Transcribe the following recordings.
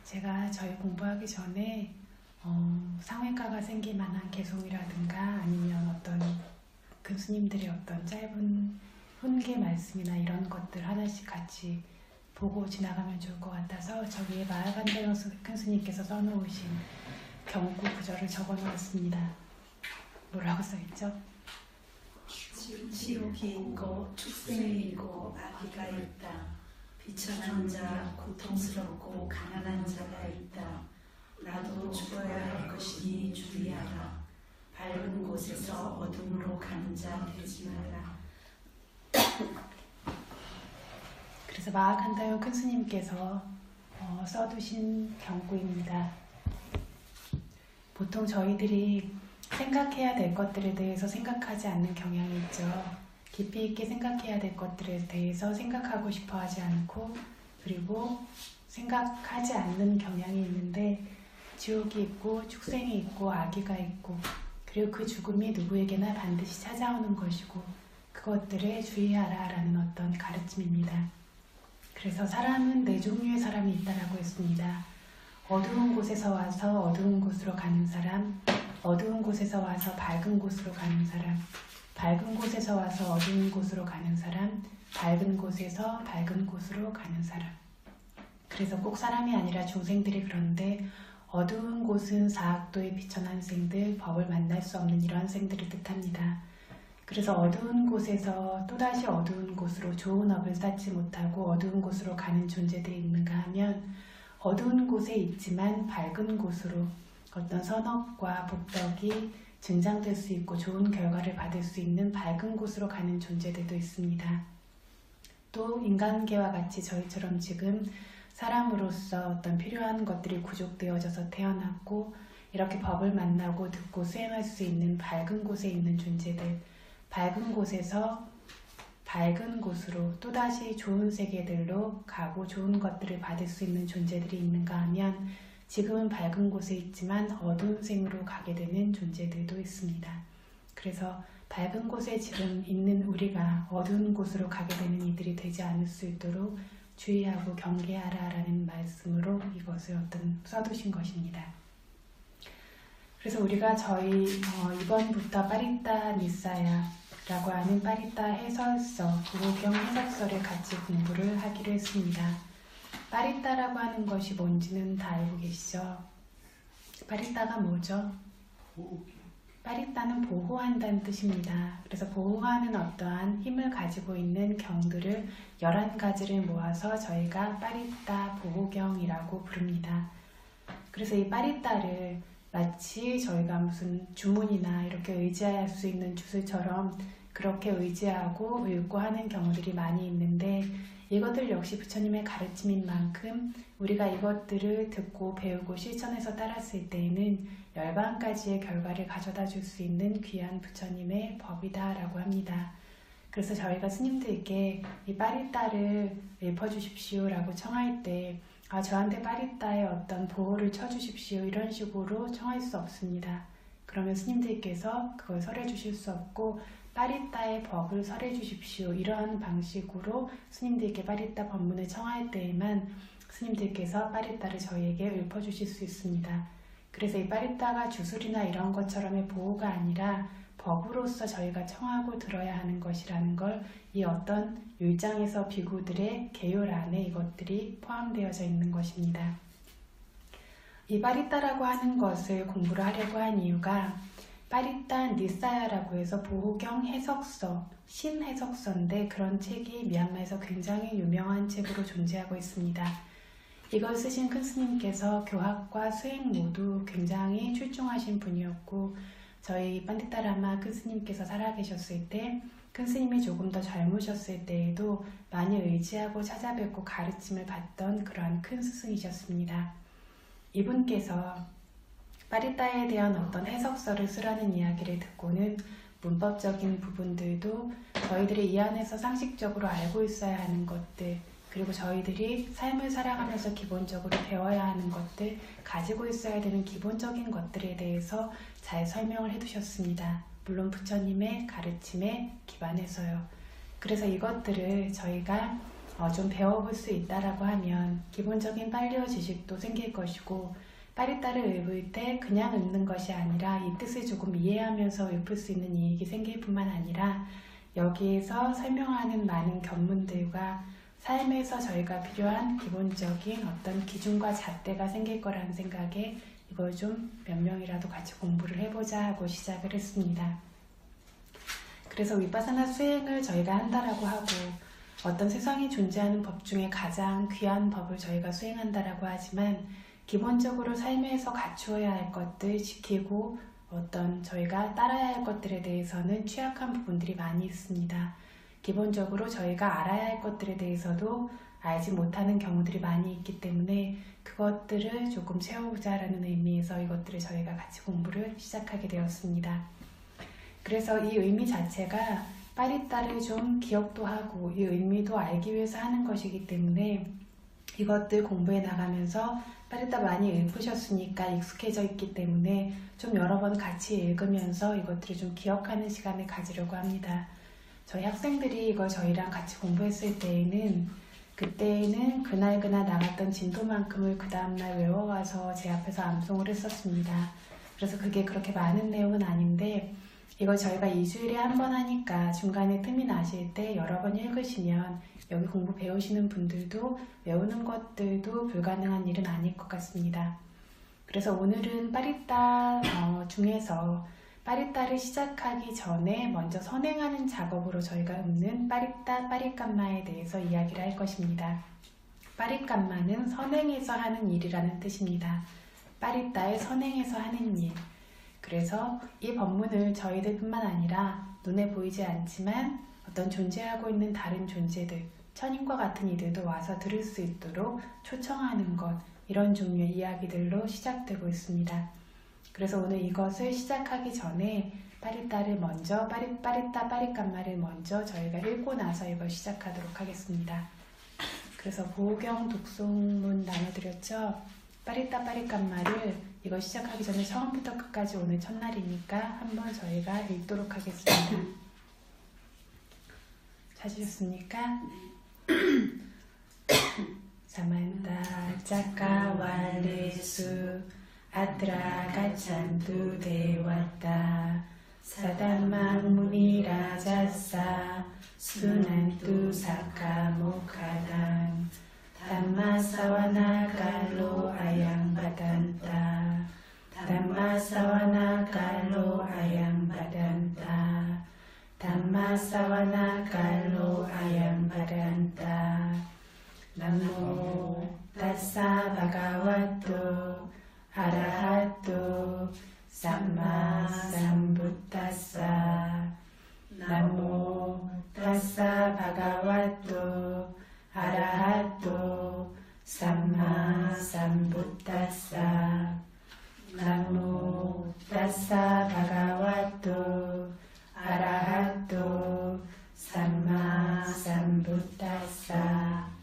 제가 저희 공부하기 전에 상회가가 생길 만한 개송이라든가 아니면 어떤 교수님들의 어떤 짧은 훈계 말씀이나 이런 것들 하나씩 같이 보고 지나가면 좋을 것 같아서 저기에 마을간다영 교수님께서 써놓으신 경구 구절을 적어놓았습니다. 뭐라고 써있죠? 지옥이 있고 축생이 있고 악의가 있다. 비천한 자, 고통스럽고 가난한 자가 있다. 나도 죽어야 할 것이니 주의하라. 밝은 곳에서 어둠으로 가는 자 되지 말라. 그래서 마하간다요 큰 스님께서 써두신 경구입니다. 보통 저희들이 생각해야 될 것들에 대해서 생각하지 않는 경향이 있죠. 깊이 있게 생각해야 될 것들에 대해서 생각하고 싶어 하지 않고 그리고 생각하지 않는 경향이 있는데 지옥이 있고 축생이 있고 악의가 있고 그리고 그 죽음이 누구에게나 반드시 찾아오는 것이고 그것들에 주의하라 라는 어떤 가르침입니다. 그래서 사람은 네 종류의 사람이 있다라고 했습니다. 어두운 곳에서 와서 어두운 곳으로 가는 사람, 어두운 곳에서 와서 밝은 곳으로 가는 사람, 밝은 곳에서 와서 어두운 곳으로 가는 사람, 밝은 곳에서 밝은 곳으로 가는 사람. 그래서 꼭 사람이 아니라 중생들이 그런데 어두운 곳은 사악도에 비천한 생들, 법을 만날 수 없는 이러한 생들을 뜻합니다. 그래서 어두운 곳에서 또다시 어두운 곳으로 좋은 업을 쌓지 못하고 어두운 곳으로 가는 존재들이 있는가 하면 어두운 곳에 있지만 밝은 곳으로 어떤 선업과 복덕이 증장될 수 있고 좋은 결과를 받을 수 있는 밝은 곳으로 가는 존재들도 있습니다. 또 인간계와 같이 저희처럼 지금 사람으로서 어떤 필요한 것들이 구족되어져서 태어났고 이렇게 법을 만나고 듣고 수행할 수 있는 밝은 곳에 있는 존재들, 밝은 곳에서 밝은 곳으로 또다시 좋은 세계들로 가고 좋은 것들을 받을 수 있는 존재들이 있는가 하면 지금은 밝은 곳에 있지만 어두운 생으로 가게 되는 존재들도 있습니다. 그래서 밝은 곳에 지금 있는 우리가 어두운 곳으로 가게 되는 이들이 되지 않을 수 있도록 주의하고 경계하라 라는 말씀으로 이것을 써두신 것입니다. 그래서 우리가 저희 이번부터 빠리따 니사야 라고 하는 빠리따 해설서, 부호경 해설서를 같이 공부를 하기로 했습니다. 빠리따라고 하는 것이 뭔지는 다 알고 계시죠? 빠리따가 뭐죠? 빠리따는 보호한다는 뜻입니다. 그래서 보호하는 어떠한 힘을 가지고 있는 경들을 11가지를 모아서 저희가 빠리따 보호경이라고 부릅니다. 그래서 이 빠리따를 마치 저희가 무슨 주문이나 이렇게 의지할 수 있는 주술처럼 그렇게 의지하고 읽고 하는 경우들이 많이 있는데 이것들 역시 부처님의 가르침인 만큼 우리가 이것들을 듣고 배우고 실천해서 따랐을 때에는 11가지의 결과를 가져다 줄 수 있는 귀한 부처님의 법이다 라고 합니다. 그래서 저희가 스님들께 이 빠리따를 읊어주십시오 라고 청할 때 저한테 빠리따의 어떤 보호를 쳐주십시오 이런 식으로 청할 수 없습니다. 그러면 스님들께서 그걸 설해 주실 수 없고 빠리따의 법을 설해 주십시오 이러한 방식으로 스님들께 빠리따 법문을 청할 때에만 스님들께서 빠리따를 저희에게 읊어주실 수 있습니다. 그래서 이 빠리따가 주술이나 이런 것처럼의 보호가 아니라 법으로서 저희가 청하고 들어야 하는 것이라는 걸 이 어떤 율장에서 비구들의 계율 안에 이것들이 포함되어져 있는 것입니다. 이 빠리따라고 하는 것을 공부를 하려고 한 이유가 빠리따 니사야라고 해서 보호경 해석서, 신해석서인데 그런 책이 미얀마에서 굉장히 유명한 책으로 존재하고 있습니다. 이걸 쓰신 큰 스님께서 교학과 수행 모두 굉장히 출중하신 분이었고 저희 판디타 라마 큰 스님께서 살아계셨을 때 큰 스님이 조금 더 젊으셨을 때에도 많이 의지하고 찾아뵙고 가르침을 받던 그러한 큰 스승이셨습니다. 이분께서 빠리따에 대한 어떤 해석서를 쓰라는 이야기를 듣고는 문법적인 부분들도 저희들이 이 안에서 상식적으로 알고 있어야 하는 것들 그리고 저희들이 삶을 살아가면서 기본적으로 배워야 하는 것들, 가지고 있어야 되는 기본적인 것들에 대해서 잘 설명을 해두셨습니다. 물론 부처님의 가르침에 기반해서요. 그래서 이것들을 저희가 좀 배워볼 수 있다라고 하면 기본적인 빨리어 지식도 생길 것이고, 빠리따를 읊을 때 그냥 읊는 것이 아니라 이 뜻을 조금 이해하면서 읊을 수 있는 이익이 생길 뿐만 아니라 여기에서 설명하는 많은 견문들과 삶에서 저희가 필요한 기본적인 어떤 기준과 잣대가 생길 거라는 생각에 이걸 좀 몇 명이라도 같이 공부를 해보자 하고 시작을 했습니다. 그래서 위파사나 수행을 저희가 한다라고 하고, 어떤 세상에 존재하는 법 중에 가장 귀한 법을 저희가 수행한다라고 하지만, 기본적으로 삶에서 갖추어야 할 것들 지키고 어떤 저희가 따라야 할 것들에 대해서는 취약한 부분들이 많이 있습니다. 기본적으로 저희가 알아야 할 것들에 대해서도 알지 못하는 경우들이 많이 있기 때문에 그것들을 조금 채워보자라는 의미에서 이것들을 저희가 같이 공부를 시작하게 되었습니다. 그래서 이 의미 자체가 빠리따를 좀 기억도 하고 이 의미도 알기 위해서 하는 것이기 때문에 이것들 공부해 나가면서 빠리따 많이 읽으셨으니까 익숙해져 있기 때문에 좀 여러 번 같이 읽으면서 이것들을 좀 기억하는 시간을 가지려고 합니다. 저희 학생들이 이걸 저희랑 같이 공부했을 때에는 그때는 그날 나갔던 진도만큼을 그 다음날 외워와서 제 앞에서 암송을 했었습니다. 그래서 그게 그렇게 많은 내용은 아닌데 이걸 저희가 2주일에 한 번 하니까 중간에 틈이 나실 때 여러 번 읽으시면 여기 공부 배우시는 분들도 외우는 것들도 불가능한 일은 아닐 것 같습니다. 그래서 오늘은 빠리따 중에서 빠리따를 시작하기 전에 먼저 선행하는 작업으로 저희가 읊는 빠리따, 빠리깐마에 대해서 이야기를 할 것입니다. 빠리깐마는 선행해서 하는 일이라는 뜻입니다. 빠리따의 선행해서 하는 일. 그래서 이 법문을 저희들뿐만 아니라 눈에 보이지 않지만 어떤 존재하고 있는 다른 존재들, 천인과 같은 이들도 와서 들을 수 있도록 초청하는 것, 이런 종류의 이야기들로 시작되고 있습니다. 그래서 오늘 이것을 시작하기 전에 빠리따를 먼저, 빠리따, 빠리깐마를 먼저 저희가 읽고 나서 이걸 시작하도록 하겠습니다. 그래서 보호경 독송문 나눠드렸죠? 빠리따, 빠리깐마를 이거 시작하기 전에 처음부터 끝까지 오늘 첫날이니까 한번 저희가 읽도록 하겠습니다. 찾으셨습니까? 사만타 짜카왈레수 아트라 가찬투 데와타 사담망 무니라자사 수난투 사카모카당 담마사와나 갈로 아양바단타 담마사와나 갈로 아양바단타 담마사와나 갈로 아양바단타 나모 타사 바가와토 아라하토 삼마 삼부타사 나모 타사 바가와토 아라하토 삼마 삼부타사 나모 타사 바가와토 아라하토 삼마 삼부타사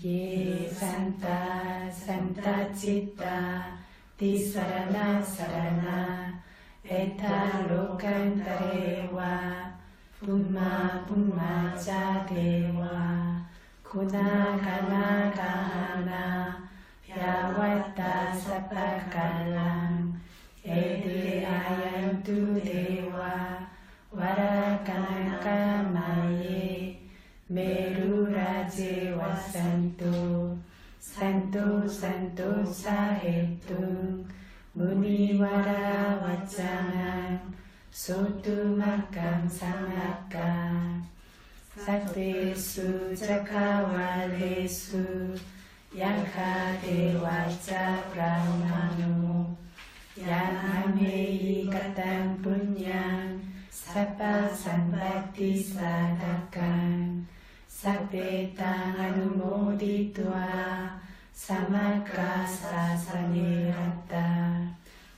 예 산타 산타 치타 티사라나 사라나 에타 로칸타레와 붐마 붐마 자데와 구나가나 가하나 벼와타 사파칼랑 에데 아얀투 데와 와라카나카 마예 메루라제와 산토 산토 산토 사헤퉁 무니와라 와짱ang 소투마감 상아감 사페수 자카왈레수 양카데와자 브라마노 양함헤이 가땅 분양 사파 산바티 사다강 사페땅 아누모디투아 사마카 사사네하타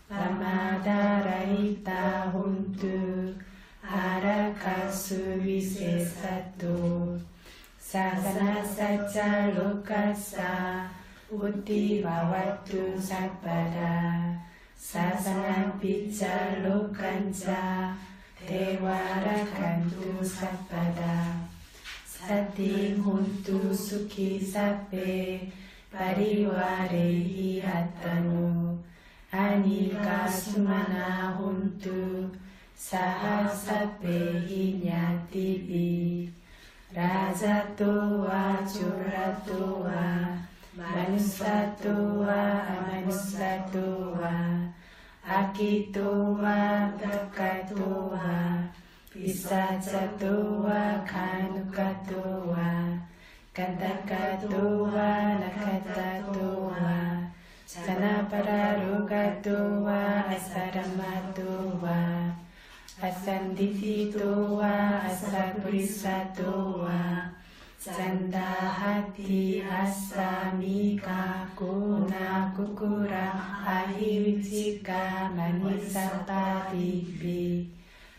라마다라이타 혼투 아라카수 위세사토 사사나 사짜 로카사 우티바와투 사파다 사사나 피짜 로칸자 대와라칸투 사파다 Sating huntu sukhi sabbe parivarehi attanu anika sumana huntu saha sabbehi nyatibi rajato wa churato wa manusato wa amanusato wa akito wa takato wa pisacato wa kanukato wa kantakato wa nakatato wa janapararogato wa asaramato wa asandithito wa asapurisato wa Candahati asamika kuna kukura ahivicika manisapadibi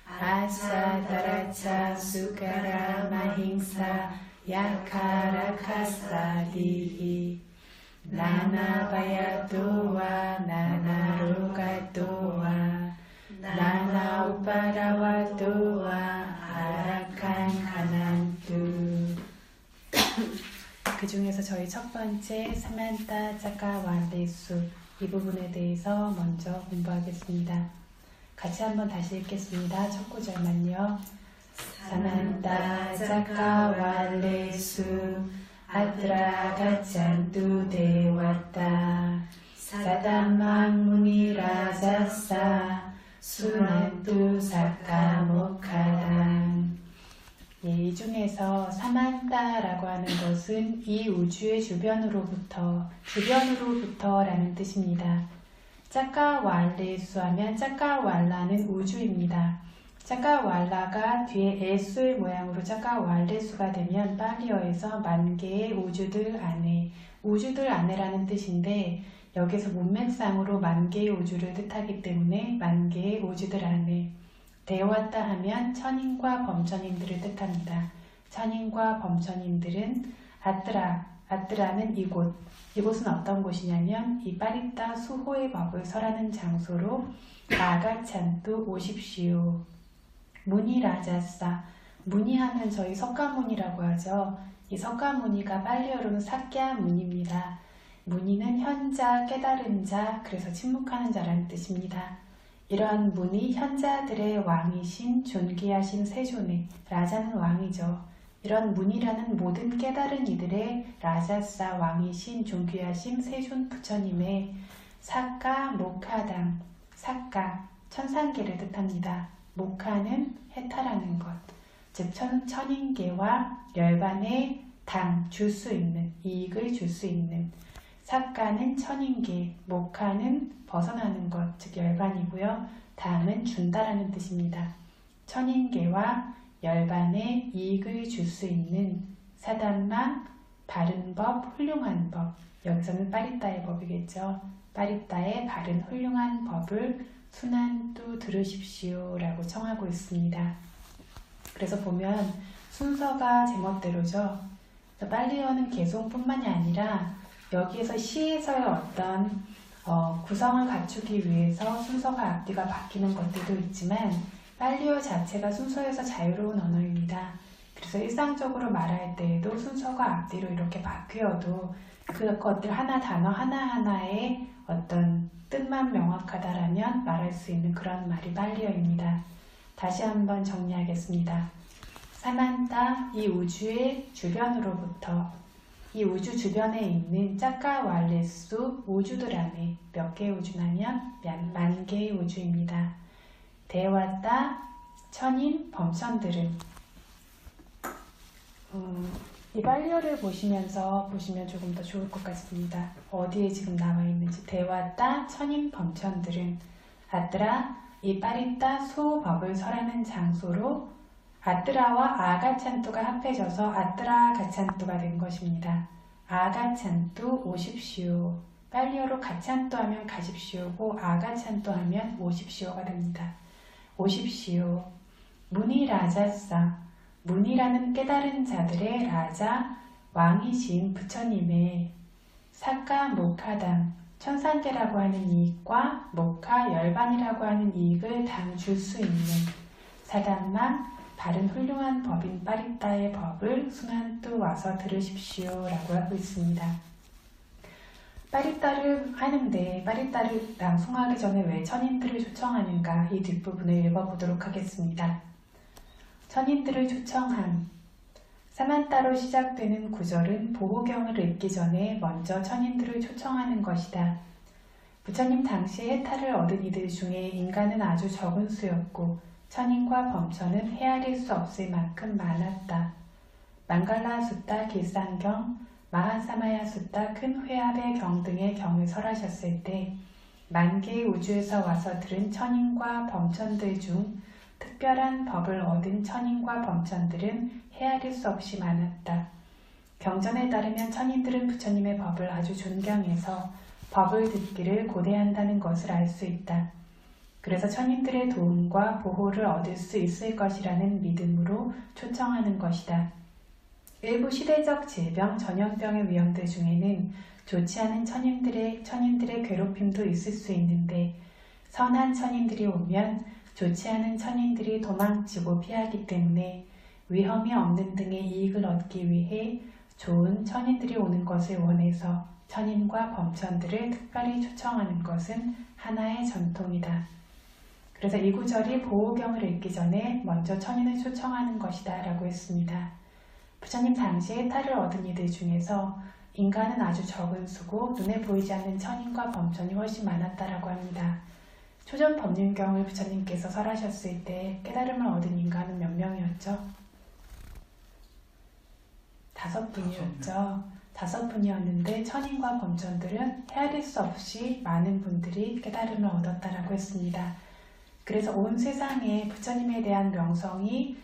asa taraca sukara mahingsa yakarakasadihi nana bayatowa nana rogatowa nana uparawatowa harakan hanantu. 그 중에서 저희 첫 번째 사만타 짜까왈레수 이 부분에 대해서 먼저 공부하겠습니다. 같이 한번 다시 읽겠습니다. 첫 구절만요. 사만타 짜까왈레수 아트라 가찬두 데와타 사담망 무니라자사 수난투 사카모카당. 이 중에서 사만타라고 하는 것은 이 우주의 주변으로부터라는 뜻입니다. 짜까왈레수 하면 짜까왈라는 우주입니다. 짜까왈라가 뒤에 에수의 모양으로 짜까왈레수가 되면 팔리어에서 만개의 우주들 안에라는 뜻인데 여기서 문맥상으로 만개의 우주를 뜻하기 때문에 만개의 우주들 안에 데왔다 하면 천인과 범천인들을 뜻합니다. 천인과 범천인들은 아뜨라는 이곳은 어떤 곳이냐면 이 파리타 수호의 법을 설하는 장소로 아가찬또 오십시오. 무니라자사, 무니하면 저희 석가모니라고 하죠. 이 석가모니가 팔리어로는 사꺄무니입니다. 무니는 현자, 깨달은 자, 그래서 침묵하는 자라는 뜻입니다. 이러한 무니 현자들의 왕이신 존귀하신 세존의 라자는 왕이죠. 이런 무니라는 모든 깨달은 이들의 라자사 왕이신 존귀하신 세존 부처님의 사까 모카당, 사까 천상계를 뜻합니다. 모카는 해탈하는 것, 즉 천인계와 열반의 줄 수 있는, 이익을 줄 수 있는. 사까는 천인계, 모카는 벗어나는 것, 즉 열반이고요. 다음은 준다라는 뜻입니다. 천인계와 열반의 이익을 줄 수 있는 사단망, 바른 법, 훌륭한 법. 여기서는 파리타의 법이겠죠. 파리타의 바른 훌륭한 법을 순한또 들으십시오 라고 청하고 있습니다. 그래서 보면 순서가 제멋대로죠. 팔리어는 개송뿐만이 아니라 여기에서 시에서의 어떤 구성을 갖추기 위해서 순서가 앞뒤가 바뀌는 것들도 있지만 팔리어 자체가 순서에서 자유로운 언어입니다. 그래서 일상적으로 말할 때에도 순서가 앞뒤로 이렇게 바뀌어도 그것들 단어 하나하나의 어떤 뜻만 명확하다라면 말할 수 있는 그런 말이 팔리어입니다. 다시 한번 정리하겠습니다. 사만타, 이 우주의 주변으로부터, 이 우주 주변에 있는 짜까왈레수 우주들 안에 몇 개의 우주냐면 만 개의 우주입니다. 데와따 천인 범천들은 이 팔리어를 보시면 조금 더 좋을 것 같습니다. 어디에 지금 나와 있는지. 데와따 천인 범천들은 아뜨라 이 파리타 수법을 설하는 장소로 아뜨라와 아가찬뚜가 합해져서 아뜨라 가찬뚜가 된 것입니다. 아가찬뚜 오십시오. 팔리어로 가찬뚜 하면 가십시오고 아가찬뚜 하면 오십시오가 됩니다. 오십시오. 무니라자사, 무니라는 깨달은 자들의 라자, 왕이신 부처님의 사까 모카당, 천상계라고 하는 이익과 모카 열반이라고 하는 이익을 당 줄 수 있는 사단만 다른 훌륭한 법인 빠리따의 법을 순환또 와서 들으십시오 라고 하고 있습니다. 빠리따를 하는데 빠리따를 낭송하기 전에 왜 천인들을 초청하는가, 이 뒷부분을 읽어보도록 하겠습니다. 천인들을 초청함. 사만따로 시작되는 구절은 보호경을 읽기 전에 먼저 천인들을 초청하는 것이다. 부처님 당시 해탈을 얻은 이들 중에 인간은 아주 적은 수였고 천인과 범천은 헤아릴 수 없을 만큼 많았다. 망갈라 숫다 길상경, 마하사마야 숫다 큰 회합의 경 등의 경을 설하셨을 때 만개의 우주에서 와서 들은 천인과 범천들 중 특별한 법을 얻은 천인과 범천들은 헤아릴 수 없이 많았다. 경전에 따르면 천인들은 부처님의 법을 아주 존경해서 법을 듣기를 고대한다는 것을 알 수 있다. 그래서 천인들의 도움과 보호를 얻을 수 있을 것이라는 믿음으로 초청하는 것이다. 일부 시대적 질병, 전염병의 위험들 중에는 좋지 않은 천인들의 괴롭힘도 있을 수 있는데 선한 천인들이 오면 좋지 않은 천인들이 도망치고 피하기 때문에 위험이 없는 등의 이익을 얻기 위해 좋은 천인들이 오는 것을 원해서 천인과 범천들을 특별히 초청하는 것은 하나의 전통이다. 그래서 이 구절이 보호경을 읽기 전에 먼저 천인을 초청하는 것이다 라고 했습니다. 부처님 당시 해탈을 얻은 이들 중에서 인간은 아주 적은 수고 눈에 보이지 않는 천인과 범천이 훨씬 많았다라고 합니다. 초전 법륜경을 부처님께서 설하셨을 때 깨달음을 얻은 인간은 몇 명이었죠? 5분이었죠. 5분이었는데 천인과 범천들은 헤아릴 수 없이 많은 분들이 깨달음을 얻었다라고 했습니다. 그래서 온 세상에 부처님에 대한 명성이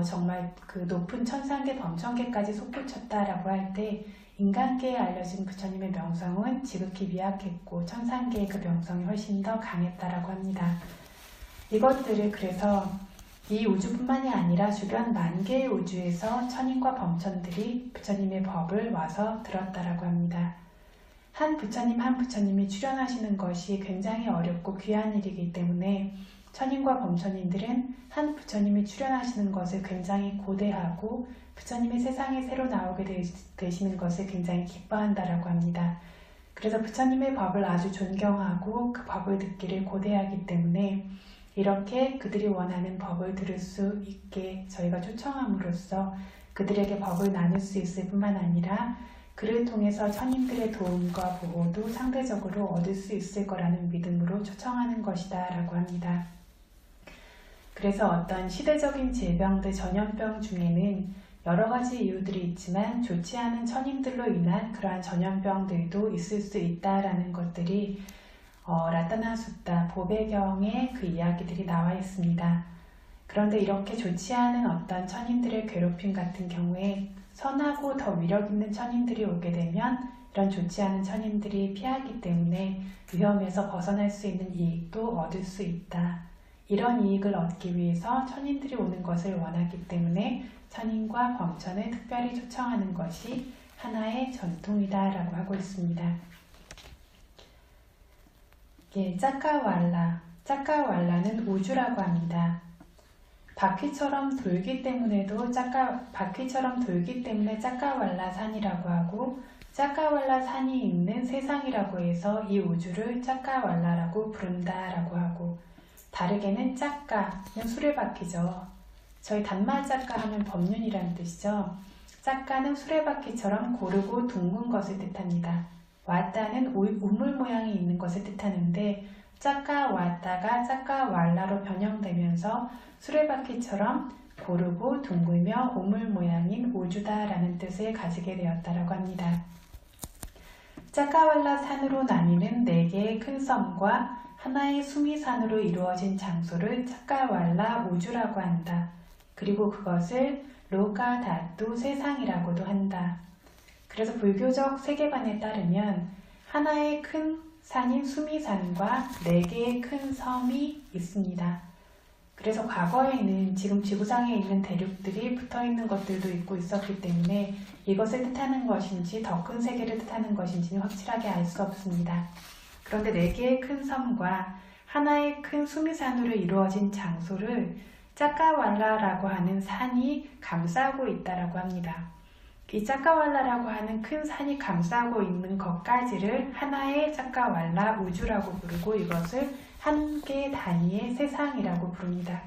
정말 그 높은 천상계 범천계까지 솟구쳤다라고 할 때 인간계에 알려진 부처님의 명성은 지극히 미약했고 천상계의 그 명성이 훨씬 더 강했다라고 합니다. 이것들을 그래서 이 우주뿐만이 아니라 주변 만개의 우주에서 천인과 범천들이 부처님의 법을 와서 들었다라고 합니다. 한 부처님이 출연하시는 것이 굉장히 어렵고 귀한 일이기 때문에 천인과 범천인들은 한 부처님이 출연하시는 것을 굉장히 고대하고 부처님이 세상에 새로 나오게 되시는 것을 굉장히 기뻐한다라고 합니다. 그래서 부처님의 법을 아주 존경하고 그 법을 듣기를 고대하기 때문에 이렇게 그들이 원하는 법을 들을 수 있게 저희가 초청함으로써 그들에게 법을 나눌 수 있을 뿐만 아니라 그를 통해서 천인들의 도움과 보호도 상대적으로 얻을 수 있을 거라는 믿음으로 초청하는 것이다 라고 합니다. 그래서 어떤 시대적인 질병들, 전염병 중에는 여러 가지 이유들이 있지만 좋지 않은 천인들로 인한 그러한 전염병들도 있을 수 있다라는 것들이 라타나 숫다, 보배경에 그 이야기들이 나와 있습니다. 그런데 이렇게 좋지 않은 어떤 천인들의 괴롭힘 같은 경우에 선하고 더 위력 있는 천인들이 오게 되면 이런 좋지 않은 천인들이 피하기 때문에 위험에서 벗어날 수 있는 이익도 얻을 수 있다. 이런 이익을 얻기 위해서 천인들이 오는 것을 원하기 때문에 천인과 범천을 특별히 초청하는 것이 하나의 전통이다 라고 하고 있습니다. 짝가왈라는 우주라고 합니다. 바퀴처럼 돌기 때문에 짝가왈라 산이라고 하고 짝가왈라 산이 있는 세상이라고 해서 이 우주를 짝가왈라라고 부른다라고 하고 다르게는 짝가는 수레바퀴죠. 저희 단마짝가 하면 법륜이라는 뜻이죠. 짝가는 수레바퀴처럼 고르고 둥근 것을 뜻합니다. 왔다는 우물 모양이 있는 것을 뜻하는데 짝가 왔다가 짝가 왈라로 변형되면서 수레바퀴처럼 고르고 둥글며 우물 모양인 우주다라는 뜻을 가지게 되었다라고 합니다. 짝가왈라 산으로 나뉘는 4개의 큰 섬과 하나의 수미산으로 이루어진 장소를 짝가왈라 우주라고 한다. 그리고 그것을 로가다뚜 세상이라고도 한다. 그래서 불교적 세계관에 따르면 하나의 큰 산인 수미산과 4개의 큰 섬이 있습니다. 그래서 과거에는 지금 지구상에 있는 대륙들이 붙어있는 것들도 있고 있었기 때문에 이것을 뜻하는 것인지 더 큰 세계를 뜻하는 것인지는 확실하게 알 수 없습니다. 그런데 4개의 큰 섬과 하나의 큰 수미산으로 이루어진 장소를 짜까왈라라고 하는 산이 감싸고 있다라고 합니다. 이 짜까왈라라고 하는 큰 산이 감싸고 있는 것까지를 하나의 짜까왈라 우주라고 부르고 이것을 한 개 단위의 세상이라고 부릅니다.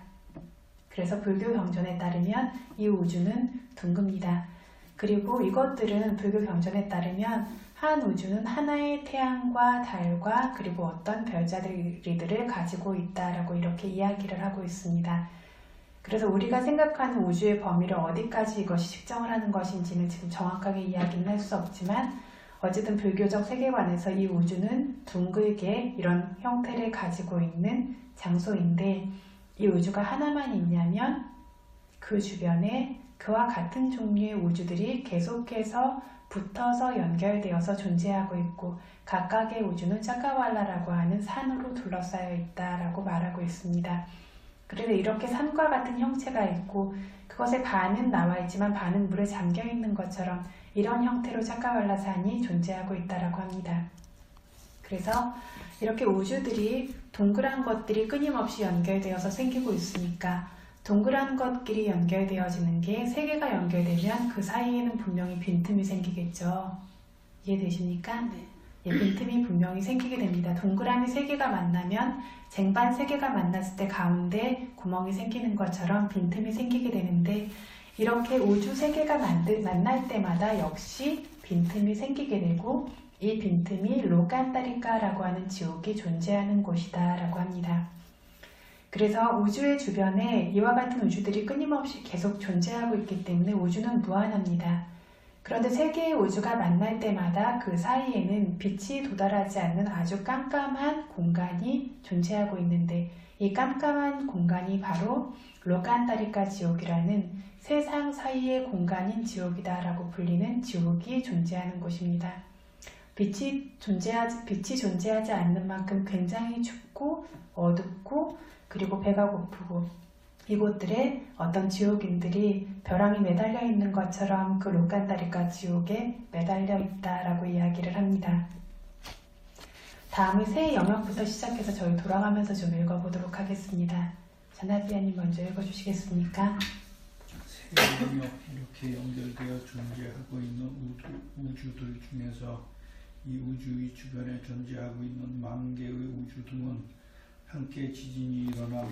그래서 불교 경전에 따르면 이 우주는 둥급니다. 그리고 이것들은 불교 경전에 따르면 한 우주는 하나의 태양과 달과 그리고 어떤 별자리들을 가지고 있다라고 이렇게 이야기를 하고 있습니다. 그래서 우리가 생각하는 우주의 범위를 어디까지 이것이 측정을 하는 것인지는 지금 정확하게 이야기는 할 수 없지만 어쨌든 불교적 세계관에서 이 우주는 둥글게 이런 형태를 가지고 있는 장소인데 이 우주가 하나만 있냐면 그 주변에 그와 같은 종류의 우주들이 계속해서 붙어서 연결되어서 존재하고 있고 각각의 우주는 짜까왈라라고 하는 산으로 둘러싸여 있다라고 말하고 있습니다. 그래서 이렇게 산과 같은 형체가 있고 그것의 반은 나와 있지만 반은 물에 잠겨 있는 것처럼 이런 형태로 짜까왈라 산이 존재하고 있다라고 합니다. 그래서 이렇게 우주들이 동그란 것들이 끊임없이 연결되어서 생기고 있으니까 동그란 것끼리 연결되어지는 게 세 개가 연결되면 그 사이에는 분명히 빈틈이 생기겠죠. 이해되십니까? 네. 예, 빈틈이 분명히 생기게 됩니다. 동그라미 세 개가 만나면 쟁반 세 개가 만났을 때 가운데 구멍이 생기는 것처럼 빈틈이 생기게 되는데 이렇게 우주 세 개가 만날 때마다 역시 빈틈이 생기게 되고 이 빈틈이 로칸다리카라고 하는 지옥이 존재하는 곳이다 라고 합니다. 그래서 우주의 주변에 이와 같은 우주들이 끊임없이 계속 존재하고 있기 때문에 우주는 무한합니다. 그런데 세 개의 우주가 만날 때마다 그 사이에는 빛이 도달하지 않는 아주 깜깜한 공간이 존재하고 있는데 이 깜깜한 공간이 바로 로칸다리카 지옥이라는 세상 사이의 공간인 지옥이다라고 불리는 지옥이 존재하는 곳입니다. 빛이 존재하지 않는 만큼 굉장히 춥고 어둡고 그리고 배가 고프고 이곳들에 어떤 지옥인들이 벼랑이 매달려 있는 것처럼 그 로칸다리카 지옥에 매달려 있다라고 이야기를 합니다. 다음에 새 영역부터 시작해서 저희 돌아가면서 좀 읽어보도록 하겠습니다. 자나비아님 먼저 읽어주시겠습니까? 새 영역 이렇게 연결되어 존재하고 있는 우주들 중에서 이 우주의 주변에 존재하고 있는 만 개의 우주 등은 함께 지진이 일어나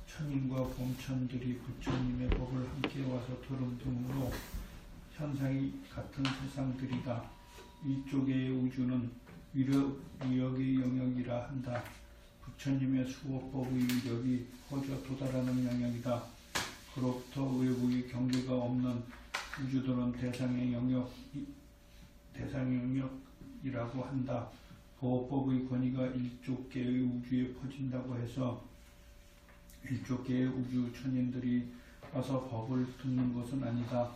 천인과 범천들이 부처님의 법을 함께 와서 들은 등으로 현상이 같은 세상들이다. 이쪽의 우주는 위력의 영역이라 한다. 부처님의 수호법의 위력이 허저 도달하는 영역이다. 그로부터 외부의 경계가 없는 우주들은 대상의 영역이라고 한다. 보호법의 권위가 일쪽 개의 우주에 퍼진다고 해서 일쪽 개의 우주 천인들이 와서 법을 듣는 것은 아니다.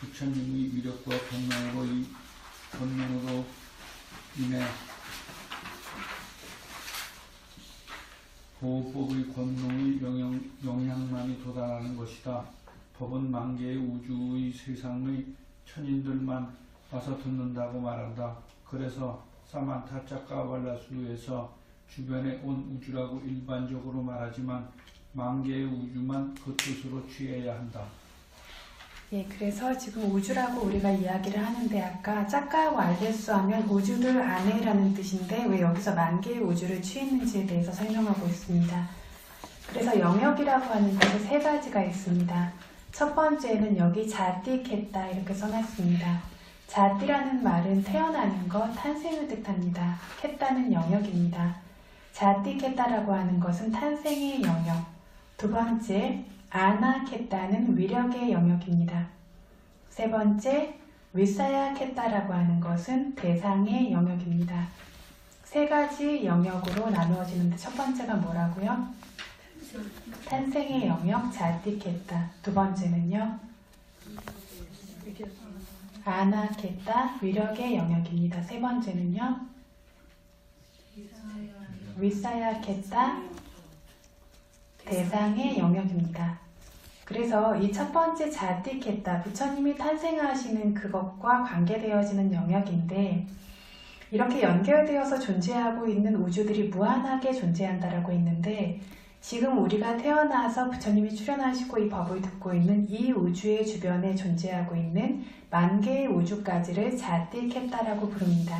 부처님의 위력과 권능으로 인해 보호법의 권능의 영향만이 도달하는 것이다. 법은 만 개의 우주의 세상의 천인들만 와서 듣는다고 말한다. 그래서 사만타 짜까왈라수에서 주변에 온 우주라고 일반적으로 말하지만 만 개의 우주만 그 뜻으로 취해야 한다. 예, 그래서 지금 우주라고 우리가 이야기를 하는데 아까 짜까왈레수 하면 우주들 안에라는 뜻인데 왜 여기서 만 개의 우주를 취했는지에 대해서 설명하고 있습니다. 그래서 영역이라고 하는 것에 세 가지가 있습니다. 첫 번째는 여기 자띠케타 이렇게 써놨습니다. 자띠라는 말은 태어나는 것, 탄생을 뜻합니다. 켓다는 영역입니다. 자띠케타라고 하는 것은 탄생의 영역. 두 번째, 아나케타는 위력의 영역입니다. 세 번째, 위사야케타라고 하는 것은 대상의 영역입니다. 세 가지 영역으로 나누어지는데 첫 번째가 뭐라고요? 탄생의 영역, 자띠케타. 두 번째는요? 아나케타, 위력의 영역입니다. 세 번째는요? 위사야케타, 대상의 영역입니다. 그래서 이 첫 번째 자띠케타, 부처님이 탄생하시는 그것과 관계되어지는 영역인데 이렇게 연결되어서 존재하고 있는 우주들이 무한하게 존재한다라고 했는데 지금 우리가 태어나서 부처님이 출현하시고 이 법을 듣고 있는 이 우주의 주변에 존재하고 있는 만 개의 우주까지를 자띠캑타라고 부릅니다.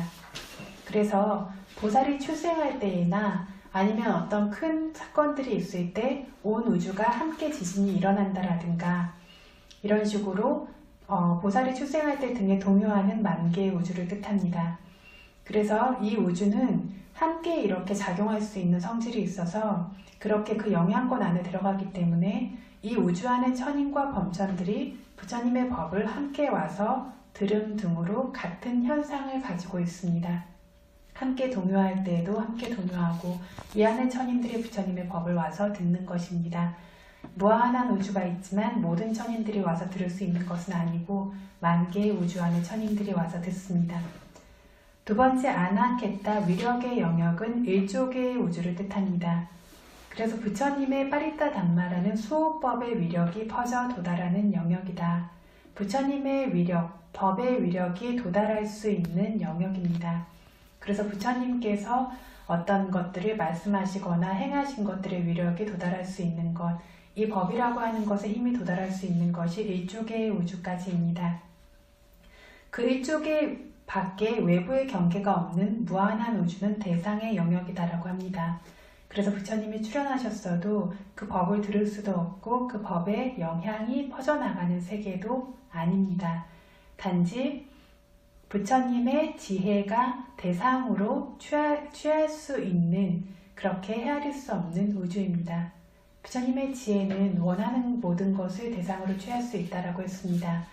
그래서 보살이 출생할 때나 아니면 어떤 큰 사건들이 있을 때 온 우주가 함께 지진이 일어난다라든가 이런 식으로 보살이 출생할 때 등에 동요하는 만 개의 우주를 뜻합니다. 그래서 이 우주는 함께 이렇게 작용할 수 있는 성질이 있어서 그렇게 그 영향권 안에 들어가기 때문에 이 우주 안의 천인과 범천들이 부처님의 법을 함께 와서 들음 등으로 같은 현상을 가지고 있습니다. 함께 동요할 때에도 함께 동요하고 이 안의 천인들이 부처님의 법을 와서 듣는 것입니다. 무한한 우주가 있지만 모든 천인들이 와서 들을 수 있는 것은 아니고 만 개의 우주 안의 천인들이 와서 듣습니다. 두 번째 아나케타 위력의 영역은 1조 개의 우주를 뜻합니다. 그래서 부처님의 파리타 담마라는 수호법의 위력이 퍼져 도달하는 영역이다. 부처님의 위력, 법의 위력이 도달할 수 있는 영역입니다. 그래서 부처님께서 어떤 것들을 말씀하시거나 행하신 것들의 위력이 도달할 수 있는 것, 이 법이라고 하는 것에 힘이 도달할 수 있는 것이 1조 개의 우주까지입니다. 그 1조 개 밖에 외부의 경계가 없는 무한한 우주는 대상의 영역이다라고 합니다. 그래서 부처님이 출현하셨어도 그 법을 들을 수도 없고 그 법의 영향이 퍼져나가는 세계도 아닙니다. 단지 부처님의 지혜가 대상으로 취할 수 있는, 그렇게 헤아릴 수 없는 우주입니다. 부처님의 지혜는 원하는 모든 것을 대상으로 취할 수 있다라고 했습니다.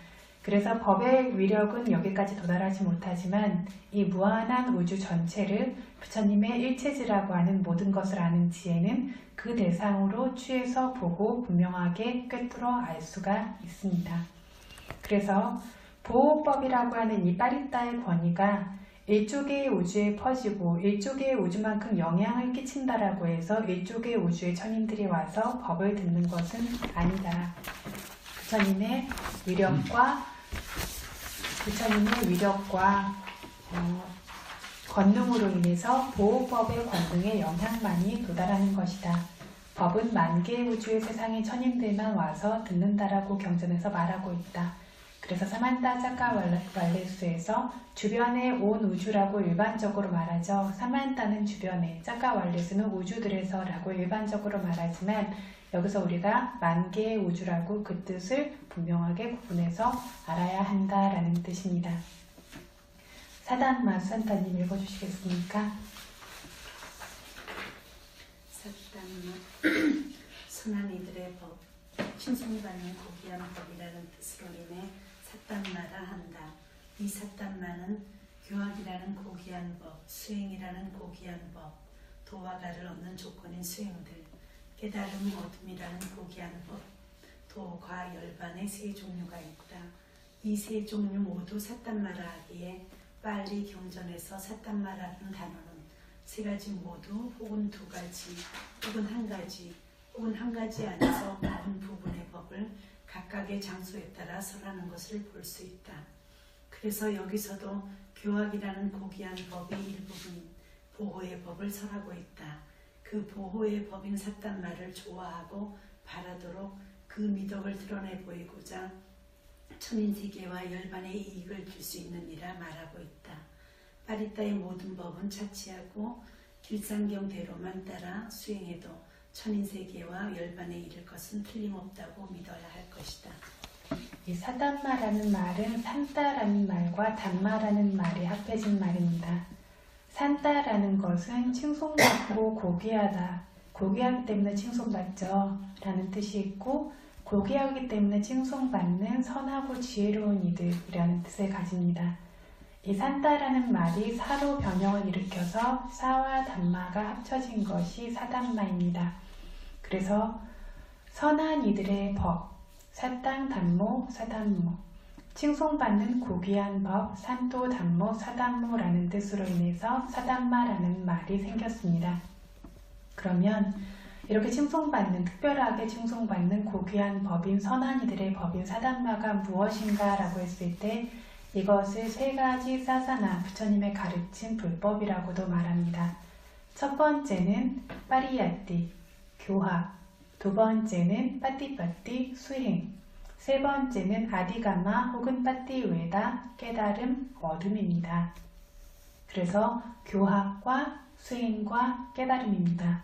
그래서 법의 위력은 여기까지 도달하지 못하지만 이 무한한 우주 전체를 부처님의 일체지라고 하는 모든 것을 아는 지혜는 그 대상으로 취해서 보고 분명하게 꿰뚫어 알 수가 있습니다. 그래서 보호법이라고 하는 이 파리타의 권위가 1조 개의 우주에 퍼지고 1조 개의 우주만큼 영향을 끼친다라고 해서 1조 개의 우주의 천인들이 와서 법을 듣는 것은 아니다. 부처님의 위력과 권능으로 인해서 보호법의 권능의 영향만이 도달하는 것이다. 법은 만 개의 우주의 세상의 천인들만 와서 듣는다라고 경전에서 말하고 있다. 그래서 사만타 짜까왈레스에서 주변에 온 우주라고 일반적으로 말하죠. 사만타는 주변에, 짜까왈레스는 우주들에서라고 일반적으로 말하지만 여기서 우리가 만 개의 우주라고 그 뜻을 분명하게 구분해서 알아야 한다라는 뜻입니다. 사단마 수산타님 읽어주시겠습니까? 사단마 선한 이들의 법, 칭송받는 고귀한 법이라는 뜻으로 인해 사단마라 한다. 이 사단마는 교학이라는 고귀한 법, 수행이라는 고귀한 법, 도화가를 얻는 조건인 수행들, 깨달음 어둠이라는 고귀한 법, 도과 열반의 세 종류가 있다. 이 세 종류 모두 사단마라 하기에 빨리 경전에서 사단마라는 단어는 세 가지 모두 혹은 두 가지 혹은 한 가지 혹은 한 가지 안에서 모든 부분의 법을 각각의 장소에 따라 설하는 것을 볼 수 있다. 그래서 여기서도 교학이라는 고귀한 법의 일부분, 보호의 법을 설하고 있다. 그 보호의 법인 사단마를 좋아하고 바라도록 그 미덕을 드러내 보이고자 천인세계와 열반의 이익을 줄 수 있는 이라 말하고 있다. 파리타의 모든 법은 차치하고 길상경대로만 따라 수행해도 천인세계와 열반에 이를 것은 틀림없다고 믿어야 할 것이다. 이 사단마라는 말은 산따라는 말과 단마라는 말이 합해진 말입니다. 산따라는 것은 칭송받고 고귀하다, 고귀하기 때문에 칭송받죠 라는 뜻이 있고, 고귀하기 때문에 칭송받는 선하고 지혜로운 이들이라는 뜻을 가집니다. 이 산따라는 말이 사로 변형을 일으켜서 사와 단마가 합쳐진 것이 사단마입니다. 그래서 선한 이들의 법, 사땅 단모 사단모, 칭송받는 고귀한 법, 산도 단모 사단모라는 뜻으로 인해서 사단마라는 말이 생겼습니다. 그러면 이렇게 칭송받는, 특별하게 칭송받는 고귀한 법인 선한 이들의 법인 사단마가 무엇인가 라고 했을 때 이것을 세 가지 사사나 부처님의 가르친 불법이라고도 말합니다. 첫 번째는 파리야띠, 교학, 두 번째는 빠띠빠띠 수행, 세 번째는 아디가마 혹은 빠띠웨다 깨달음, 어둠입니다. 그래서 교학과 수행과 깨달음입니다.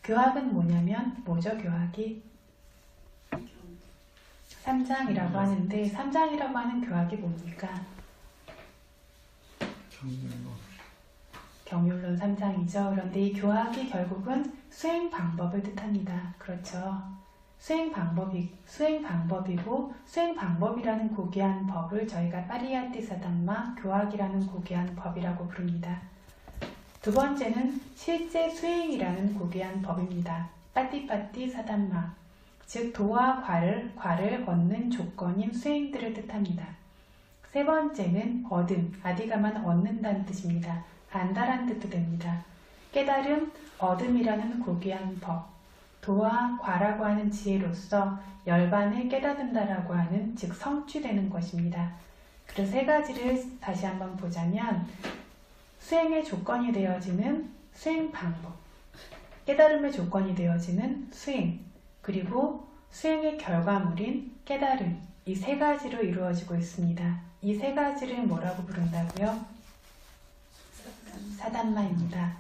교학은 뭐죠 교학이? 3장이라고 하는데 3장이라고 하는 교학이 뭡니까? 경륜론 3장이죠. 그런데 이 교학이 결국은 수행 방법을 뜻합니다. 그렇죠. 수행 방법이고 수행 방법이라는 고귀한 법을 저희가 파리야티 사담마 교학이라는 고귀한 법이라고 부릅니다. 두 번째는 실제 수행이라는 고귀한 법입니다. 빠띠빠띠 사담마, 즉 도와 과를 얻는 조건인 수행들을 뜻합니다. 세 번째는 얻음, 아디가만 얻는다는 뜻입니다. 안다란 뜻도 됩니다. 깨달음, 얻음이라는 고귀한 법, 도와 과라고 하는 지혜로서 열반을 깨닫는다라고 하는 즉 성취되는 것입니다. 그래서 세 가지를 다시 한번 보자면 수행의 조건이 되어지는 수행 방법, 깨달음의 조건이 되어지는 수행, 그리고 수행의 결과물인 깨달음, 이 세 가지로 이루어지고 있습니다. 이 세 가지를 뭐라고 부른다고요? 사담마입니다.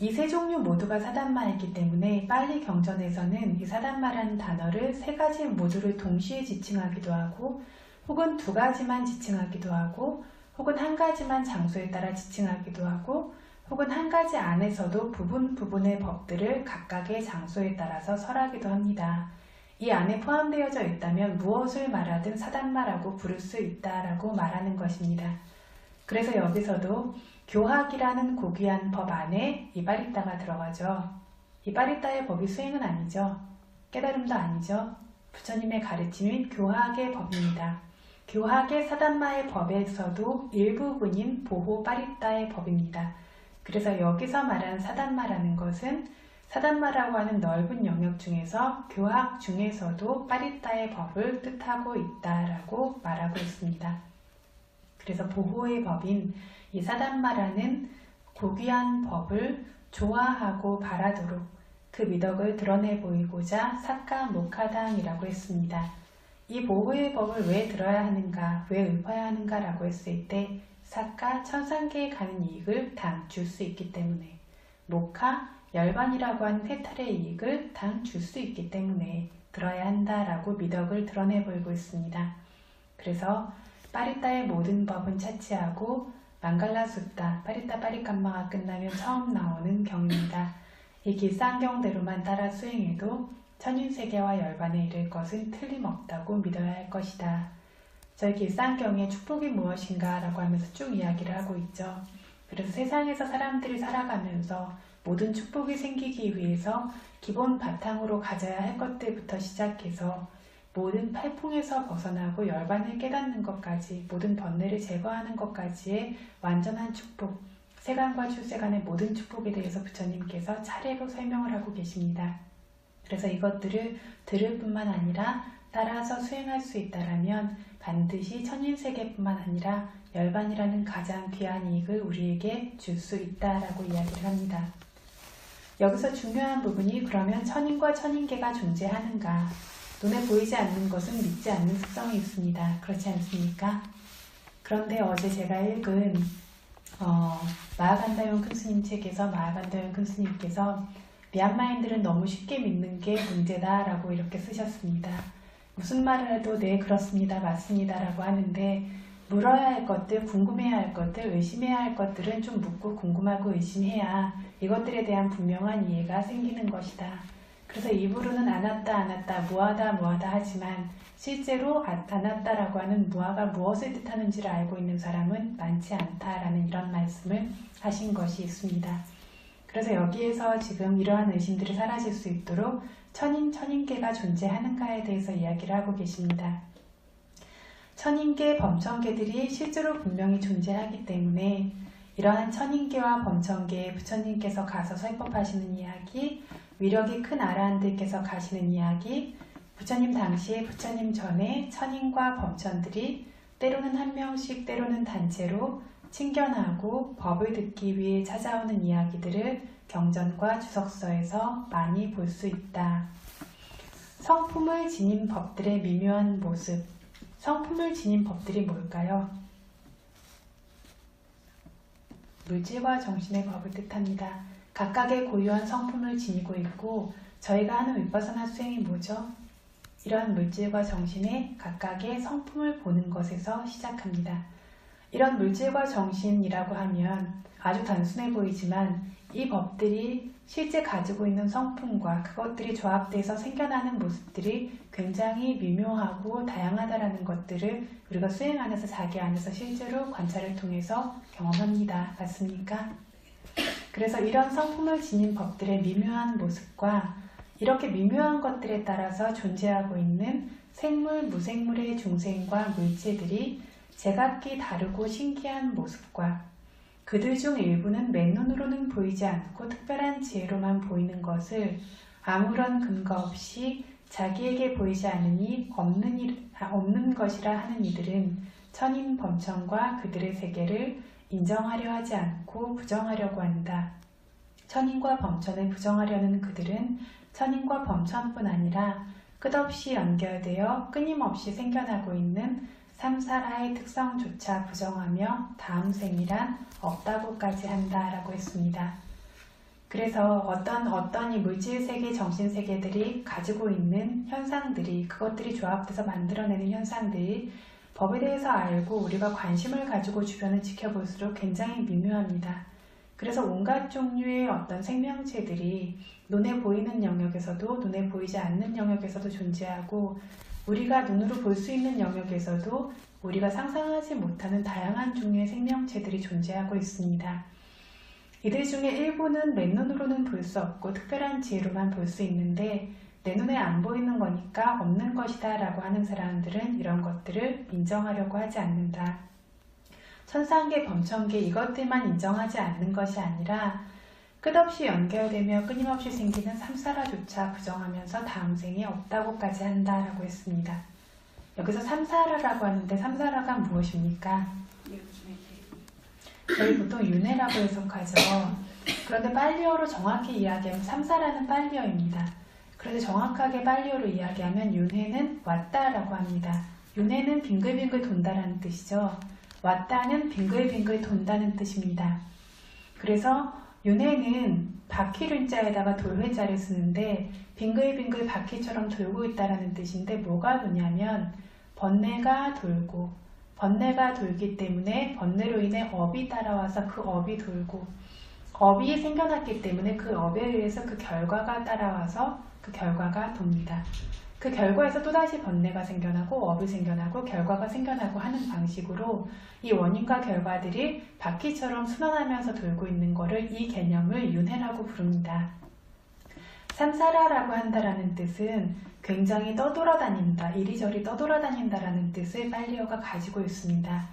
이 세 종류 모두가 사담마이기 때문에 빨리 경전에서는 이 사담마라는 단어를 세 가지 모두를 동시에 지칭하기도 하고 혹은 두 가지만 지칭하기도 하고 혹은 한 가지만 장소에 따라 지칭하기도 하고 혹은 한 가지 안에서도 부분의 법들을 각각의 장소에 따라서 설하기도 합니다. 이 안에 포함되어져 있다면 무엇을 말하든 사담마라고 부를 수 있다라고 말하는 것입니다. 그래서 여기서도 교학이라는 고귀한 법 안에 이 빠리따가 들어가죠. 이 빠리따의 법이 수행은 아니죠. 깨달음도 아니죠. 부처님의 가르침인 교학의 법입니다. 교학의 사담마의 법에서도 일부분인 보호 빠리따의 법입니다. 그래서 여기서 말하는 사담마라는 것은 사담마라고 하는 넓은 영역 중에서 교학 중에서도 빠리따의 법을 뜻하고 있다라고 말하고 있습니다. 그래서 보호의 법인 이 사담마라는 고귀한 법을 좋아하고 바라도록 그 미덕을 드러내 보이고자 사카 모카당이라고 했습니다. 이 보호의 법을 왜 들어야 하는가, 왜 읊어야 하는가 라고 했을 때 사카, 천상계에 가는 이익을 당 줄 수 있기 때문에, 모카, 열반이라고 하는 해탈의 이익을 당 줄 수 있기 때문에 들어야 한다라고 미덕을 드러내 보이고 있습니다. 그래서 빠리따의 모든 법은 차치하고 망갈라 숫다, 빠리따 빠리캄마가 끝나면 처음 나오는 경입니다. 이 길상경대로만 따라 수행해도 천인세계와 열반에 이를 것은 틀림없다고 믿어야 할 것이다. 저희 길상경의 축복이 무엇인가 라고 하면서 쭉 이야기를 하고 있죠. 그래서 세상에서 사람들이 살아가면서 모든 축복이 생기기 위해서 기본 바탕으로 가져야 할 것들부터 시작해서 모든 팔풍에서 벗어나고 열반을 깨닫는 것까지, 모든 번뇌를 제거하는 것까지의 완전한 축복, 세간과 출세간의 모든 축복에 대해서 부처님께서 차례로 설명을 하고 계십니다. 그래서 이것들을 들을 뿐만 아니라 따라서 수행할 수 있다라면 반드시 천인세계뿐만 아니라 열반이라는 가장 귀한 이익을 우리에게 줄 수 있다라고 이야기를 합니다. 여기서 중요한 부분이 그러면 천인과 천인계가 존재하는가? 눈에 보이지 않는 것은 믿지 않는 습성이 있습니다. 그렇지 않습니까? 그런데 어제 제가 읽은 마하간다용 큰 스님 책에서 마하간다용 큰 스님께서 미얀마인들은 너무 쉽게 믿는 게 문제다라고 이렇게 쓰셨습니다. 무슨 말을 해도 네 그렇습니다 맞습니다 라고 하는데 물어야 할 것들, 궁금해야 할 것들, 의심해야 할 것들은 좀 묻고 궁금하고 의심해야 이것들에 대한 분명한 이해가 생기는 것이다. 그래서 입으로는 안았다 무하다 하지만 실제로 안았다라고 하는 무하가 무엇을 뜻하는지를 알고 있는 사람은 많지 않다라는 이런 말씀을 하신 것이 있습니다. 그래서 여기에서 지금 이러한 의심들이 사라질 수 있도록 천인계가 존재하는가에 대해서 이야기를 하고 계십니다. 천인계, 범천계들이 실제로 분명히 존재하기 때문에 이러한 천인계와 범천계에 부처님께서 가서 설법하시는 이야기, 위력이 큰 아라한들께서 가시는 이야기, 부처님 당시에 부처님 전에 천인과 범천들이 때로는 한 명씩 때로는 단체로 친견하고 법을 듣기 위해 찾아오는 이야기들을 경전과 주석서에서 많이 볼 수 있다. 성품을 지닌 법들의 미묘한 모습. 성품을 지닌 법들이 뭘까요? 물질과 정신의 법을 뜻합니다. 각각의 고유한 성품을 지니고 있고 저희가 하는 윗바사나 수행이 뭐죠? 이러한 물질과 정신의 각각의 성품을 보는 것에서 시작합니다. 이런 물질과 정신이라고 하면 아주 단순해 보이지만 이 법들이 실제 가지고 있는 성품과 그것들이 조합돼서 생겨나는 모습들이 굉장히 미묘하고 다양하다라는 것들을 우리가 수행 안에서 자기 안에서 실제로 관찰을 통해서 경험합니다. 맞습니까? 그래서 이런 성품을 지닌 법들의 미묘한 모습과 이렇게 미묘한 것들에 따라서 존재하고 있는 생물, 무생물의 중생과 물체들이 제각기 다르고 신기한 모습과 그들 중 일부는 맨눈으로는 보이지 않고 특별한 지혜로만 보이는 것을 아무런 근거 없이 자기에게 보이지 않으니 없는 것이라 하는 이들은 천인 범천과 그들의 세계를 인정하려 하지 않고 부정하려고 한다. 천인과 범천을 부정하려는 그들은 천인과 범천뿐 아니라 끝없이 연결되어 끊임없이 생겨나고 있는 삼사라의 특성조차 부정하며 다음 생이란 없다고까지 한다라고 했습니다. 그래서 어떤 이 물질세계, 정신세계들이 가지고 있는 현상들이 그것들이 조합돼서 만들어내는 현상들이 법에 대해서 알고 우리가 관심을 가지고 주변을 지켜볼수록 굉장히 미묘합니다. 그래서 온갖 종류의 어떤 생명체들이 눈에 보이는 영역에서도 눈에 보이지 않는 영역에서도 존재하고 우리가 눈으로 볼 수 있는 영역에서도 우리가 상상하지 못하는 다양한 종류의 생명체들이 존재하고 있습니다. 이들 중에 일부는 맨눈으로는 볼 수 없고 특별한 지혜로만 볼 수 있는데 내 눈에 안 보이는 거니까 없는 것이다 라고 하는 사람들은 이런 것들을 인정하려고 하지 않는다. 천상계, 범천계 이것들만 인정하지 않는 것이 아니라 끝없이 연결되며 끊임없이 생기는 삼사라조차 부정하면서 다음 생에 없다고까지 한다라고 했습니다. 여기서 삼사라라고 하는데 삼사라가 무엇입니까? 저희 보통 윤회라고 해석하죠. 그런데 빨리어로 정확히 이야기하면 삼사라는 빨리어입니다. 그런데 정확하게 빨리어로 이야기하면 윤회는 왔다라고 합니다. 윤회는 빙글빙글 돈다라는 뜻이죠. 왔다는 빙글빙글 돈다는 뜻입니다. 그래서 윤회는 바퀴를 자에다가 돌회자를 쓰는데 빙글빙글 바퀴처럼 돌고 있다는 뜻인데 뭐가 도냐면 번뇌가 돌고 번뇌가 돌기 때문에 번뇌로 인해 업이 따라와서 그 업이 돌고 업이 생겨났기 때문에 그 업에 의해서 그 결과가 따라와서 그 결과가 돕니다. 그 결과에서 또다시 번뇌가 생겨나고 업이 생겨나고 결과가 생겨나고 하는 방식으로 이 원인과 결과들이 바퀴처럼 순환하면서 돌고 있는 것을 이 개념을 윤회라고 부릅니다. 삼사라라고 한다라는 뜻은 굉장히 떠돌아다닌다, 이리저리 떠돌아다닌다라는 뜻을 빨리어가 가지고 있습니다.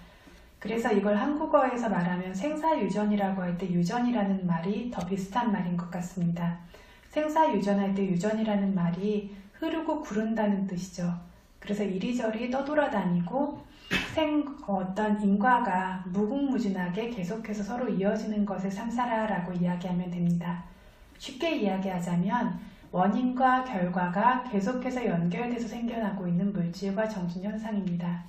그래서 이걸 한국어에서 말하면 생사유전이라고 할 때 유전이라는 말이 더 비슷한 말인 것 같습니다. 생사유전할 때 유전이라는 말이 흐르고 구른다는 뜻이죠. 그래서 이리저리 떠돌아다니고 어떤 인과가 무궁무진하게 계속해서 서로 이어지는 것을 삼사라라고 이야기하면 됩니다. 쉽게 이야기하자면 원인과 결과가 계속해서 연결돼서 생겨나고 있는 물질과 정신 현상입니다.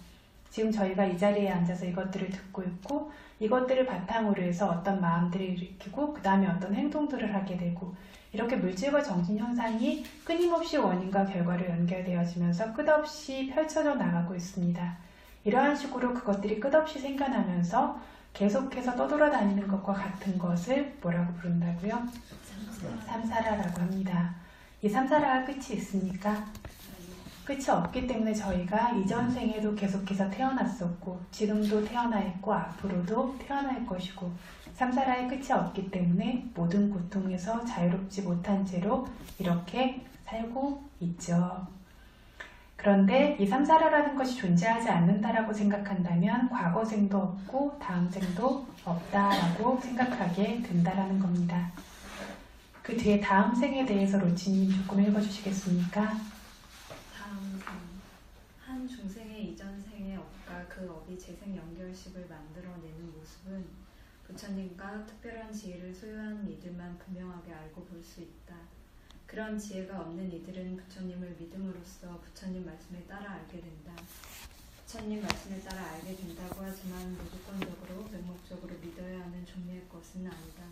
지금 저희가 이 자리에 앉아서 이것들을 듣고 있고 이것들을 바탕으로 해서 어떤 마음들을 일으키고 그 다음에 어떤 행동들을 하게 되고 이렇게 물질과 정신 현상이 끊임없이 원인과 결과로 연결되어지면서 끝없이 펼쳐져 나가고 있습니다. 이러한 식으로 그것들이 끝없이 생겨나면서 계속해서 떠돌아다니는 것과 같은 것을 뭐라고 부른다고요? 삼사라라고 합니다. 이 삼사라가 끝이 있습니까? 끝이 없기 때문에 저희가 이전 생에도 계속해서 태어났었고 지금도 태어나 있고 앞으로도 태어날 것이고 삼사라의 끝이 없기 때문에 모든 고통에서 자유롭지 못한 채로 이렇게 살고 있죠. 그런데 이 삼사라라는 것이 존재하지 않는다라고 생각한다면 과거 생도 없고 다음 생도 없다라고 생각하게 된다라는 겁니다. 그 뒤에 다음 생에 대해서 로치님 조금 읽어주시겠습니까? 다음 생, 한 중생의 이전 생의 업과 그 업이 재생 연결식을 만들어내는 모습은 부처님과 특별한 지혜를 소유한 이들만 분명하게 알고 볼 수 있다. 그런 지혜가 없는 이들은 부처님을 믿음으로써 부처님 말씀에 따라 알게 된다. 부처님 말씀에 따라 알게 된다고 하지만 무조건적으로 맹목적으로 믿어야 하는 종류의 것은 아니다.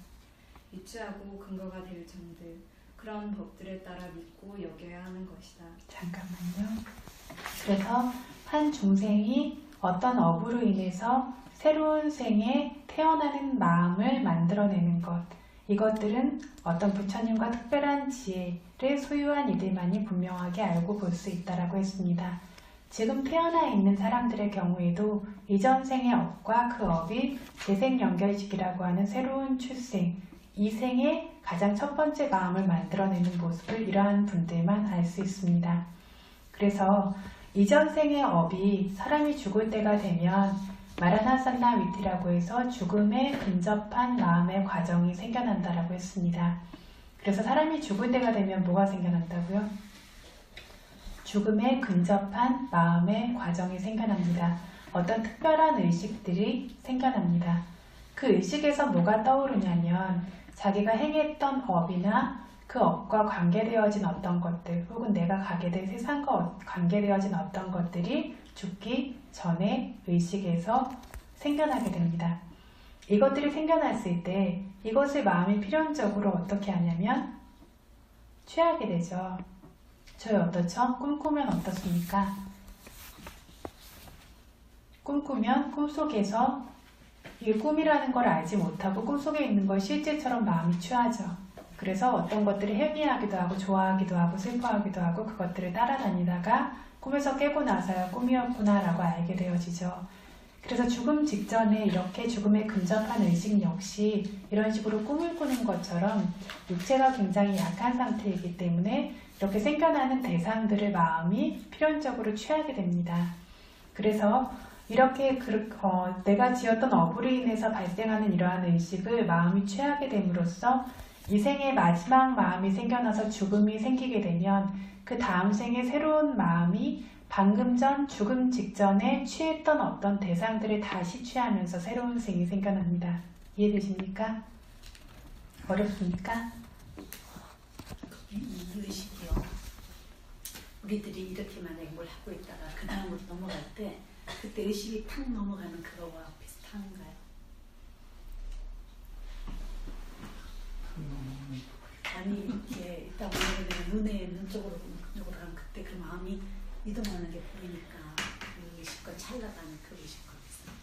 유추하고 근거가 될 점들, 그런 법들에 따라 믿고 여겨야 하는 것이다. 잠깐만요. 그래서 한 중생이 어떤 업으로 인해서 새로운 생에 태어나는 마음을 만들어내는 것, 이것들은 어떤 부처님과 특별한 지혜를 소유한 이들만이 분명하게 알고 볼 수 있다라고 했습니다. 지금 태어나 있는 사람들의 경우에도 이전 생의 업과 그 업이 재생연결식이라고 하는 새로운 출생, 이 생의 가장 첫 번째 마음을 만들어내는 모습을 이러한 분들만 알 수 있습니다. 그래서 이전 생의 업이 사람이 죽을 때가 되면 마라나산나 위티라고 해서 죽음에 근접한 마음의 과정이 생겨난다라고 했습니다. 그래서 사람이 죽을 때가 되면 뭐가 생겨난다고요? 죽음에 근접한 마음의 과정이 생겨납니다. 어떤 특별한 의식들이 생겨납니다. 그 의식에서 뭐가 떠오르냐면 자기가 행했던 업이나 그 업과 관계되어진 어떤 것들 혹은 내가 가게 될 세상과 관계되어진 어떤 것들이 죽기 전에 의식에서 생겨나게 됩니다. 이것들이 생겨났을 때 이것을 마음이 필연적으로 어떻게 하냐면 취하게 되죠. 저희 어떻죠? 꿈꾸면 어떻습니까? 꿈꾸면 꿈속에서 이게 꿈이라는 걸 알지 못하고 꿈속에 있는 걸 실제처럼 마음이 취하죠. 그래서 어떤 것들을 헤매하기도 하고 좋아하기도 하고 슬퍼하기도 하고 그것들을 따라다니다가 꿈에서 깨고 나서야 꿈이었구나 라고 알게 되어지죠. 그래서 죽음 직전에 이렇게 죽음에 근접한 의식 역시 이런 식으로 꿈을 꾸는 것처럼 육체가 굉장히 약한 상태이기 때문에 이렇게 생겨나는 대상들을 마음이 필연적으로 취하게 됩니다. 그래서 이렇게 내가 지었던 업으로 인해서 발생하는 이러한 의식을 마음이 취하게 됨으로써 이 생의 마지막 마음이 생겨나서 죽음이 생기게 되면 그 다음 생의 새로운 마음이 방금 전 죽음 직전에 취했던 어떤 대상들을 다시 취하면서 새로운 생이 생겨납니다. 이해되십니까? 어렵습니까? 이 의식이요. 우리들이 이렇게 만약에 뭘 하고 있다가 그 다음으로 넘어갈 때 그때 의식이 탁 넘어가는 그거와 비슷한가요? 아니 이렇게 있다 보면 눈 쪽으로 가면 그때 그 마음이 이동하는 게 보이니까 그 의식과 찰나가는 그 의식과 비슷해요.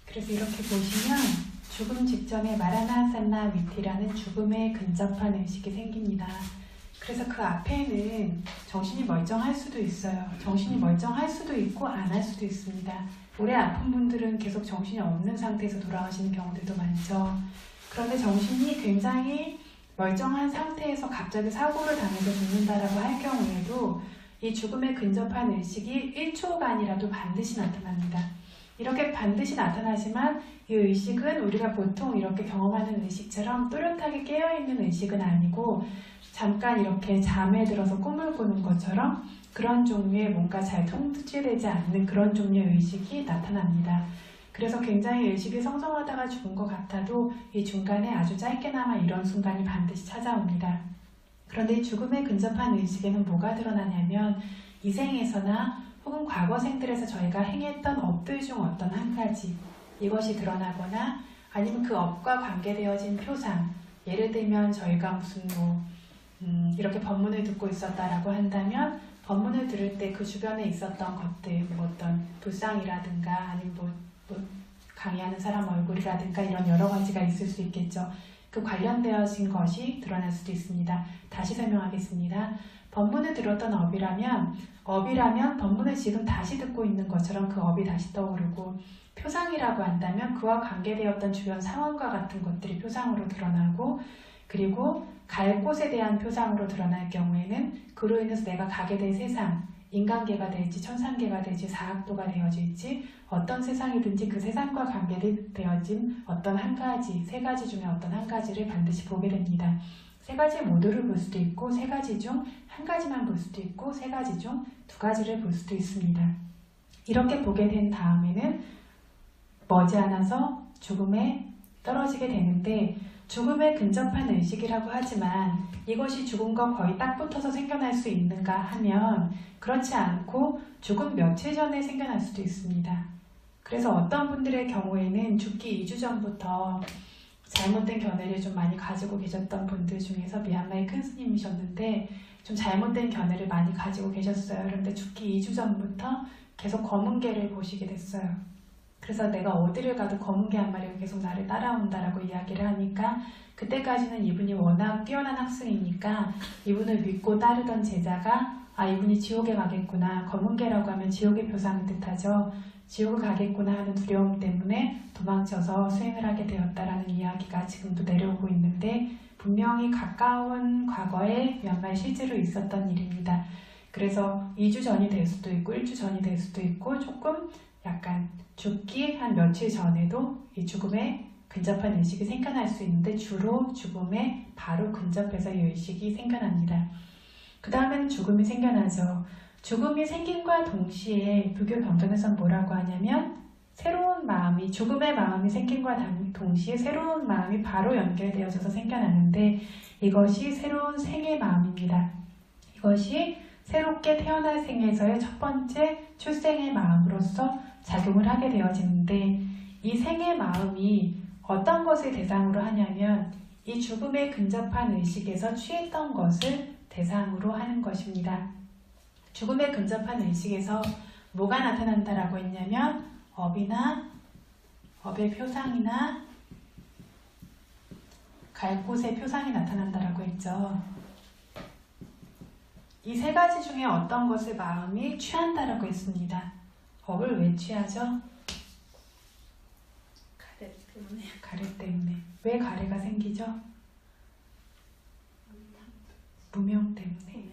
그래서 이렇게 보시면 죽음 직전에 마라나산나 위티라는 죽음에 근접한 의식이 생깁니다. 그래서 그 앞에는 정신이 멀쩡할 수도 있어요. 정신이 멀쩡할 수도 있고 안 할 수도 있습니다. 오래 아픈 분들은 계속 정신이 없는 상태에서 돌아가시는 경우들도 많죠. 그런데 정신이 굉장히 멀쩡한 상태에서 갑자기 사고를 당해서 죽는다라고 할 경우에도 이 죽음에 근접한 의식이 1초간이라도 반드시 나타납니다. 이렇게 반드시 나타나지만 이 의식은 우리가 보통 이렇게 경험하는 의식처럼 또렷하게 깨어있는 의식은 아니고 잠깐 이렇게 잠에 들어서 꿈을 꾸는 것처럼 그런 종류의 뭔가 잘 통치되지 않는 그런 종류의 의식이 나타납니다. 그래서 굉장히 의식이 성성하다가 죽은 것 같아도 이 중간에 아주 짧게나마 이런 순간이 반드시 찾아옵니다. 그런데 이 죽음에 근접한 의식에는 뭐가 드러나냐면 이 생에서나 혹은 과거 생들에서 저희가 행했던 업들 중 어떤 한 가지 이것이 드러나거나 아니면 그 업과 관계되어진 표상, 예를 들면 저희가 무슨 이렇게 법문을 듣고 있었다라고 한다면 법문을 들을 때 그 주변에 있었던 것들, 뭐 어떤 불상이라든가 아니면 뭐 강의하는 사람 얼굴이라든가 이런 여러 가지가 있을 수 있겠죠. 그 관련되어진 것이 드러날 수도 있습니다. 다시 설명하겠습니다. 법문을 들었던 업이라면 법문을 지금 다시 듣고 있는 것처럼 그 업이 다시 떠오르고 표상이라고 한다면 그와 관계되었던 주변 상황과 같은 것들이 표상으로 드러나고 그리고 갈 곳에 대한 표상으로 드러날 경우에는 그로 인해서 내가 가게 될 세상, 인간계가 될지 천상계가 될지 사학도가 되어질지 어떤 세상이든지 그 세상과 관계되어진 어떤 한 가지, 세 가지 중에 어떤 한 가지를 반드시 보게 됩니다. 세 가지 모두를 볼 수도 있고 세 가지 중 한 가지만 볼 수도 있고 세 가지 중 두 가지를 볼 수도 있습니다. 이렇게 보게 된 다음에는 머지않아서 죽음에 떨어지게 되는데 죽음에 근접한 의식이라고 하지만 이것이 죽음과 거의 딱 붙어서 생겨날 수 있는가 하면 그렇지 않고 죽음 며칠 전에 생겨날 수도 있습니다. 그래서 어떤 분들의 경우에는 죽기 2주 전부터 잘못된 견해를 좀 많이 가지고 계셨던 분들 중에서 미얀마의 큰 스님이셨는데 좀 잘못된 견해를 많이 가지고 계셨어요. 그런데 죽기 2주 전부터 계속 검은개를 보시게 됐어요. 그래서 내가 어디를 가도 검은개 한 마리가 계속 나를 따라온다라고 이야기를 하니까 그때까지는 이분이 워낙 뛰어난 학생이니까 이분을 믿고 따르던 제자가 이분이 지옥에 가겠구나. 검은개라고 하면 지옥의 표상을 뜻하죠. 지옥을 가겠구나 하는 두려움 때문에 도망쳐서 수행을 하게 되었다라는 이야기가 지금도 내려오고 있는데 분명히 가까운 과거에 미얀마에 실제로 있었던 일입니다. 그래서 2주 전이 될 수도 있고 1주 전이 될 수도 있고 조금 약간 죽기 한 며칠 전에도 이 죽음에 근접한 의식이 생겨날 수 있는데 주로 죽음에 바로 근접해서 이 의식이 생겨납니다. 그 다음에는 죽음이 생겨나죠. 죽음이 생김과 동시에 불교 경전에서는 뭐라고 하냐면 새로운 마음이 죽음의 마음이 생김과 동시에 새로운 마음이 바로 연결되어져서 생겨나는데 이것이 새로운 생의 마음입니다. 이것이 새롭게 태어날 생에서의 첫 번째 출생의 마음으로서 작용을 하게 되어지는데 이 생의 마음이 어떤 것을 대상으로 하냐면 이 죽음에 근접한 의식에서 취했던 것을 대상으로 하는 것입니다. 죽음에 근접한 의식에서 뭐가 나타난다라고 했냐면 업의 표상이나 갈 곳의 표상이 나타난다라고 했죠. 이 세 가지 중에 어떤 것을 마음이 취한다라고 했습니다. 업을 왜 취하죠? 가래 때문에. 가래 때문에. 왜 가래가 생기죠? 무명 때문에.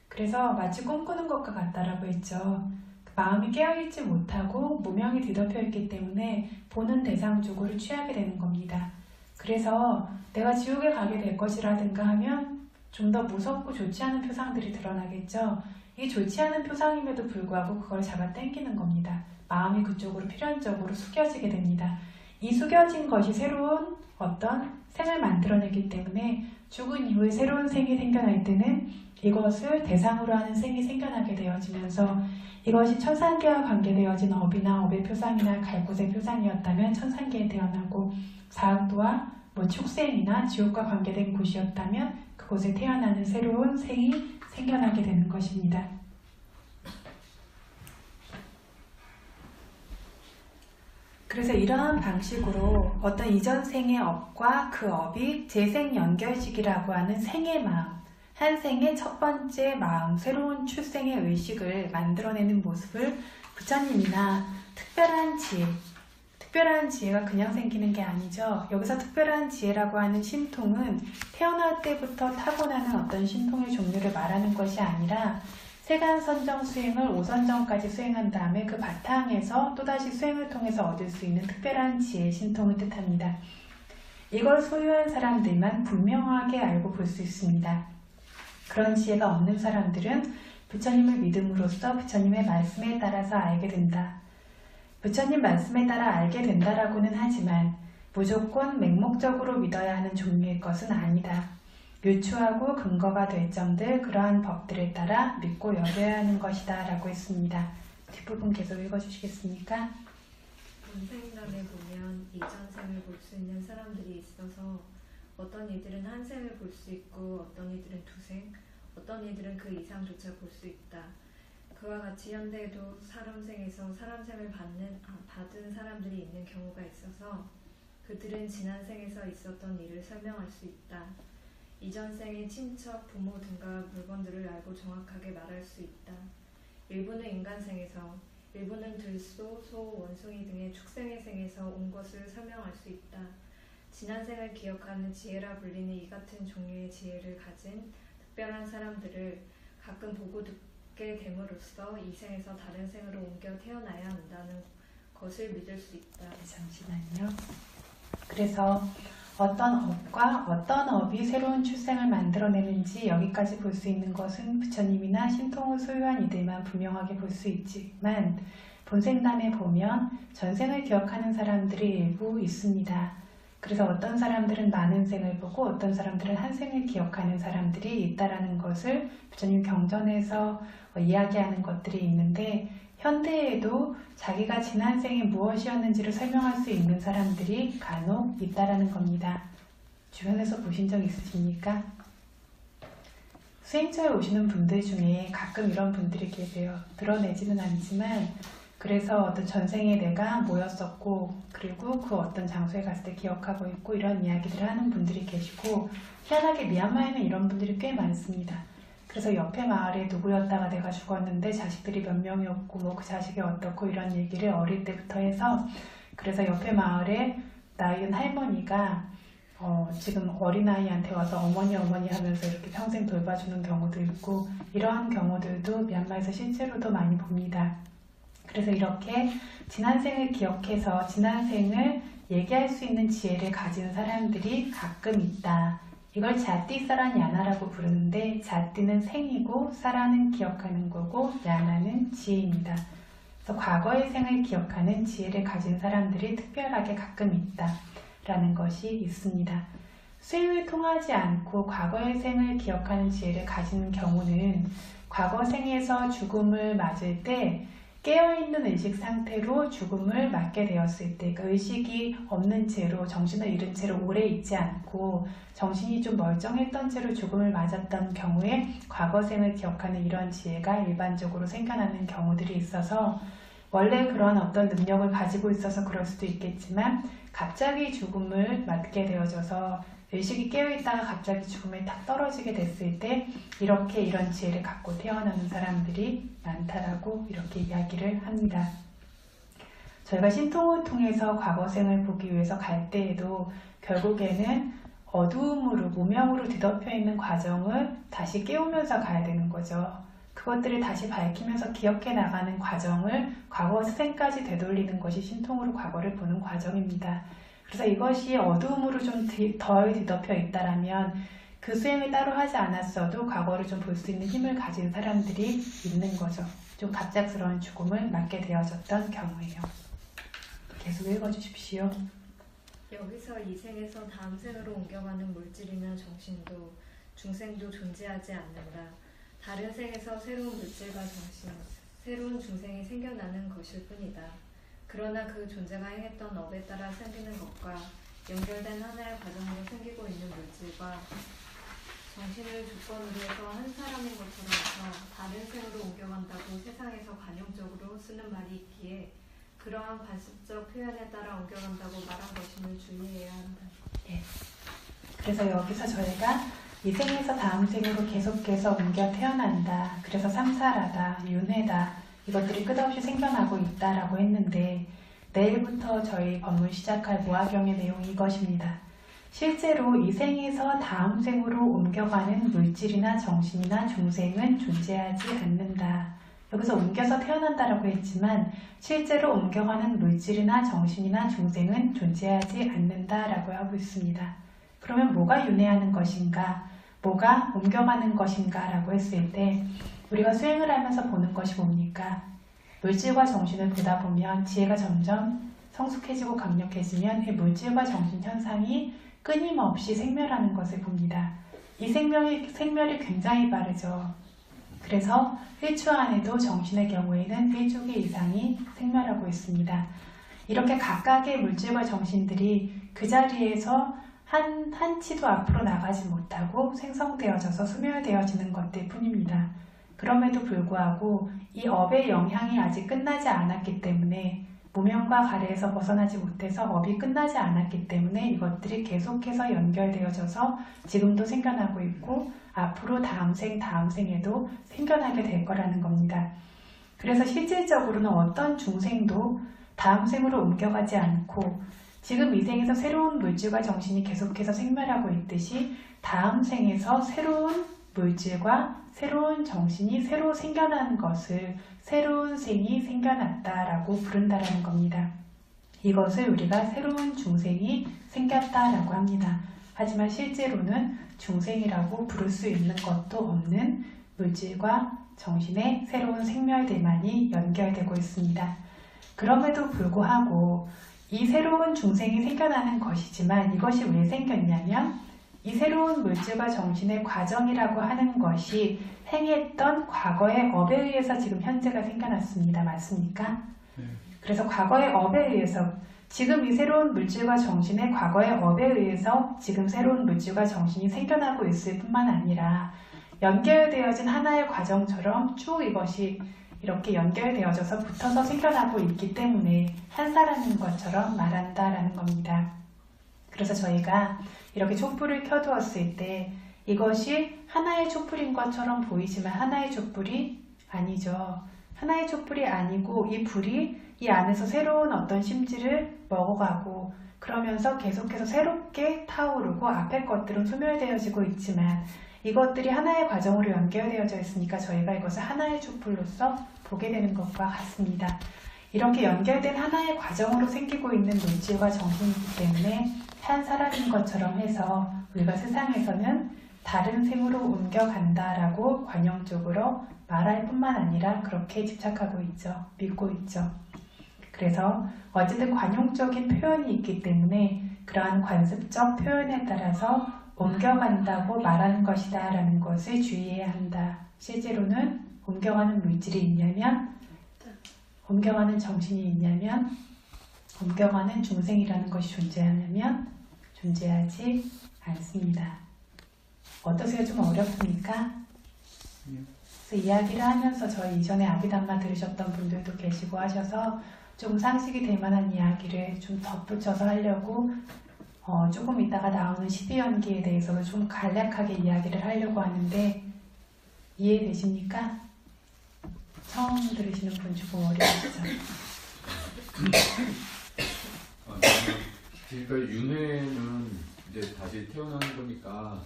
그래서 마치 꿈꾸는 것과 같다라고 했죠. 마음이 깨어있지 못하고 무명이 뒤덮여 있기 때문에 보는 대상 쪽으로 취하게 되는 겁니다. 그래서 내가 지옥에 가게 될 것이라든가 하면 좀 더 무섭고 좋지 않은 표상들이 드러나겠죠. 이 좋지 않은 표상임에도 불구하고 그걸 잡아 당기는 겁니다. 마음이 그쪽으로 필연적으로 숙여지게 됩니다. 이 숙여진 것이 새로운 어떤 생을 만들어내기 때문에 죽은 이후에 새로운 생이 생겨날 때는 이것을 대상으로 하는 생이 생겨나게 되어지면서 이것이 천상계와 관계되어진 업이나 업의 표상이나 갈 곳의 표상이었다면 천상계에 태어나고 사학도와 축생이나 지옥과 관계된 곳이었다면 그곳에 태어나는 새로운 생이 생겨나게 되는 것입니다. 그래서 이러한 방식으로 어떤 이전 생의 업과 그 업이 재생 연결식이라고 하는 생의 마음, 한 생의 첫 번째 마음, 새로운 출생의 의식을 만들어내는 모습을 부처님이나 특별한 지혜가 그냥 생기는 게 아니죠. 여기서 특별한 지혜라고 하는 신통은 태어날 때부터 타고나는 어떤 신통의 종류를 말하는 것이 아니라 세간 선정 수행을 5선정까지 수행한 다음에 그 바탕에서 또다시 수행을 통해서 얻을 수 있는 특별한 지혜, 신통을 뜻합니다. 이걸 소유한 사람들만 분명하게 알고 볼 수 있습니다. 그런 지혜가 없는 사람들은 부처님을 믿음으로써 부처님의 말씀에 따라서 알게 된다. 부처님 말씀에 따라 알게 된다라고는 하지만 무조건 맹목적으로 믿어야 하는 종류의 것은 아니다. 유추하고 근거가 될 점들 그러한 법들에 따라 믿고 여겨야 하는 것이다 라고 했습니다. 뒷부분 계속 읽어주시겠습니까? 본생단에 보면 이전 생을 볼 수 있는 사람들이 있어서 어떤 이들은 한 생을 볼 수 있고 어떤 이들은 두 생, 어떤 이들은 그 이상조차 볼 수 있다. 그와 같이 현대에도 사람생에서 사람생을 받은 사람들이 있는 경우가 있어서 그들은 지난 생에서 있었던 일을 설명할 수 있다. 이전 생의 친척, 부모 등과 물건들을 알고 정확하게 말할 수 있다. 일부는 인간생에서, 일부는 들소, 소, 원숭이 등의 축생의 생에서 온 것을 설명할 수 있다. 지난 생을 기억하는 지혜라 불리는 이 같은 종류의 지혜를 가진 특별한 사람들을 가끔 보고 듣게 됨으로써 이 생에서 다른 생으로 옮겨 태어나야 한다는 것을 믿을 수 있다. 잠시만요. 그래서 어떤 업과 어떤 업이 새로운 출생을 만들어내는지 여기까지 볼 수 있는 것은 부처님이나 신통을 소유한 이들만 분명하게 볼 수 있지만 본생담에 보면 전생을 기억하는 사람들이 일부 있습니다. 그래서 어떤 사람들은 많은 생을 보고 어떤 사람들은 한 생을 기억하는 사람들이 있다라는 것을 부처님 경전에서 이야기하는 것들이 있는데 현대에도 자기가 지난 생이 무엇이었는지를 설명할 수 있는 사람들이 간혹 있다라는 겁니다. 주변에서 보신 적 있으십니까? 수행처에 오시는 분들 중에 가끔 이런 분들이 계세요. 드러내지는 않지만 그래서 어떤 전생에 내가 뭐였었고 그리고 그 어떤 장소에 갔을 때 기억하고 있고 이런 이야기들을 하는 분들이 계시고 희한하게 미얀마에는 이런 분들이 꽤 많습니다. 그래서 옆에 마을에 누구였다가 내가 죽었는데 자식들이 몇 명이었고 뭐 그 자식이 어떻고 이런 얘기를 어릴 때부터 해서 그래서 옆에 마을에 나이은 할머니가 지금 어린아이한테 와서 어머니 하면서 이렇게 평생 돌봐주는 경우도 있고 이러한 경우들도 미얀마에서 실제로도 많이 봅니다. 그래서 이렇게 지난 생을 기억해서 지난 생을 얘기할 수 있는 지혜를 가진 사람들이 가끔 있다. 이걸 자띠 사란 야나라고 부르는데 자띠는 생이고 사라는 기억하는 거고 야나는 지혜입니다. 그래서 과거의 생을 기억하는 지혜를 가진 사람들이 특별하게 가끔 있다라는 것이 있습니다. 수행을 통하지 않고 과거의 생을 기억하는 지혜를 가진 경우는 과거 생에서 죽음을 맞을 때 깨어있는 의식 상태로 죽음을 맞게 되었을 때, 그 의식이 없는 채로 정신을 잃은 채로 오래 있지 않고 정신이 좀 멀쩡했던 채로 죽음을 맞았던 경우에 과거 생을 기억하는 이런 지혜가 일반적으로 생겨나는 경우들이 있어서 원래 그런 어떤 능력을 가지고 있어서 그럴 수도 있겠지만 갑자기 죽음을 맞게 되어져서 의식이 깨어있다가 갑자기 죽음에 탁 떨어지게 됐을 때 이렇게 이런 지혜를 갖고 태어나는 사람들이 많다라고 이렇게 이야기를 합니다. 저희가 신통을 통해서 과거생을 보기 위해서 갈 때에도 결국에는 어두움으로 무명으로 뒤덮여 있는 과정을 다시 깨우면서 가야 되는 거죠. 그것들을 다시 밝히면서 기억해 나가는 과정을 과거 생까지 되돌리는 것이 신통으로 과거를 보는 과정입니다. 그래서 이것이 어두움으로 좀 덜 뒤덮여 있다라면 그 수행을 따로 하지 않았어도 과거를 좀 볼 수 있는 힘을 가진 사람들이 있는 거죠. 좀 갑작스러운 죽음을 맞게 되어졌던 경우에요. 계속 읽어주십시오. 여기서 이 생에서 다음 생으로 옮겨가는 물질이나 정신도 중생도 존재하지 않는다. 다른 생에서 새로운 물질과 정신, 새로운 중생이 생겨나는 것일 뿐이다. 그러나 그 존재가 행했던 업에 따라 생기는 것과 연결된 하나의 과정으로 생기고 있는 물질과 정신을 조건으로 해서 한 사람인 것처럼 해서 다른 생으로 옮겨간다고 세상에서 관용적으로 쓰는 말이 있기에 그러한 관습적 표현에 따라 옮겨간다고 말한 것임을 주의해야 한다. 예. 그래서 여기서 저희가 이 생에서 다음 생으로 계속해서 옮겨 태어난다. 그래서 삼사라다, 윤회다. 이것들이 끝없이 생겨나고 있다라고 했는데 내일부터 저희 법문 시작할 모화경의 내용이 이것입니다. 실제로 이 생에서 다음 생으로 옮겨가는 물질이나 정신이나 중생은 존재하지 않는다. 여기서 옮겨서 태어난다라고 했지만 실제로 옮겨가는 물질이나 정신이나 중생은 존재하지 않는다라고 하고 있습니다. 그러면 뭐가 윤회하는 것인가? 뭐가 옮겨가는 것인가? 라고 했을 때 우리가 수행을 하면서 보는 것이 뭡니까? 물질과 정신을 보다 보면 지혜가 점점 성숙해지고 강력해지면 이 물질과 정신 현상이 끊임없이 생멸하는 것을 봅니다. 이 생멸이 굉장히 빠르죠. 그래서 1초 안에도 정신의 경우에는 1조개 이상이 생멸하고 있습니다. 이렇게 각각의 물질과 정신들이 그 자리에서 한 치도 앞으로 나가지 못하고 생성되어져서 소멸되어지는 것들 뿐입니다. 그럼에도 불구하고 이 업의 영향이 아직 끝나지 않았기 때문에 무명과 가래에서 벗어나지 못해서 업이 끝나지 않았기 때문에 이것들이 계속해서 연결되어져서 지금도 생겨나고 있고 앞으로 다음 생에도 생겨나게 될 거라는 겁니다. 그래서 실질적으로는 어떤 중생도 다음 생으로 옮겨가지 않고 지금 이 생에서 새로운 물질과 정신이 계속해서 생멸하고 있듯이 다음 생에서 새로운 물질과 새로운 정신이 새로 생겨나는 것을 새로운 생이 생겨났다라고 부른다라는 겁니다. 이것을 우리가 새로운 중생이 생겼다라고 합니다. 하지만 실제로는 중생이라고 부를 수 있는 것도 없는 물질과 정신의 새로운 생멸들만이 연결되고 있습니다. 그럼에도 불구하고 이 새로운 중생이 생겨나는 것이지만 이것이 왜 생겼냐면 이 새로운 물질과 정신의 과정이라고 하는 것이 행했던 과거의 업에 의해서 지금 현재가 생겨났습니다. 맞습니까? 그래서 과거의 업에 의해서 지금 이 새로운 물질과 정신의 과거의 업에 의해서 지금 새로운 물질과 정신이 생겨나고 있을 뿐만 아니라 연결되어진 하나의 과정처럼 쭉 이것이 이렇게 연결되어져서 붙어서 생겨나고 있기 때문에 한 사람인 것처럼 말한다라는 겁니다. 그래서 저희가 이렇게 촛불을 켜두었을 때 이것이 하나의 촛불인 것처럼 보이지만 하나의 촛불이 아니죠. 하나의 촛불이 아니고 이 불이 이 안에서 새로운 어떤 심지를 먹어가고 그러면서 계속해서 새롭게 타오르고 앞의 것들은 소멸되어지고 있지만 이것들이 하나의 과정으로 연결되어져 있으니까 저희가 이것을 하나의 촛불로서 보게 되는 것과 같습니다. 이렇게 연결된 하나의 과정으로 생기고 있는 물질과 정신이기 때문에 한 사람인 것처럼 해서 우리가 세상에서는 다른 생으로 옮겨간다라고 관용적으로 말할 뿐만 아니라 그렇게 집착하고 있죠. 믿고 있죠. 그래서 어쨌든 관용적인 표현이 있기 때문에 그러한 관습적 표현에 따라서 옮겨간다고 말하는 것이다 라는 것을 주의해야 한다. 실제로는 옮겨가는 물질이 있냐면 옮겨가는 정신이 있냐면 옮겨가는 중생이라는 것이 존재하냐면 존재하지 않습니다. 어떠세요? 좀 어렵습니까? 그래서 이야기를 하면서 저희 이전에 아비담마 들으셨던 분들도 계시고 하셔서 좀 상식이 될 만한 이야기를 좀 덧붙여서 하려고 조금 이따가 나오는 12연기에 대해서도 좀 간략하게 이야기를 하려고 하는데 이해되십니까? 처음 들으시는 분 조금 어려우시죠? 그러니까 윤회는 이제 다시 태어나는 거니까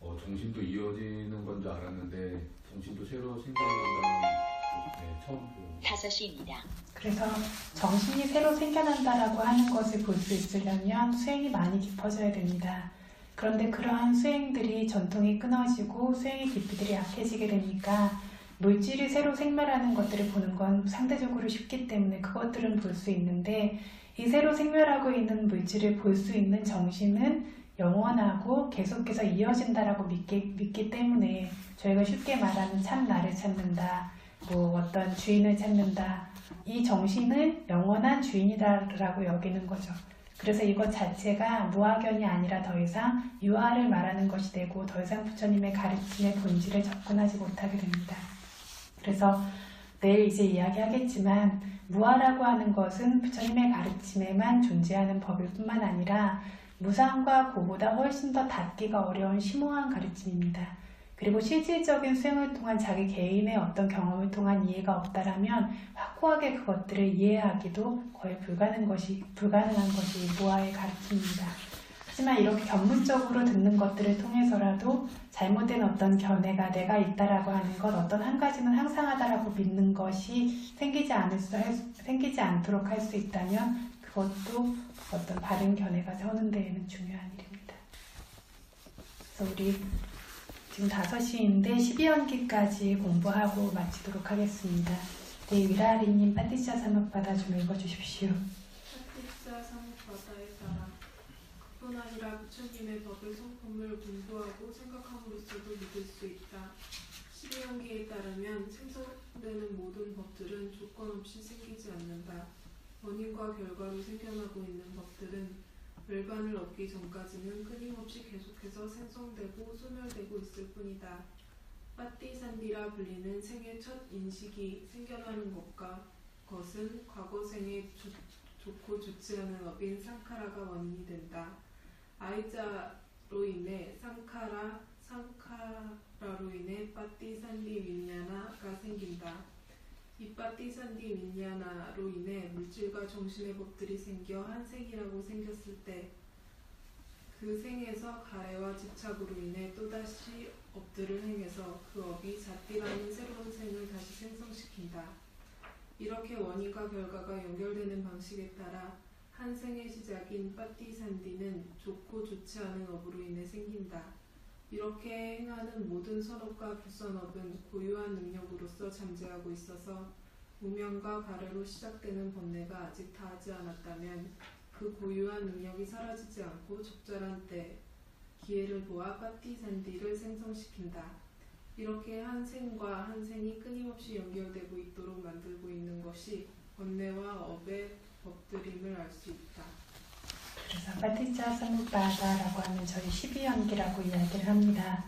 정신도 이어지는 건 줄 알았는데 정신도 새로 생겨난다는 처음 보요. 5시입니다. 그래서 정신이 새로 생겨난다라고 하는 것을 볼 수 있으려면 수행이 많이 깊어져야 됩니다. 그런데 그러한 수행들이 전통이 끊어지고 수행의 깊이들이 약해지게 되니까 물질이 새로 생멸하는 것들을 보는 건 상대적으로 쉽기 때문에 그것들은 볼 수 있는데 이 새로 생멸하고 있는 물질을 볼 수 있는 정신은 영원하고 계속해서 이어진다라고 믿기 때문에 저희가 쉽게 말하는 참 나를 찾는다, 뭐 어떤 주인을 찾는다, 이 정신은 영원한 주인이다라고 여기는 거죠. 그래서 이것 자체가 무아견이 아니라 더 이상 유아를 말하는 것이 되고 더 이상 부처님의 가르침의 본질을 접근하지 못하게 됩니다. 그래서 내일 이제 이야기하겠지만 무아라고 하는 것은 부처님의 가르침에만 존재하는 법일 뿐만 아니라 무상과 고보다 훨씬 더 닿기가 어려운 심오한 가르침입니다. 그리고 실질적인 수행을 통한 자기 개인의 어떤 경험을 통한 이해가 없다라면 확고하게 그것들을 이해하기도 거의 불가능한 것이 무아의 가르침입니다. 하지만 이렇게 견문적으로 듣는 것들을 통해서라도 잘못된 어떤 견해가 내가 있다라고 하는 것, 어떤 한 가지는 항상하다라고 믿는 것이 생기지 않도록 할 수 있다면 그것도 어떤 바른 견해가 서는 데에는 중요한 일입니다. 그래서 우리 지금 5시인데 12연기까지 공부하고 마치도록 하겠습니다. 네, 위라리님 파티샤 사목바다 좀 읽어주십시오. 파티샤 사목바다에 따라 그뿐 아니라 부처님의 법을 성품을 공부하고 생각함으로써도 믿을 수 있다. 12연기에 따르면 생성되는 모든 법들은 조건 없이 생기지 않는다. 원인과 결과로 생겨나고 있는 법들은 멸반을 얻기 전까지는 끊임없이 계속해서 생성되고 소멸되고 있을 뿐이다. 빠띠산디라 불리는 생의 첫 인식이 생겨나는 것은 과거 생에 좋고 좋지 않은 업인 상카라가 원인이 된다. 아이자로 인해 상카라로 인해 빠띠산디 윈냐나가 생긴다. 이 빠띠산디 윈냐나로 인해 물질과 정신의 법들이 생겨 한 생이라고 생겼을 때 그 생에서 가래와 집착으로 인해 또다시 업들을 행해서 그 업이 잣띠라는 새로운 생을 다시 생성시킨다. 이렇게 원인과 결과가 연결되는 방식에 따라 한 생의 시작인 빠띠산디는 좋고 좋지 않은 업으로 인해 생긴다. 이렇게 행하는 모든 선업과 불선업은 고유한 능력으로서 잠재하고 있어서 무명과 가래로 시작되는 번뇌가 아직 다하지 않았다면 그 고유한 능력이 사라지지 않고 적절한 때 기회를 보아 빠띠산디를 생성시킨다. 이렇게 한 생과 한 생이 끊임없이 연결되고 있도록 만들고 있는 것이 번뇌와 업의 법들임을 알 수 있다. 그래서 파티샤 사목바다라고 하면 저희 12연기라고 이야기를 합니다.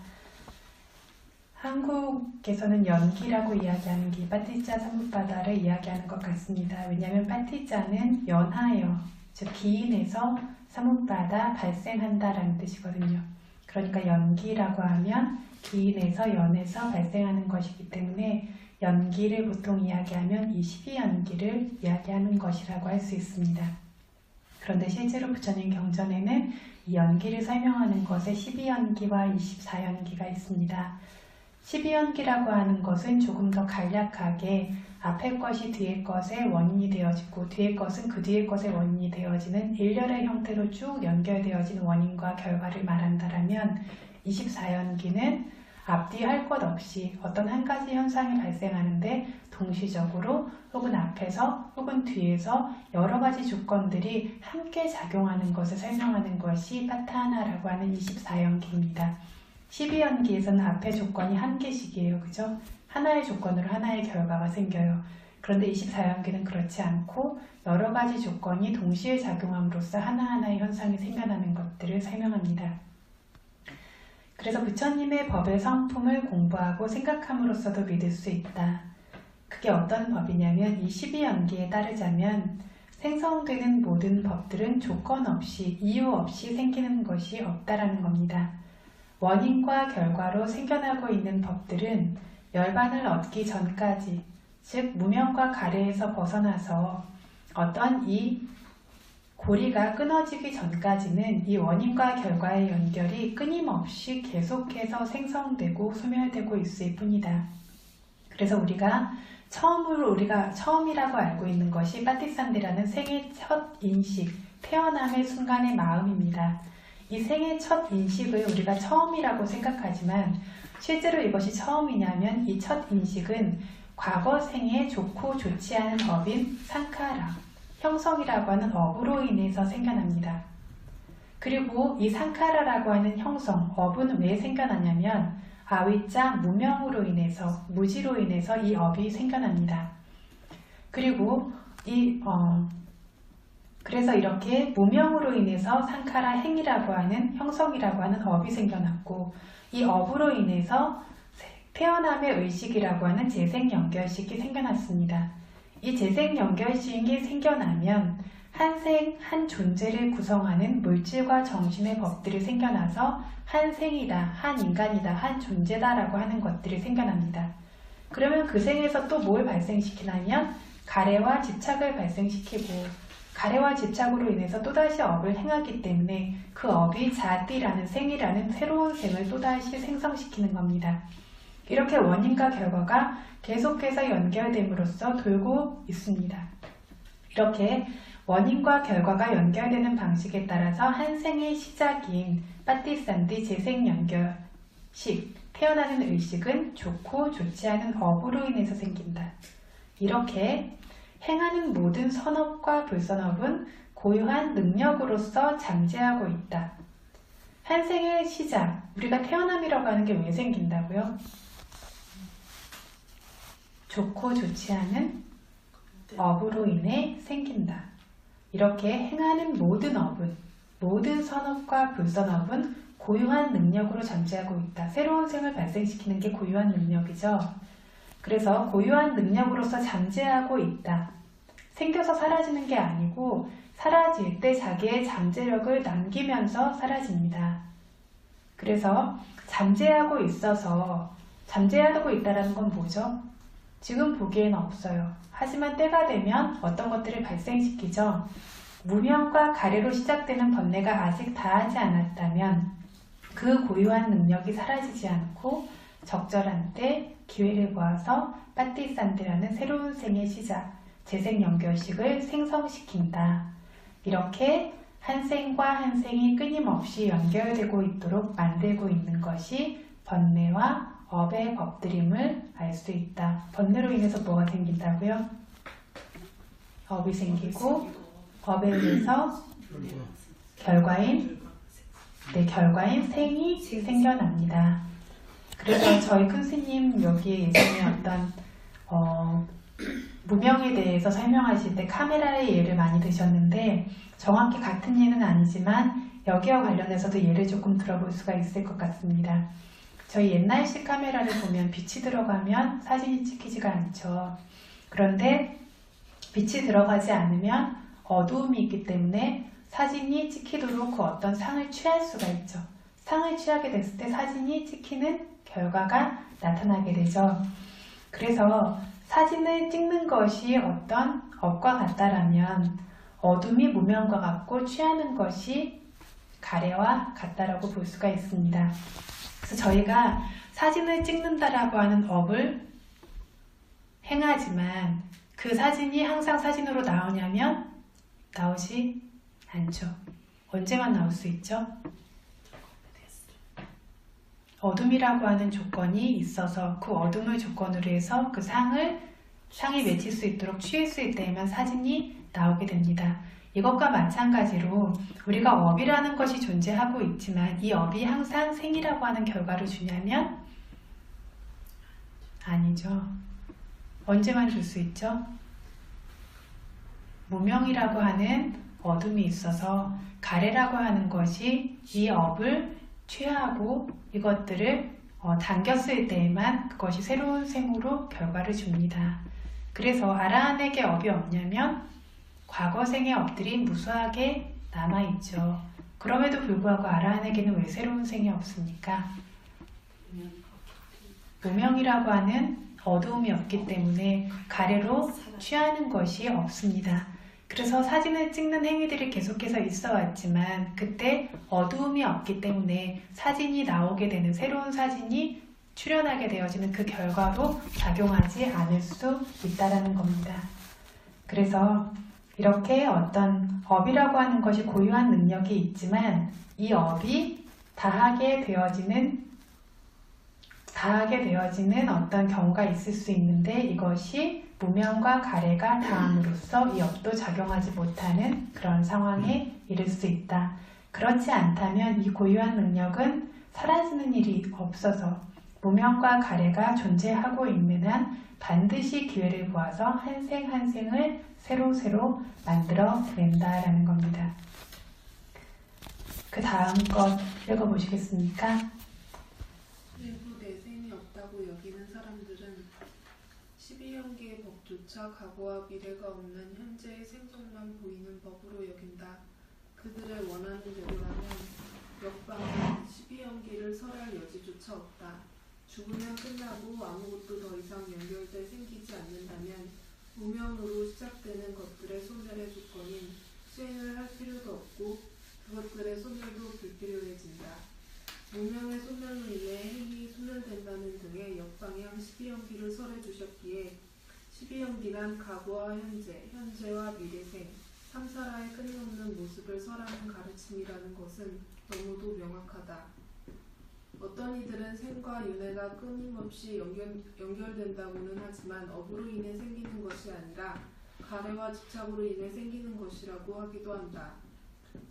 한국에서는 연기라고 이야기하는 게 파티샤 사목바다를 이야기하는 것 같습니다. 왜냐하면 파티샤는 연하여, 즉 기인에서 사목바다 발생한다라는 뜻이거든요. 그러니까 연기라고 하면 기인에서 연에서 발생하는 것이기 때문에 연기를 보통 이야기하면 이 12연기를 이야기하는 것이라고 할 수 있습니다. 그런데 실제로 부처님 경전에는 이 연기를 설명하는 것에 12연기와 24연기가 있습니다. 12연기라고 하는 것은 조금 더 간략하게 앞의 것이 뒤의 것의 원인이 되어지고 뒤의 것은 그 뒤의 것의 원인이 되어지는 일렬의 형태로 쭉 연결되어지는 원인과 결과를 말한다라면 24연기는 앞뒤 할 것 없이 어떤 한 가지 현상이 발생하는데 동시적으로 혹은 앞에서 혹은 뒤에서 여러 가지 조건들이 함께 작용하는 것을 설명하는 것이 파타나라고 하는 24연기입니다. 12연기에서는 앞의 조건이 한 개씩이에요. 그죠? 하나의 조건으로 하나의 결과가 생겨요. 그런데 24연기는 그렇지 않고 여러 가지 조건이 동시에 작용함으로써 하나하나의 현상이 생겨나는 것들을 설명합니다. 그래서 부처님의 법의 성품을 공부하고 생각함으로써도 믿을 수 있다. 그게 어떤 법이냐면 이 12연기에 따르자면 생성되는 모든 법들은 조건 없이 이유 없이 생기는 것이 없다라는 겁니다. 원인과 결과로 생겨나고 있는 법들은 열반을 얻기 전까지, 즉 무명과 가래에서 벗어나서 어떤 이 고리가 끊어지기 전까지는 이 원인과 결과의 연결이 끊임없이 계속해서 생성되고 소멸되고 있을 뿐이다. 그래서 우리가 처음이라고 알고 있는 것이 빠띠산디라는 생의 첫 인식, 태어남의 순간의 마음입니다. 이 생의 첫 인식을 우리가 처음이라고 생각하지만 실제로 이것이 처음이냐면 이 첫 인식은 과거 생에 좋고 좋지 않은 법인 상카라, 형성이라고 하는 업으로 인해서 생겨납니다. 그리고 이 상카라라고 하는 형성, 업은 왜 생겨나냐면 아위자 무명으로 인해서, 무지로 인해서 이 업이 생겨납니다. 그리고 그래서 이렇게 무명으로 인해서 상카라 행이라고 하는 형성이라고 하는 업이 생겨났고 이 업으로 인해서 태어남의 의식이라고 하는 재생연결식이 생겨났습니다. 이 재생연결식이 생겨나면 한 존재를 구성하는 물질과 정신의 법들이 생겨나서 한 생이다, 한 인간이다, 한 존재다라고 하는 것들이 생겨납니다. 그러면 그 생에서 또 뭘 발생시키냐면 가래와 집착을 발생시키고 가래와 집착으로 인해서 또다시 업을 행하기 때문에 그 업이 자띠라는 생이라는 새로운 생을 또다시 생성시키는 겁니다. 이렇게 원인과 결과가 계속해서 연결됨으로써 돌고 있습니다. 이렇게 원인과 결과가 연결되는 방식에 따라서 한 생의 시작인 빠띠산디 재생연결식, 태어나는 의식은 좋고 좋지 않은 업으로 인해서 생긴다. 이렇게 행하는 모든 선업과 불선업은 고유한 능력으로서 잠재하고 있다. 한 생의 시작, 우리가 태어남이라고 하는 게 왜 생긴다고요? 좋고 좋지 않은 업으로 인해 생긴다. 이렇게 행하는 모든 업은, 모든 선업과 불선업은 고유한 능력으로 잠재하고 있다. 새로운 생을 발생시키는 게 고유한 능력이죠. 그래서 고유한 능력으로서 잠재하고 있다. 생겨서 사라지는 게 아니고 사라질 때 자기의 잠재력을 남기면서 사라집니다. 그래서 잠재하고 있어서 잠재하고 있다는 건 뭐죠? 지금 보기에는 없어요. 하지만 때가 되면 어떤 것들을 발생시키죠. 무명과 가래로 시작되는 번뇌가 아직 다하지 않았다면 그 고유한 능력이 사라지지 않고 적절한 때 기회를 보아서 빠띠산디라는 새로운 생의 시작, 재생연결식을 생성시킨다. 이렇게 한 생과 한 생이 끊임없이 연결되고 있도록 만들고 있는 것이 번뇌와 업의 법들임을 알 수 있다. 번뇌로 인해서 뭐가 생긴다고요? 업이 생기고 업에 의해서 결과인 생이 생겨납니다. 그래서 저희 큰 스님 여기에 예전에 어떤 무명에 대해서 설명하실 때 카메라의 예를 많이 드셨는데 정확히 같은 예는 아니지만 여기와 관련해서도 예를 조금 들어볼 수가 있을 것 같습니다. 저희 옛날식 카메라를 보면 빛이 들어가면 사진이 찍히지가 않죠. 그런데 빛이 들어가지 않으면 어두움이 있기 때문에 사진이 찍히도록 그 어떤 상을 취할 수가 있죠. 상을 취하게 됐을 때 사진이 찍히는 결과가 나타나게 되죠. 그래서 사진을 찍는 것이 어떤 업과 같다라면 어둠이 무명과 같고 취하는 것이 가래와 같다라고 볼 수가 있습니다. 그래서 저희가 사진을 찍는다라고 하는 업을 행하지만 그 사진이 항상 사진으로 나오냐면 나오지 않죠. 언제만 나올 수 있죠? 어둠이라고 하는 조건이 있어서 그 어둠을 조건으로 해서 그 상이 맺힐 수 있도록 취할 수 있다면 사진이 나오게 됩니다. 이것과 마찬가지로 우리가 업이라는 것이 존재하고 있지만 이 업이 항상 생이라고 하는 결과를 주냐면 아니죠. 언제만 줄 수 있죠? 무명이라고 하는 어둠이 있어서 가래라고 하는 것이 이 업을 취하고 이것들을 당겼을 때에만 그것이 새로운 생으로 결과를 줍니다. 그래서 아라한에게 업이 없냐면 과거 생의 업들이 무수하게 남아있죠. 그럼에도 불구하고 아라한에게는 왜 새로운 생이 없습니까? 무명이라고 하는 어두움이 없기 때문에 가래로 취하는 것이 없습니다. 그래서 사진을 찍는 행위들이 계속해서 있어 왔지만 그때 어두움이 없기 때문에 사진이 나오게 되는 새로운 사진이 출현하게 되어지는 그 결과로 작용하지 않을 수 있다는 겁니다. 그래서 이렇게 어떤 업이라고 하는 것이 고유한 능력이 있지만 이 업이 다하게 되어지는 어떤 경우가 있을 수 있는데 이것이 무명과 가래가 닿음으로써 이 업도 작용하지 못하는 그런 상황에 이를 수 있다. 그렇지 않다면 이 고유한 능력은 사라지는 일이 없어서 무명과 가래가 존재하고 있는 한 반드시 기회를 보아서 한 생 한 생을 새로 만들어낸다라는 겁니다. 그 다음 것 읽어보시겠습니까? 일부 내생이 없다고 여기는 사람들은 12연계의 법조차 과거와 미래가 없는 현재의 생존만 보이는 법으로 여긴다. 그들의 원하는 대로라면 역방은 12연계를 설할 여지조차 없다. 죽으면 끝나고 아무것도 더 이상 연결돼 생기지 않는다면 무명으로 시작되는 것들의 소멸의 조건인 수행을 할 필요도 없고 그것들의 소멸도 불필요해진다. 문명의 소멸로 인해 행위 소멸된다는 등의 역방향 12연기를 설해주셨기에 12연기란 과거와 현재, 현재와 미래생, 삼사라의 끊임없는 모습을 설하는 가르침이라는 것은 너무도 명확하다. 어떤 이들은 생과 윤회가 끊임없이 연결된다고는 하지만 업으로 인해 생기는 것이 아니라 가래와 집착으로 인해 생기는 것이라고 하기도 한다.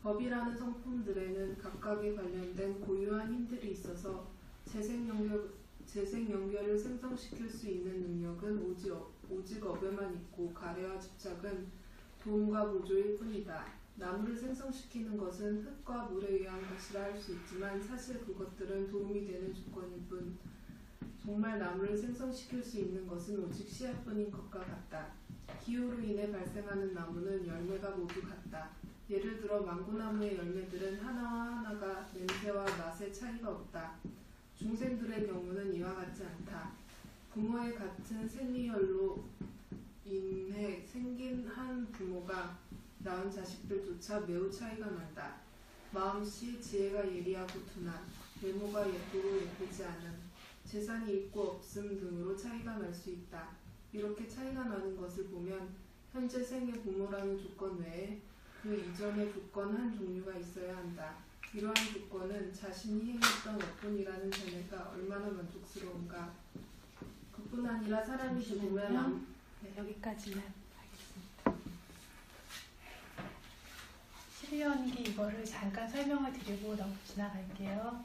법이라는 성품들에는 각각에 관련된 고유한 힘들이 있어서 재생 연결을 생성시킬 수 있는 능력은 오직 업에만 있고 가래와 집착은 도움과 보조일 뿐이다. 나무를 생성시키는 것은 흙과 물에 의한 것이라 할 수 있지만 사실 그것들은 도움이 되는 조건일 뿐 정말 나무를 생성시킬 수 있는 것은 오직 씨앗뿐인 것과 같다. 기후로 인해 발생하는 나무는 열매가 모두 같다. 예를 들어 망고나무의 열매들은 하나와 하나가 냄새와 맛의 차이가 없다. 중생들의 경우는 이와 같지 않다. 부모의 같은 생리혈로 인해 생긴 한 부모가 낳은 자식들조차 매우 차이가 난다. 마음씨, 지혜가 예리하고 둔한, 외모가 예쁘고 예쁘지 않은, 재산이 있고 없음 등으로 차이가 날 수 있다. 이렇게 차이가 나는 것을 보면 현재 생의 부모라는 조건 외에 그 이전의 조건 한 종류가 있어야 한다. 이러한 조건은 자신이 행했던 업뿐이라는 견해가 얼마나 만족스러운가. 그뿐 아니라 사람이 죽으면 여기까지만 하겠습니다. 12연기 이거를 잠깐 설명을 드리고 지나갈게요.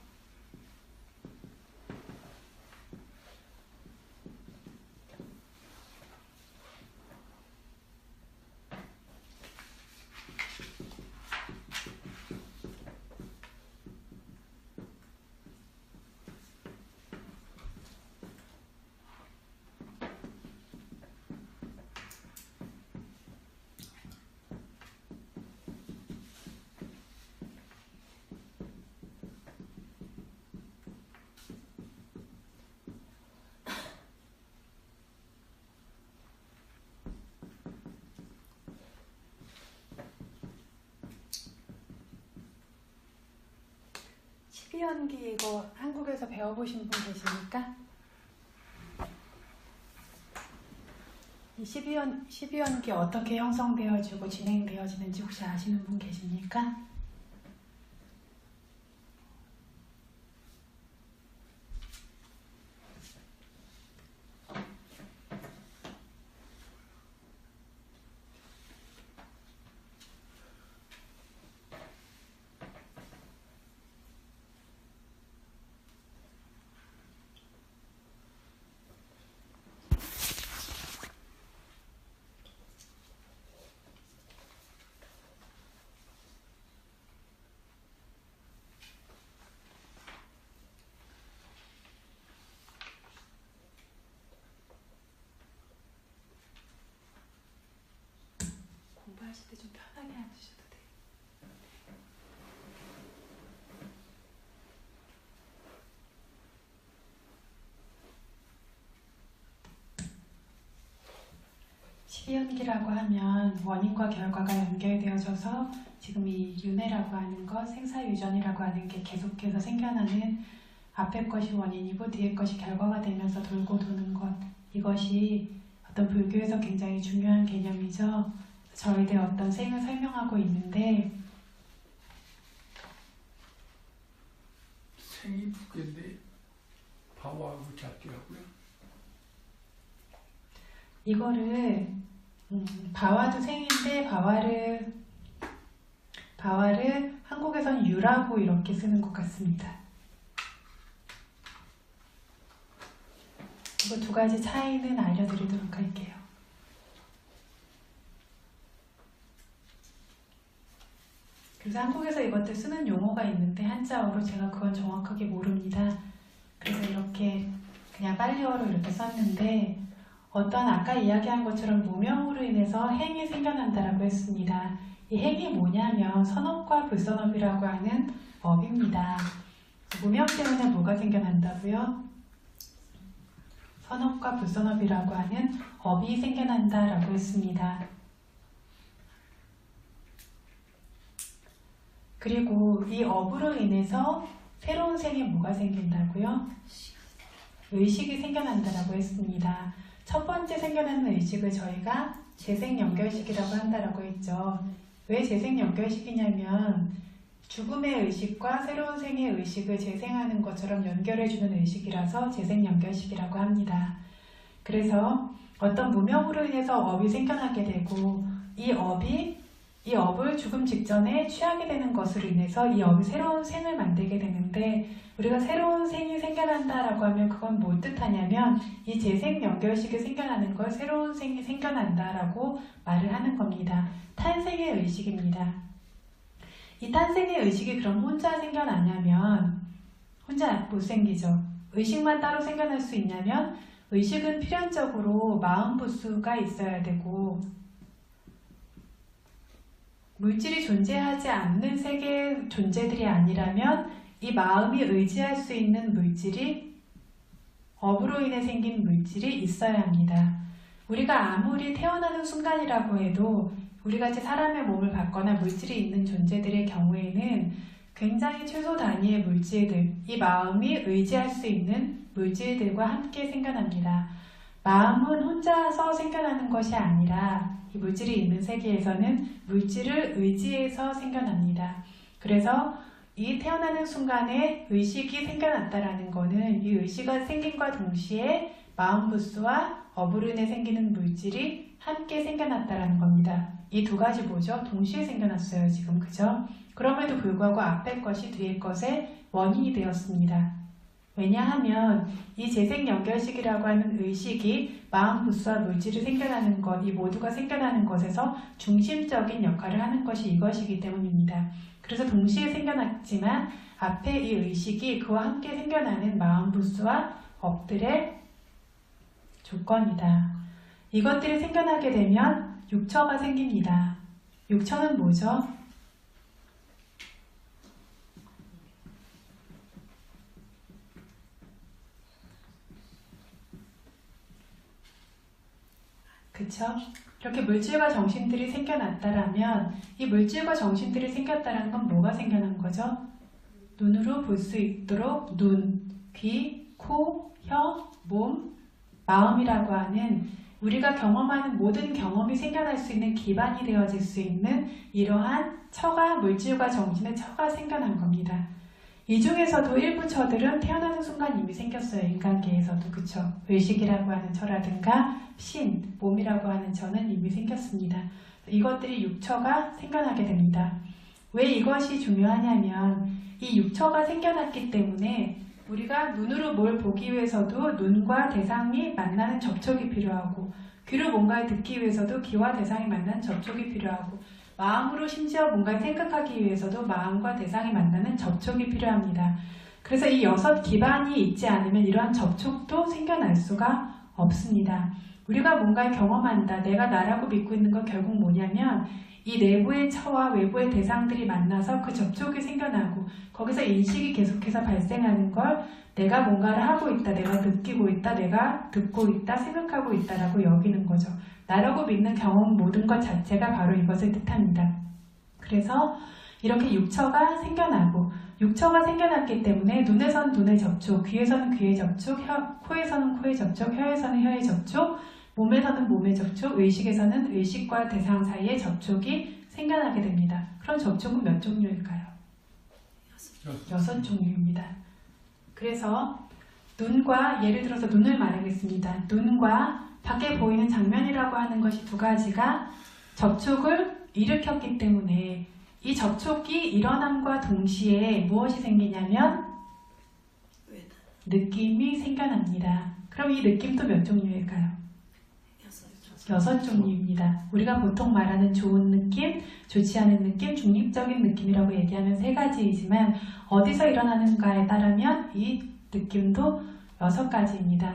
연기 이거 한국에서 배워보신 분 계십니까? 이 12연기 어떻게 형성되어지고 진행되어지는지 혹시 아시는 분 계십니까? 공부하실 때 좀 편하게 앉으셔도 돼요. 십이연기라고 하면 원인과 결과가 연결되어져서 지금 이 윤회라고 하는 것, 생사유전이라고 하는 게 계속해서 생겨나는 앞에 것이 원인이고 뒤에 것이 결과가 되면서 돌고 도는 것, 이것이 어떤 불교에서 굉장히 중요한 개념이죠. 저희들 어떤 생을 설명하고 있는데 생이 두 개인데 바와하고 작기라고요? 이거를 바와도 생인데 바와를 한국에선 유라고 이렇게 쓰는 것 같습니다. 이거 두 가지 차이는 알려드리도록 할게요. 그래서 한국에서 이것들 쓰는 용어가 있는데 한자어로 제가 그건 정확하게 모릅니다. 그래서 이렇게 그냥 빨리어로 이렇게 썼는데 어떤 아까 이야기한 것처럼 무명으로 인해서 행이 생겨난다라고 했습니다. 이 행이 뭐냐면 선업과 불선업이라고 하는 업입니다. 무명 때문에 뭐가 생겨난다고요? 선업과 불선업이라고 하는 업이 생겨난다라고 했습니다. 그리고 이 업으로 인해서 새로운 생에 뭐가 생긴다고요? 의식이 생겨난다라고 했습니다. 첫 번째 생겨나는 의식을 저희가 재생연결식이라고 한다라고 했죠. 왜 재생연결식이냐면 죽음의 의식과 새로운 생의 의식을 재생하는 것처럼 연결해주는 의식이라서 재생연결식이라고 합니다. 그래서 어떤 무명으로 인해서 업이 생겨나게 되고 이 업을 죽음 직전에 취하게 되는 것으로 인해서 이 업이 새로운 생을 만들게 되는데 우리가 새로운 생이 생겨난다라고 하면 그건 뭘 뜻하냐면 이 재생연결식이 생겨나는 걸 새로운 생이 생겨난다라고 말을 하는 겁니다. 탄생의 의식입니다. 이 탄생의 의식이 그럼 혼자 생겨나냐면 혼자 못 생기죠. 의식만 따로 생겨날 수 있냐면 의식은 필연적으로 마음 부수가 있어야 되고 물질이 존재하지 않는 세계의 존재들이 아니라면 이 마음이 의지할 수 있는 물질이 업으로 인해 생긴 물질이 있어야 합니다. 우리가 아무리 태어나는 순간이라고 해도 우리같이 사람의 몸을 받거나 물질이 있는 존재들의 경우에는 굉장히 최소 단위의 물질들, 이 마음이 의지할 수 있는 물질들과 함께 생겨납니다. 마음은 혼자서 생겨나는 것이 아니라 이 물질이 있는 세계에서는 물질을 의지해서 생겨납니다. 그래서 이 태어나는 순간에 의식이 생겨났다라는 것은 이 의식이 생김과 동시에 마음 부수와 업으로 인해 생기는 물질이 함께 생겨났다라는 겁니다. 이 두 가지 뭐죠? 동시에 생겨났어요, 지금. 그죠? 그럼에도 불구하고 앞에 것이 뒤에 것의 원인이 되었습니다. 왜냐하면 이 재생연결식이라고 하는 의식이 마음 부수와 물질이 생겨나는 것, 이 모두가 생겨나는 것에서 중심적인 역할을 하는 것이 이것이기 때문입니다. 그래서 동시에 생겨났지만 앞에 이 의식이 그와 함께 생겨나는 마음 부수와 업들의 조건이다. 이것들이 생겨나게 되면 육처가 생깁니다. 육처는 뭐죠? 그쵸? 이렇게 물질과 정신들이 생겨났다라면 이 물질과 정신들이 생겼다라는 건 뭐가 생겨난 거죠? 눈으로 볼 수 있도록 눈, 귀, 코, 혀, 몸, 마음이라고 하는 우리가 경험하는 모든 경험이 생겨날 수 있는 기반이 되어질 수 있는 이러한 처가, 물질과 정신의 처가 생겨난 겁니다. 이 중에서도 일부 처들은 태어나는 순간 이미 생겼어요. 인간계에서도. 그쵸? 의식이라고 하는 처라든가 신, 몸이라고 하는 처는 이미 생겼습니다. 이것들이 육처가 생겨나게 됩니다. 왜 이것이 중요하냐면 이 육처가 생겨났기 때문에 우리가 눈으로 뭘 보기 위해서도 눈과 대상이 만나는 접촉이 필요하고 귀로 뭔가를 듣기 위해서도 귀와 대상이 만나는 접촉이 필요하고 마음으로 심지어 뭔가를 생각하기 위해서도 마음과 대상이 만나는 접촉이 필요합니다. 그래서 이 6 기반이 있지 않으면 이러한 접촉도 생겨날 수가 없습니다. 우리가 뭔가를 경험한다, 내가 나라고 믿고 있는 건 결국 뭐냐면 이 내부의 처와 외부의 대상들이 만나서 그 접촉이 생겨나고 거기서 인식이 계속해서 발생하는 걸 내가 뭔가를 하고 있다, 내가 느끼고 있다, 내가 듣고 있다, 생각하고 있다라고 여기는 거죠. 나라고 믿는 경험 모든 것 자체가 바로 이것을 뜻합니다. 그래서 이렇게 육처가 생겨나고 육처가 생겨났기 때문에 눈에서는 눈의 접촉, 귀에서는 귀의 접촉, 코에서는 코의 접촉, 혀에서는 혀의 접촉, 몸에서는 몸의 접촉, 의식에서는 의식과 대상 사이의 접촉이 생겨나게 됩니다. 그럼 접촉은 몇 종류일까요? 6 종류입니다. 그래서 눈과, 예를 들어서 눈을 말하겠습니다. 눈과 밖에 보이는 장면이라고 하는 것이 2가지가 접촉을 일으켰기 때문에 이 접촉이 일어남과 동시에 무엇이 생기냐면 느낌이 생겨납니다. 그럼 이 느낌도 몇 종류일까요? 6 종류입니다. 우리가 보통 말하는 좋은 느낌, 좋지 않은 느낌, 중립적인 느낌이라고 얘기하면 3가지이지만 어디서 일어나는가에 따르면 이 느낌도 6가지입니다.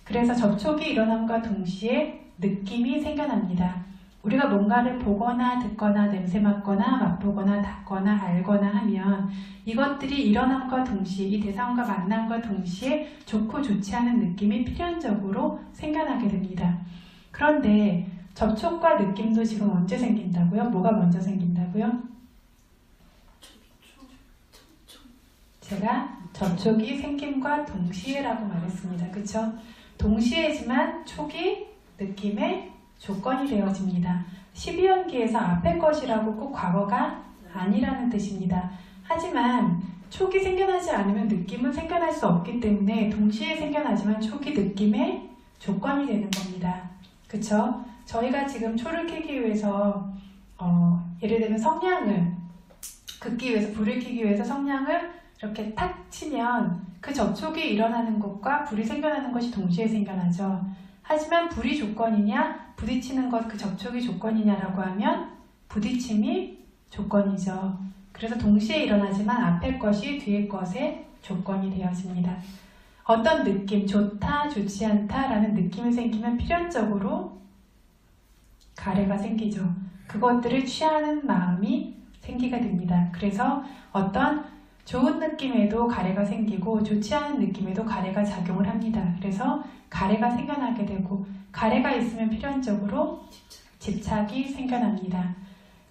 그래서 접촉이 일어남과 동시에 느낌이 생겨납니다. 우리가 뭔가를 보거나 듣거나 냄새 맡거나 맛보거나 닿거나 알거나 하면 이것들이 일어남과 동시에 이 대상과 만남과 동시에 좋고 좋지 않은 느낌이 필연적으로 생겨나게 됩니다. 그런데 접촉과 느낌도 지금 언제 생긴다고요? 뭐가 먼저 생긴다고요? 제가 접촉이 생김과 동시에라고 말했습니다. 그쵸? 동시에지만 촉이 느낌의 조건이 되어집니다. 12연기에서 앞에 것이라고 꼭 과거가 아니라는 뜻입니다. 하지만 촉이 생겨나지 않으면 느낌은 생겨날 수 없기 때문에 동시에 생겨나지만 촉이 느낌의 조건이 되는 겁니다. 그쵸? 저희가 지금 초를 켜기 위해서 예를 들면 성냥을 긋기 위해서, 불을 켜기 위해서 성냥을 이렇게 탁 치면 그 접촉이 일어나는 것과 불이 생겨나는 것이 동시에 생겨나죠. 하지만 불이 조건이냐 부딪히는 것 그 접촉이 조건이냐라고 하면 부딪힘이 조건이죠. 그래서 동시에 일어나지만 앞에 것이 뒤에 것의 조건이 되어집니다. 어떤 느낌, 좋다, 좋지 않다 라는 느낌이 생기면 필연적으로 가래가 생기죠. 그것들을 취하는 마음이 생기게 됩니다. 그래서 어떤 좋은 느낌에도 가래가 생기고 좋지 않은 느낌에도 가래가 작용을 합니다. 그래서 가래가 생겨나게 되고 가래가 있으면 필연적으로 집착이 생겨납니다.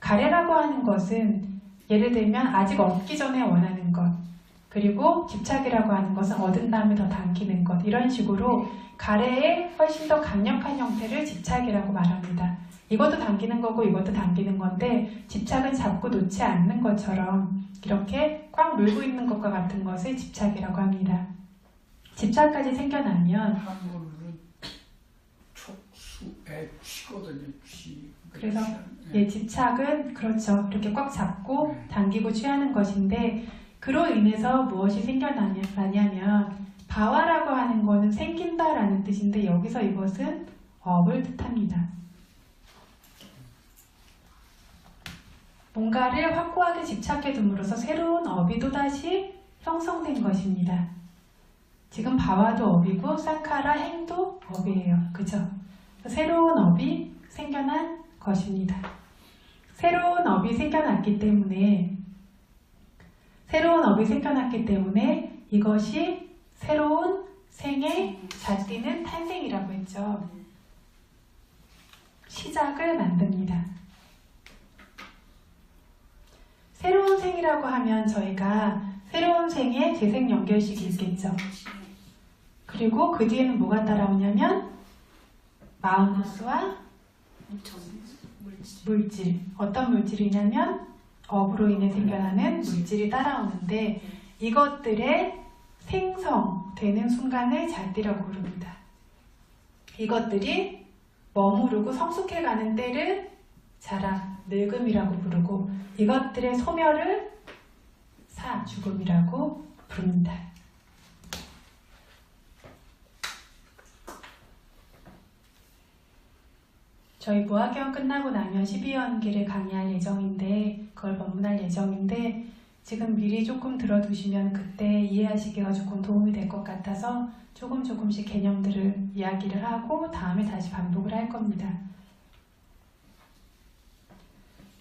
가래라고 하는 것은 예를 들면 아직 얻기 전에 원하는 것, 그리고 집착이라고 하는 것은 얻은 다음에 더 당기는 것, 이런 식으로 가래의 훨씬 더 강력한 형태를 집착이라고 말합니다. 이것도 당기는 거고 이것도 당기는 건데 집착은 잡고 놓지 않는 것처럼 이렇게 꽉 물고 있는 것과 같은 것을 집착이라고 합니다. 집착까지 생겨나면 한국어로는 촉수에 취거든요. 취. 그래서 집착은 그렇죠. 이렇게 꽉 잡고 당기고 취하는 것인데 그로 인해서 무엇이 생겨나냐면 바와라고 하는 거는 생긴다라는 뜻인데 여기서 이것은 업을 뜻합니다. 뭔가를 확고하게 집착해 둠으로써 새로운 업이 또다시 형성된 것입니다. 지금 바와도 업이고 쌍카라 행도 업이에요. 그죠? 새로운 업이 생겨난 것입니다. 새로운 업이 생겨났기 때문에 이것이 새로운 생의 잣띠는 탄생이라고 했죠. 시작을 만듭니다. 새로운 생이라고 하면 저희가 새로운 생에 재생 연결식이 있겠죠. 그리고 그 뒤에는 뭐가 따라오냐면 마음구스와 물질. 어떤 물질이냐면 업으로 인해 생겨나는 물질이 따라오는데 이것들의 생성되는 순간을 잣띠라고 부릅니다. 이것들이 머무르고 성숙해가는 때를 자라, 늙음이라고 부르고 이것들의 소멸을 사, 죽음이라고 부릅니다. 저희 무화경 끝나고 나면 12연기를 강의할 예정인데 그걸 법문할 예정인데 지금 미리 조금 들어두시면 그때 이해하시기가 조금 도움이 될 것 같아서 조금씩 개념들을 이야기를 하고 다음에 다시 반복을 할 겁니다.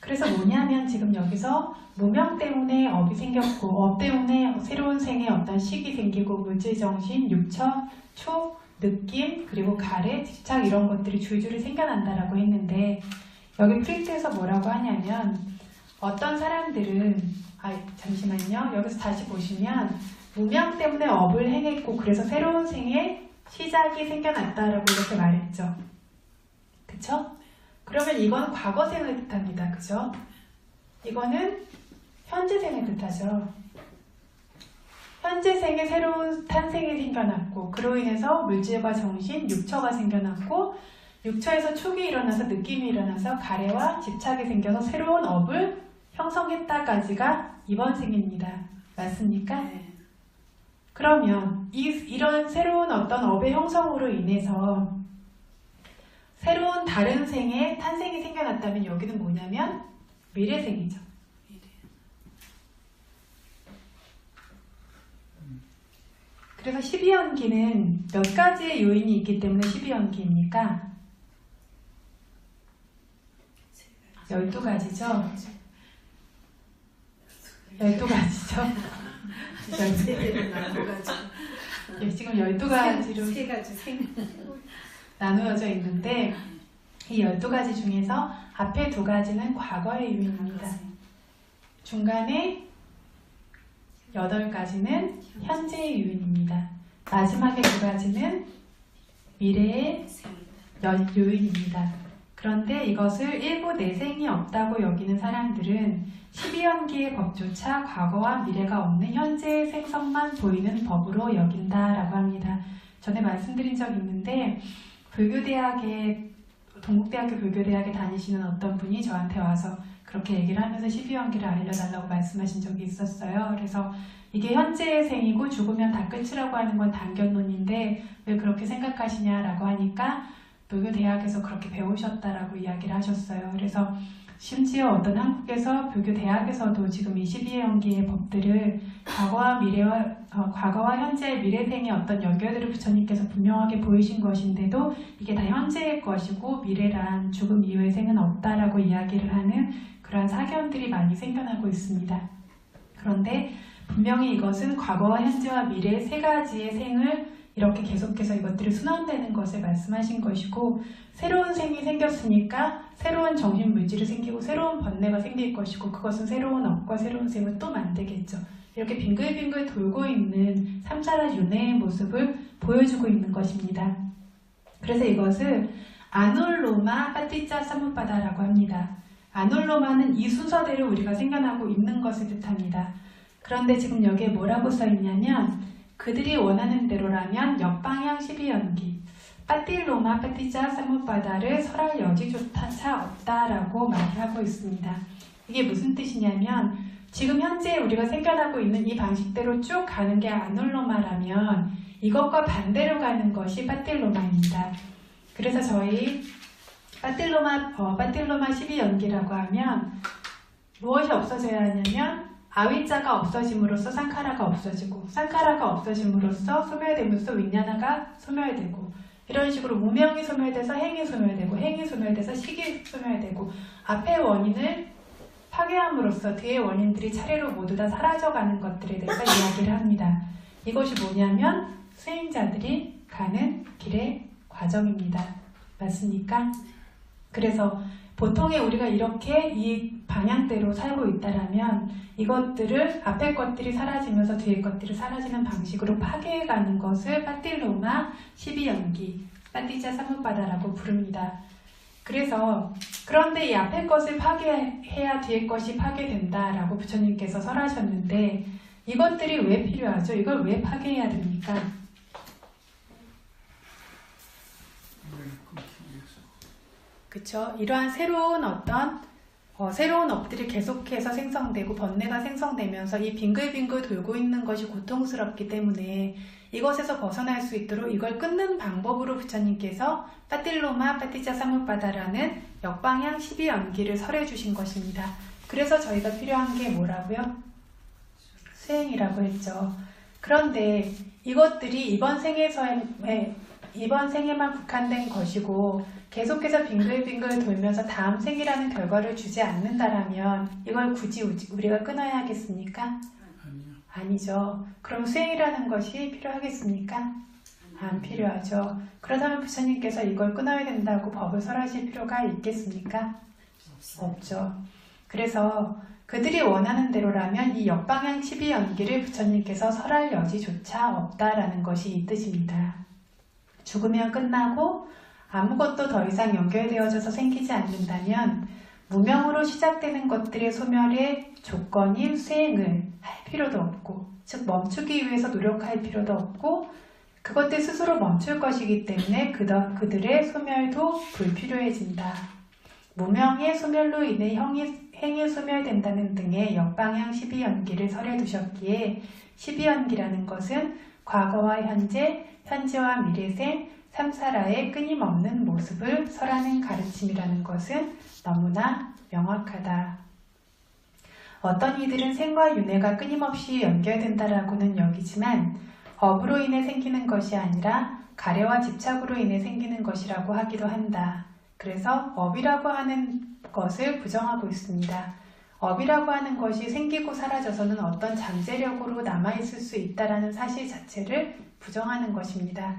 그래서 뭐냐면 지금 여기서 무명 때문에 업이 생겼고 업 때문에 새로운 생의 어떤 식이 생기고 물질정신, 육처, 촉, 느낌, 그리고 가래, 집착 이런 것들이 줄줄이 생겨난다라고 했는데 여기 프린트에서 뭐라고 하냐면 어떤 사람들은 잠시만요. 여기서 다시 보시면 무명 때문에 업을 행했고 그래서 새로운 생의 시작이 생겨났다라고 이렇게 말했죠. 그쵸? 그러면 이건 과거생을 뜻합니다. 그죠? 이거는 현재생을 뜻하죠. 현재생에 새로운 탄생이 생겨났고 그로 인해서 물질과 정신, 육처가 생겨났고 육처에서 촉이 일어나서 느낌이 일어나서 가래와 집착이 생겨서 새로운 업을 형성했다까지가 이번 생입니다. 맞습니까? 네. 그러면 이런 새로운 어떤 업의 형성으로 인해서 새로운 다른 생의 탄생이 생겨났다면 여기는 뭐냐면 미래생이죠. 그래서 12연기는 몇 가지의 요인이 있기 때문에 12연기입니까? 12가지죠? 12가지죠? 세대로 나눠가지고 지금 12가지로 세 가지 생 나누어져 있는데 이 12가지 중에서 앞에 2가지는 과거의 요인입니다. 중간에 8가지는 현재의 요인입니다. 마지막에 2가지는 미래의 요인입니다. 그런데 이것을 일부 내생이 없다고 여기는 사람들은 12연기의 법조차 과거와 미래가 없는 현재의 생성만 보이는 법으로 여긴다라고 합니다. 전에 말씀드린 적이 있는데 동국대학교 불교대학에 다니시는 어떤 분이 저한테 와서 그렇게 얘기를 하면서 12연기를 알려달라고 말씀하신 적이 있었어요. 그래서 이게 현재의 생이고 죽으면 다 끝이라고 하는 건 단견론인데 왜 그렇게 생각하시냐라고 하니까 불교대학에서 그렇게 배우셨다라고 이야기를 하셨어요. 그래서 심지어 어떤 한국에서 불교대학에서도 지금 이 12연기의 법들을 과거와 현재의 미래생의 어떤 연결들을 부처님께서 분명하게 보이신 것인데도 이게 다 현재의 것이고 미래란 죽음 이후의 생은 없다라고 이야기를 하는 그러한 사견들이 많이 생겨나고 있습니다. 그런데 분명히 이것은 과거와 현재와 미래의 3가지의 생을 이렇게 계속해서 이것들이 순환되는 것을 말씀하신 것이고 새로운 생이 생겼으니까 새로운 정신물질이 생기고 새로운 번뇌가 생길 것이고 그것은 새로운 업과 새로운 생을 또 만들겠죠. 이렇게 빙글빙글 돌고 있는 삼사라 윤회의 모습을 보여주고 있는 것입니다. 그래서 이것을 아놀로마 파티짜 사무파다라고 합니다. 아놀로마는 이 순서대로 우리가 생겨나고 있는 것을 뜻합니다. 그런데 지금 여기에 뭐라고 써있냐면 그들이 원하는 대로라면 역방향 12연기 빠틸로마 파티자 사무바다를 설할 여지조차 없다라고 말을 하고 있습니다. 이게 무슨 뜻이냐면 지금 현재 우리가 생겨나고 있는 이 방식대로 쭉 가는 게 아놀로마라면 이것과 반대로 가는 것이 빠틸로마입니다. 그래서 저희 빠틸로마 12연기라고 하면 무엇이 없어져야 하냐면 아위자가 없어짐으로써 상카라가 없어지고 상카라가 없어짐으로써 소멸됨으로써 윈냐나가 소멸되고 이런 식으로 무명이 소멸돼서 행이 소멸되고 행이 소멸돼서 식이 소멸되고 앞의 원인을 파괴함으로써 뒤의 원인들이 차례로 모두 다 사라져가는 것들에 대해서 이야기를 합니다. 이것이 뭐냐면 수행자들이 가는 길의 과정입니다. 맞습니까? 그래서 보통에 우리가 이렇게 이 방향대로 살고 있다라면 이것들을 앞에 것들이 사라지면서 뒤에 것들이 사라지는 방식으로 파괴해가는 것을 빠틸로마 12연기, 빠티자 사무바다라고 부릅니다. 그래서 그런데 이 앞에 것을 파괴해야 뒤에 것이 파괴된다라고 부처님께서 설하셨는데 이것들이 왜 필요하죠? 이걸 왜 파괴해야 됩니까? 그쵸? 이러한 새로운 새로운 업들이 계속해서 생성되고 번뇌가 생성되면서 이 빙글빙글 돌고 있는 것이 고통스럽기 때문에 이것에서 벗어날 수 있도록 이걸 끊는 방법으로 부처님께서 빠틸로마 파티자 사무바다라는 역방향 12연기를 설해 주신 것입니다. 그래서 저희가 필요한 게 뭐라고요? 수행이라고 했죠. 그런데 이것들이 이번 생에만 국한된 것이고 계속해서 빙글빙글 돌면서 다음 생이라는 결과를 주지 않는다라면 이걸 굳이 우리가 끊어야 하겠습니까? 아니요. 아니죠. 그럼 수행이라는 것이 필요하겠습니까? 안 필요하죠. 그렇다면 부처님께서 이걸 끊어야 된다고 법을 설하실 필요가 있겠습니까? 없죠. 그래서 그들이 원하는 대로라면 이 역방향 12연기를 부처님께서 설할 여지조차 없다라는 것이 이 뜻입니다. 죽으면 끝나고 아무것도 더 이상 연결되어져서 생기지 않는다면 무명으로 시작되는 것들의 소멸의 조건인 수행을 할 필요도 없고 즉 멈추기 위해서 노력할 필요도 없고 그것들 스스로 멈출 것이기 때문에 그들의 소멸도 불필요해진다. 무명의 소멸로 인해 행이 소멸된다는 등의 역방향 12연기를 설해두셨기에 12연기라는 것은 과거와 현재, 현재와 미래생, 삼사라의 끊임없는 모습을 설하는 가르침이라는 것은 너무나 명확하다. 어떤 이들은 생과 윤회가 끊임없이 연결된다라고는 여기지만 업으로 인해 생기는 것이 아니라 가래와 집착으로 인해 생기는 것이라고 하기도 한다. 그래서 업이라고 하는 것을 부정하고 있습니다. 업이라고 하는 것이 생기고 사라져서는 어떤 잠재력으로 남아있을 수 있다라는 사실 자체를 부정하는 것입니다.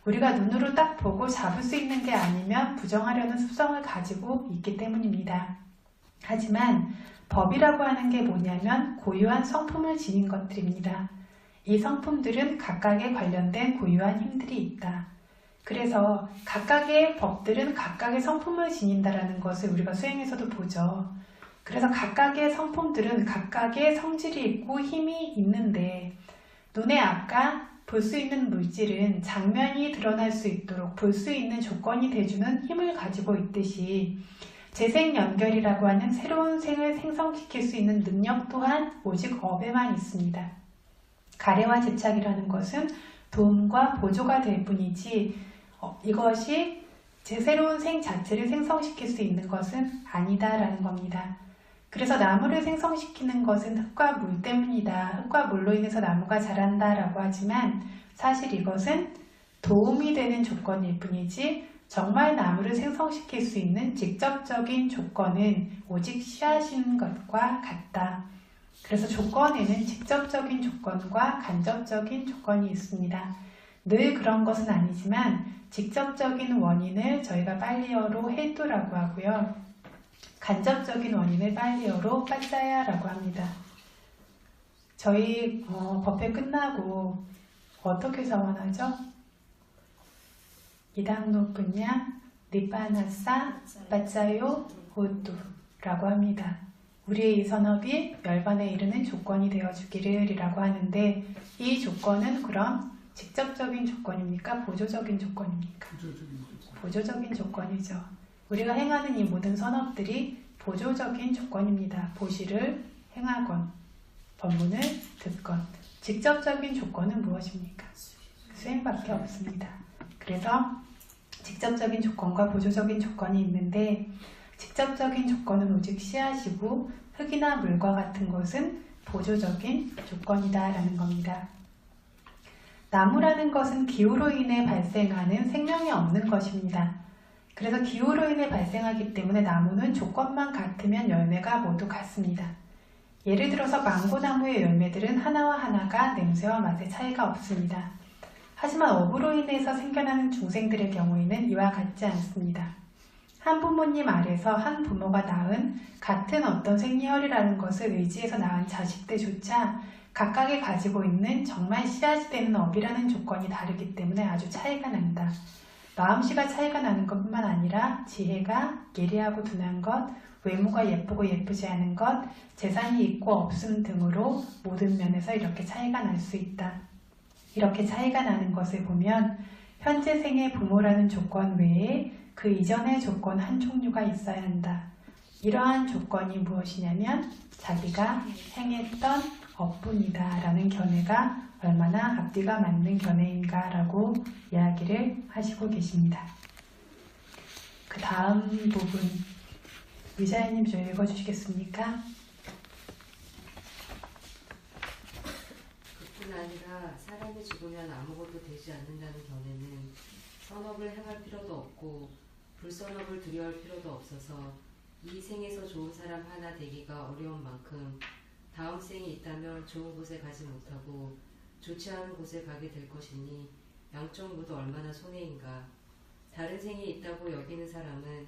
우리가 눈으로 딱 보고 잡을 수 있는 게 아니면 부정하려는 습성을 가지고 있기 때문입니다. 하지만 법이라고 하는 게 뭐냐면 고유한 성품을 지닌 것들입니다. 이 성품들은 각각에 관련된 고유한 힘들이 있다. 그래서 각각의 법들은 각각의 성품을 지닌다라는 것을 우리가 수행에서도 보죠. 그래서 각각의 성품들은 각각의 성질이 있고 힘이 있는데 눈에 아까 볼 수 있는 물질은 장면이 드러날 수 있도록 볼 수 있는 조건이 돼주는 힘을 가지고 있듯이 재생연결이라고 하는 새로운 생을 생성시킬 수 있는 능력 또한 오직 업에만 있습니다. 가래와 제착이라는 것은 도움과 보조가 될 뿐이지 이것이 제 새로운 생 자체를 생성시킬 수 있는 것은 아니다라는 겁니다. 그래서 나무를 생성시키는 것은 흙과 물 때문이다. 흙과 물로 인해서 나무가 자란다라고 하지만 사실 이것은 도움이 되는 조건일 뿐이지 정말 나무를 생성시킬 수 있는 직접적인 조건은 오직 씨앗인 것과 같다. 그래서 조건에는 직접적인 조건과 간접적인 조건이 있습니다. 늘 그런 것은 아니지만 직접적인 원인을 저희가 빨리어로 해도라고 하고요. 간접적인 원인을 빨리어로 빠짜야라고 합니다. 저희 법회 끝나고 어떻게 서원하죠? 이당노 분야 니빠나사 빠짜요 호뚜라고 합니다. 우리의 이 선업이 멸반에 이르는 조건이 되어주기를 이라고 하는데 이 조건은 그럼 직접적인 조건입니까? 보조적인 조건입니까? 보조적인 조건이죠. 우리가 행하는 이 모든 선업들이 보조적인 조건입니다. 보시를 행하건 법문을 듣건 직접적인 조건은 무엇입니까? 수행밖에 없습니다. 그래서 직접적인 조건과 보조적인 조건이 있는데 직접적인 조건은 오직 씨앗이고 흙이나 물과 같은 것은 보조적인 조건이다라는 겁니다. 나무라는 것은 기후로 인해 발생하는 생명이 없는 것입니다. 그래서 기후로 인해 발생하기 때문에 나무는 조건만 같으면 열매가 모두 같습니다. 예를 들어서 망고나무의 열매들은 하나와 하나가 냄새와 맛의 차이가 없습니다. 하지만 업으로 인해서 생겨나는 중생들의 경우에는 이와 같지 않습니다. 한 부모님 아래서 한 부모가 낳은 같은 어떤 생리혈이라는 것을 의지해서 낳은 자식들조차 각각이 가지고 있는 정말 씨앗이 되는 업이라는 조건이 다르기 때문에 아주 차이가 난다. 마음씨가 차이가 나는 것뿐만 아니라 지혜가 예리하고 둔한 것, 외모가 예쁘고 예쁘지 않은 것, 재산이 있고 없음 등으로 모든 면에서 이렇게 차이가 날 수 있다. 이렇게 차이가 나는 것을 보면 현재 생의 부모라는 조건 외에 그 이전의 조건 한 종류가 있어야 한다. 이러한 조건이 무엇이냐면 자기가 행했던 업뿐이다 라는 견해가 얼마나 앞뒤가 맞는 견해인가 라고 이야기를 하시고 계십니다. 그 다음 부분 위자연님 좀 읽어주시겠습니까? 그뿐 아니라 사람이 죽으면 아무것도 되지 않는다는 견해는 선업을 행할 필요도 없고 불선업을 두려워할 필요도 없어서 이 생에서 좋은 사람 하나 되기가 어려운 만큼 다음 생이 있다면 좋은 곳에 가지 못하고 좋지 않은 곳에 가게 될 것이니 양쪽 모두 얼마나 손해인가. 다른 생이 있다고 여기는 사람은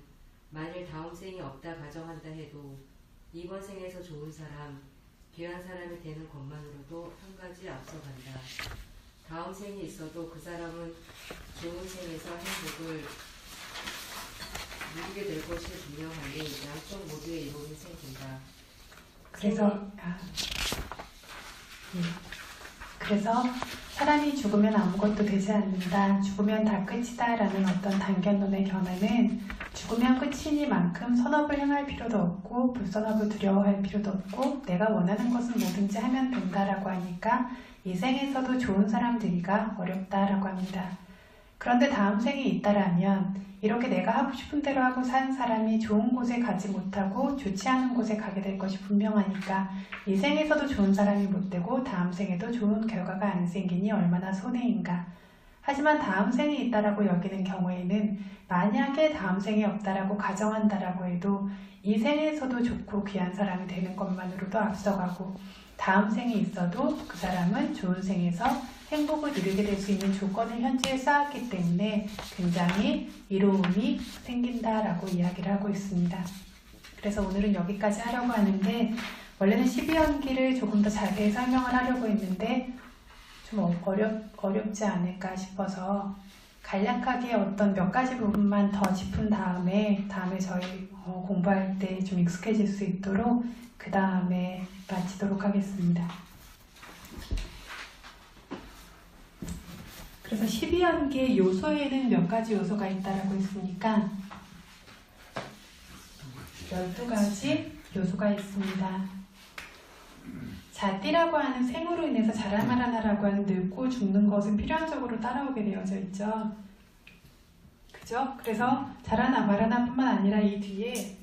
만일 다음 생이 없다 가정한다 해도 이번 생에서 좋은 사람, 귀한 사람이 되는 것만으로도 한 가지 앞서간다. 다음 생이 있어도 그 사람은 좋은 생에서 행복을 누리게 될 것이 분명하니 양쪽 모두의 이론이 생긴다. 그래서 사람이 죽으면 아무것도 되지 않는다. 죽으면 다 끝이다 라는 어떤 단견론의 견해는 죽으면 끝이니만큼 선업을 행할 필요도 없고 불선업을 두려워할 필요도 없고 내가 원하는 것은 뭐든지 하면 된다라고 하니까 이 생에서도 좋은 사람들이가 어렵다라고 합니다. 그런데 다음 생이 있다라면 이렇게 내가 하고 싶은 대로 하고 산 사람이 좋은 곳에 가지 못하고 좋지 않은 곳에 가게 될 것이 분명하니까 이 생에서도 좋은 사람이 못 되고 다음 생에도 좋은 결과가 안 생기니 얼마나 손해인가. 하지만 다음 생이 있다라고 여기는 경우에는 만약에 다음 생이 없다라고 가정한다라고 해도 이 생에서도 좋고 귀한 사람이 되는 것만으로도 앞서가고 다음 생이 있어도 그 사람은 좋은 생에서 행복을 누리게 될 수 있는 조건을 현재에 쌓았기 때문에 굉장히 이로움이 생긴다라고 이야기를 하고 있습니다. 그래서 오늘은 여기까지 하려고 하는데 원래는 12연기를 조금 더 자세히 설명을 하려고 했는데 좀 어렵지 않을까 싶어서 간략하게 어떤 몇 가지 부분만 더 짚은 다음에 저희 공부할 때 좀 익숙해질 수 있도록 그 다음에 마치도록 하겠습니다. 그래서 12연기의 요소에는 몇 가지 요소가 있다라고 했으니까 12가지 요소가 있습니다. 자띠라고 하는 생으로 인해서 자라마라나라고 하는 늙고 죽는 것은 필연적으로 따라오게 되어져 있죠. 그죠? 그래서 자라마라나뿐만 아니라 이 뒤에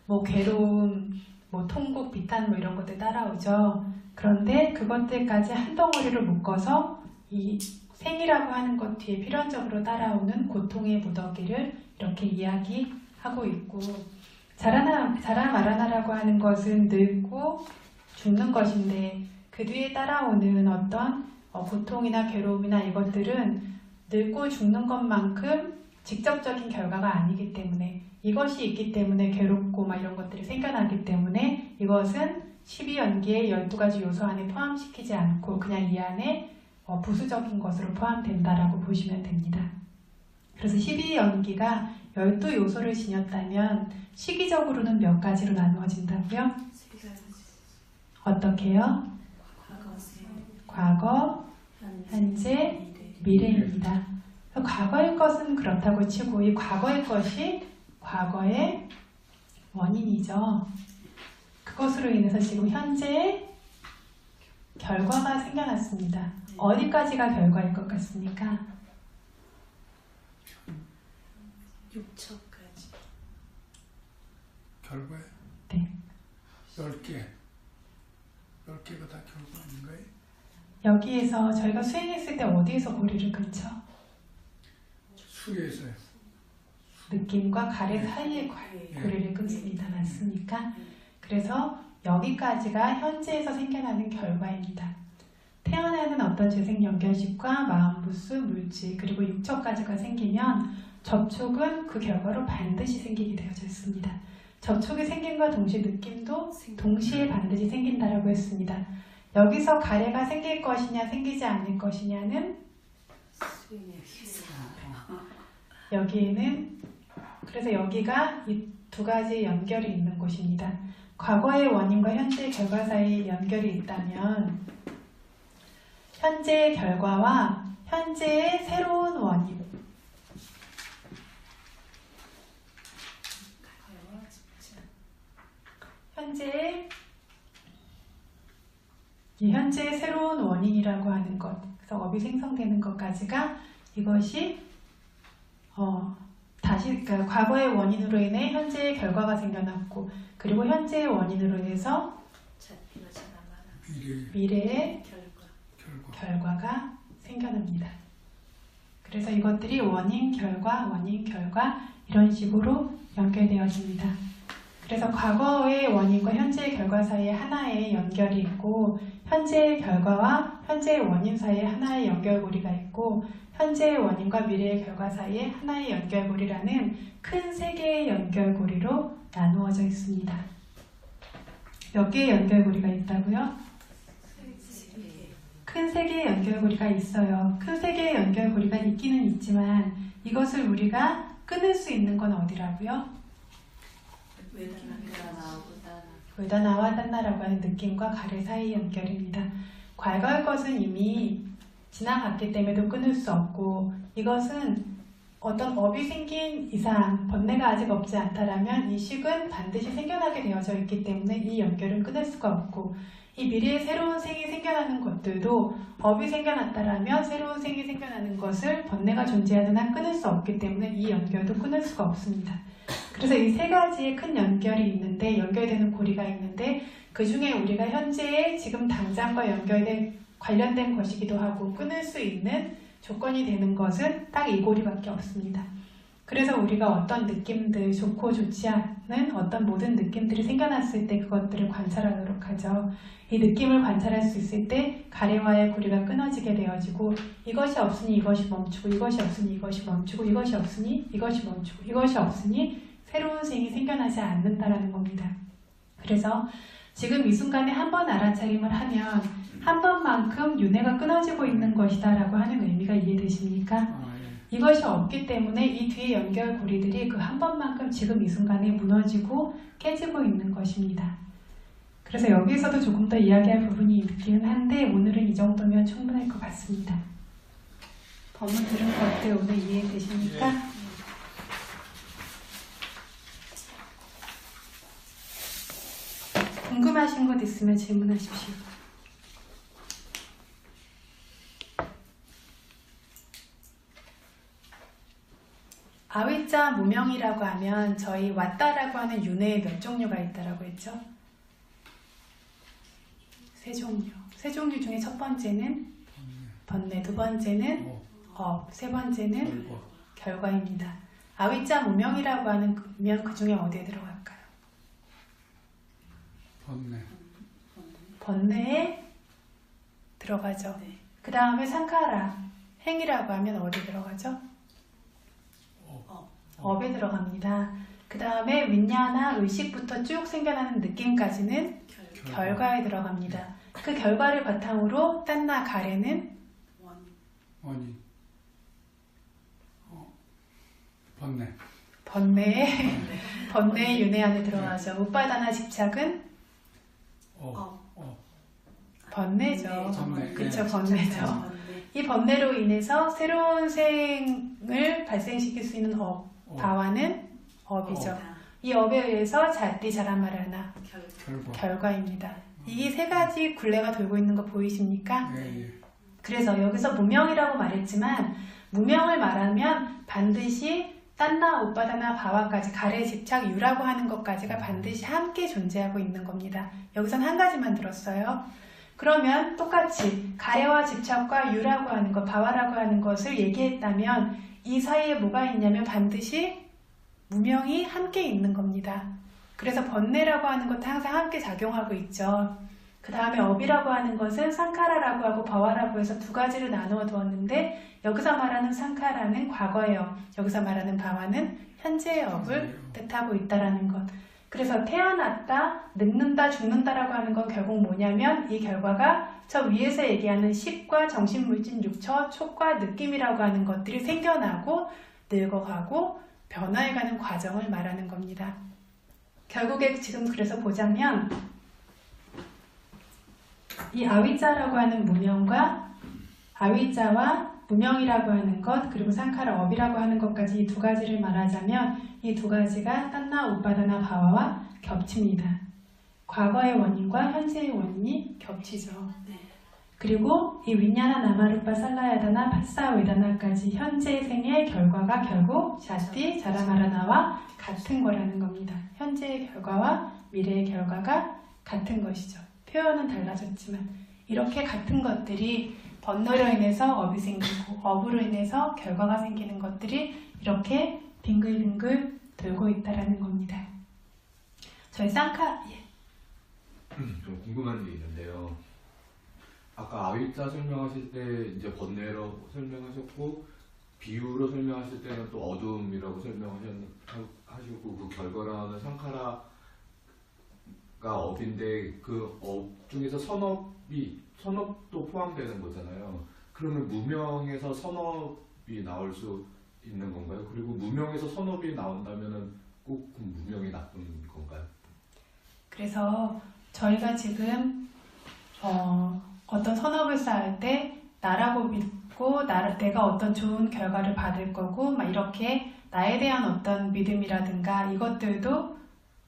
뭐 괴로움, 뭐 통곡, 비탄 뭐 이런 것들 따라오죠. 그런데 그것들까지 한 덩어리로 묶어서 이 생이라고 하는 것 뒤에 필연적으로 따라오는 고통의 무더기를 이렇게 이야기하고 있고 자라마라나라고 하는 것은 늙고 죽는 것인데 그 뒤에 따라오는 어떤 고통이나 괴로움이나 이것들은 늙고 죽는 것만큼 직접적인 결과가 아니기 때문에 이것이 있기 때문에 괴롭고 막 이런 것들이 생겨나기 때문에 이것은 12연기의 12가지 요소 안에 포함시키지 않고 그냥 이 안에 부수적인 것으로 포함된다라고 보시면 됩니다. 그래서 12연기가 12요소를 지녔다면 시기적으로는 몇 가지로 나누어진다고요? 어떻게요? 과거, 현재, 미래입니다. 과거의 것은 그렇다고 치고 이 과거의 것이 과거의 원인이죠. 그것으로 인해서 지금 현재의 결과가 생겨났습니다. 어디까지가 결과일 것 같습니까? 6초까지. 결과에? 네. 10개. 10개가 다 결과 아닌가요? 여기에서 저희가 수행했을 때 어디에서 고리를 끊죠? 수에서요. 느낌과 가래 사이의 고리를 끊습니다. 맞습니까? 그래서 여기까지가 현재에서 생겨나는 결과입니다. 태어나는 어떤 재생 연결식과 마음부수, 물질, 그리고 육처까지가 생기면 접촉은 그 결과로 반드시 생기게 되어져 있습니다. 접촉이 생김과 동시에 느낌도 동시에 반드시 생긴다라고 했습니다. 여기서 가래가 생길 것이냐 생기지 않을 것이냐는 여기에는 그래서 여기가 이 두 가지 연결이 있는 곳입니다. 과거의 원인과 현재의 결과 사이에 연결이 있다면 현재의 결과와 현재의 새로운 원인 현재의 새로운 원인이라고 하는 것, 그래서 업이 생성되는 것까지가 이것이 그러니까 과거의 원인으로 인해 현재의 결과가 생겨났고 그리고 현재의 원인으로 인해서 미래의 결과가 생겨납니다. 그래서 이것들이 원인, 결과 이런 식으로 연결되어집니다. 그래서 과거의 원인과 현재의 결과 사이에 하나의 연결이 있고 현재의 결과와 현재의 원인 사이에 하나의 연결고리가 있고 현재의 원인과 미래의 결과 사이에 하나의 연결고리라는 큰 세 개의 연결고리로 나누어져 있습니다. 몇 개의 연결고리가 있다고요? 큰 세 개의 연결고리가 있어요. 큰 세 개의 연결고리가 있기는 있지만 이것을 우리가 끊을 수 있는 건 어디라고요? 외다나와 단나라고 하는 느낌과 가래 사이의 연결입니다. 과거의 것은 이미 지나갔기 때문에도 끊을 수 없고 이것은 어떤 업이 생긴 이상 번뇌가 아직 없지 않다라면 이 식은 반드시 생겨나게 되어져 있기 때문에 이 연결은 끊을 수가 없고 이 미래에 새로운 생이 생겨나는 것들도 업이 생겨났다라면 새로운 생이 생겨나는 것을 번뇌가 존재하는 한 끊을 수 없기 때문에 이 연결도 끊을 수가 없습니다. 그래서 이 세 가지의 큰 연결이 있는데 연결되는 고리가 있는데 그 중에 우리가 현재의 지금 당장과 관련된 것이기도 하고 끊을 수 있는 조건이 되는 것은 딱 이 고리밖에 없습니다. 그래서 우리가 어떤 느낌들, 좋고 좋지 않은 어떤 모든 느낌들이 생겨났을 때 그것들을 관찰하도록 하죠. 이 느낌을 관찰할 수 있을 때 가래와의 고리가 끊어지게 되어지고 이것이 없으니 이것이 멈추고 이것이 없으니 이것이 멈추고 이것이 없으니 이것이 멈추고 이것이 없으니 새로운 생이 생겨나지 않는다라는 겁니다. 그래서 지금 이 순간에 한 번 알아차림을 하면 한 번만큼 윤회가 끊어지고 있는 것이다 라고 하는 의미가 이해되십니까? 아, 예. 이것이 없기 때문에 이 뒤에 연결고리들이 그 한 번만큼 지금 이 순간에 무너지고 깨지고 있는 것입니다. 그래서 여기서도 조금 더 이야기할 부분이 있기는 한데 오늘은 이 정도면 충분할 것 같습니다. 법문 들은 것들 오늘 이해되십니까? 궁금하신 것 있으면 질문하십시오. 아위자 무명이라고 하면 저희 왔다라고 하는 윤회에 몇 종류가 있다라고 했죠? 세 종류. 세 종류 중에 첫 번째는 번뇌, 두 번째는 업, 세 번째는 결과입니다. 아위자 무명이라고 하는 그 중에 어디에 들어갈까요? 번뇌. 번뇌에 들어가죠. 그 다음에 상카라, 행이라고 하면 어디 들어가죠? 업에 들어갑니다. 그 다음에 윈냐나 의식부터 쭉 생겨나는 느낌까지는 결과에 들어갑니다. 그 결과를 바탕으로 딴나 가래는 원인. 번뇌. 번뇌의 윤회 안에 들어가죠. 우빠다나 집착은 번뇌죠. 번뇌. 그쵸, 번뇌죠. 이 번뇌로 인해서 새로운 생을 발생시킬 수 있는 바와는 업이죠. 이 업에 의해서 자띠 자라마라나 결과입니다. 이 세 가지 굴레가 돌고 있는 거 보이십니까? 예, 예. 그래서 여기서 무명이라고 말했지만 무명을 말하면 반드시 딴나 오빠다나 바와까지 가래 집착 유라고 하는 것까지가 반드시 함께 존재하고 있는 겁니다. 여기선 한 가지만 들었어요. 그러면 똑같이 가래와 집착과 유라고 하는 것, 바와라고 하는 것을 얘기했다면 이 사이에 뭐가 있냐면 반드시 무명이 함께 있는 겁니다. 그래서 번뇌라고 하는 것도 항상 함께 작용하고 있죠. 그 다음에 업이라고 하는 것은 상카라라고 하고 바와라고 해서 두 가지를 나누어 두었는데 여기서 말하는 상카라는 과거의 업, 여기서 말하는 바와는 현재의 업을 뜻하고 있다라는 것. 그래서 태어났다, 늙는다, 죽는다라고 하는 건 결국 뭐냐면 이 결과가 저 위에서 얘기하는 식과 정신물질 육처, 촉과 느낌이라고 하는 것들이 생겨나고 늙어가고 변화해가는 과정을 말하는 겁니다. 결국에 지금 그래서 보자면 이 아위자라고 하는 무명과 아위자와 무명이라고 하는 것 그리고 상카라 업이라고 하는 것까지 이 두 가지를 말하자면 이 두 가지가 딴나 우빠다나 바와와 겹칩니다. 과거의 원인과 현재의 원인이 겹치죠. 그리고 이 윈냐나 나마루빠 살라야다나 파사 웨다나까지 현재 생의 결과가 결국 샤티 자라마라나와 같은 거라는 겁니다. 현재의 결과와 미래의 결과가 같은 것이죠. 표현은 달라졌지만 이렇게 같은 것들이 번뇌로 인해서 업이 생기고 업으로 인해서 결과가 생기는 것들이 이렇게 빙글빙글 돌고 있다라는 겁니다. 저희 좀 궁금한 게 있는데요. 아까 아위자 설명하실 때 이제 번뇌로 설명하셨고 비유로 설명하실 때는 또 어둠이라고 설명하시고 그 결과라는 상카라가 업인데 그 업 중에서 선업도 포함되는 거잖아요. 그러면 무명에서 선업이 나올 수 있는 건가요? 그리고 무명에서 선업이 나온다면은 꼭 그 무명이 나쁜 건가요? 그래서 저희가 지금 어떤 선업을 쌓을 때 나라고 믿고 내가 어떤 좋은 결과를 받을 거고 막 이렇게 나에 대한 어떤 믿음이라든가 이것들도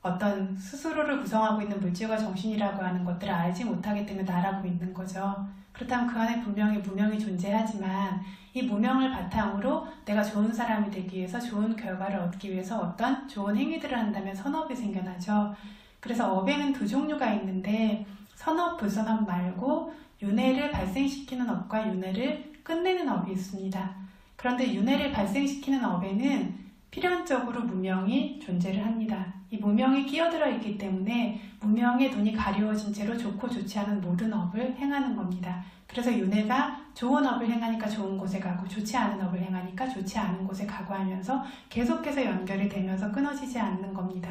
어떤 스스로를 구성하고 있는 물질과 정신이라고 하는 것들을 알지 못하기 때문에 나라고 믿는 거죠. 그렇다면 그 안에 분명히 무명이 존재하지만 이 무명을 바탕으로 내가 좋은 사람이 되기 위해서 좋은 결과를 얻기 위해서 어떤 좋은 행위들을 한다면 선업이 생겨나죠. 그래서 업에는 두 종류가 있는데 선업, 불선업 말고 윤회를 발생시키는 업과 윤회를 끝내는 업이 있습니다. 그런데 윤회를 발생시키는 업에는 필연적으로 무명이 존재를 합니다. 이 무명이 끼어들어 있기 때문에 무명의 눈이 가려워진 채로 좋고 좋지 않은 모든 업을 행하는 겁니다. 그래서 윤회가 좋은 업을 행하니까 좋은 곳에 가고 좋지 않은 업을 행하니까 좋지 않은 곳에 가고 하면서 계속해서 연결이 되면서 끊어지지 않는 겁니다.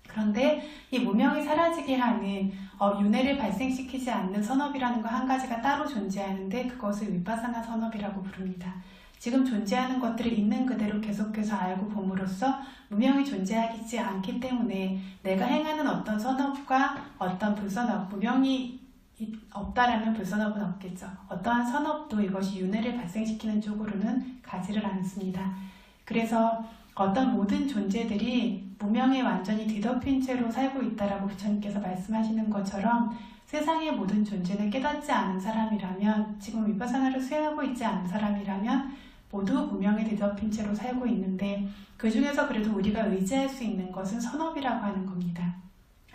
그런데 이 무명이 사라지게 하는 윤회를 발생시키지 않는 선업이라는 거 한 가지가 따로 존재하는데 그것을 위파사나 선업이라고 부릅니다. 지금 존재하는 것들을 있는 그대로 계속해서 알고 봄으로써 무명이 존재하지 않기 때문에 내가 행하는 어떤 선업과 어떤 불선업, 무명이 없다라면 불선업은 없겠죠. 어떠한 선업도 이것이 윤회를 발생시키는 쪽으로는 가지를 않습니다. 그래서 어떤 모든 존재들이 무명에 완전히 뒤덮인 채로 살고 있다라고 부처님께서 말씀하시는 것처럼 세상의 모든 존재는 깨닫지 않은 사람이라면, 지금 위파사나를 수행하고 있지 않은 사람이라면 모두 무명에 뒤덮인 채로 살고 있는데 그 중에서 그래도 우리가 의지할 수 있는 것은 선업이라고 하는 겁니다.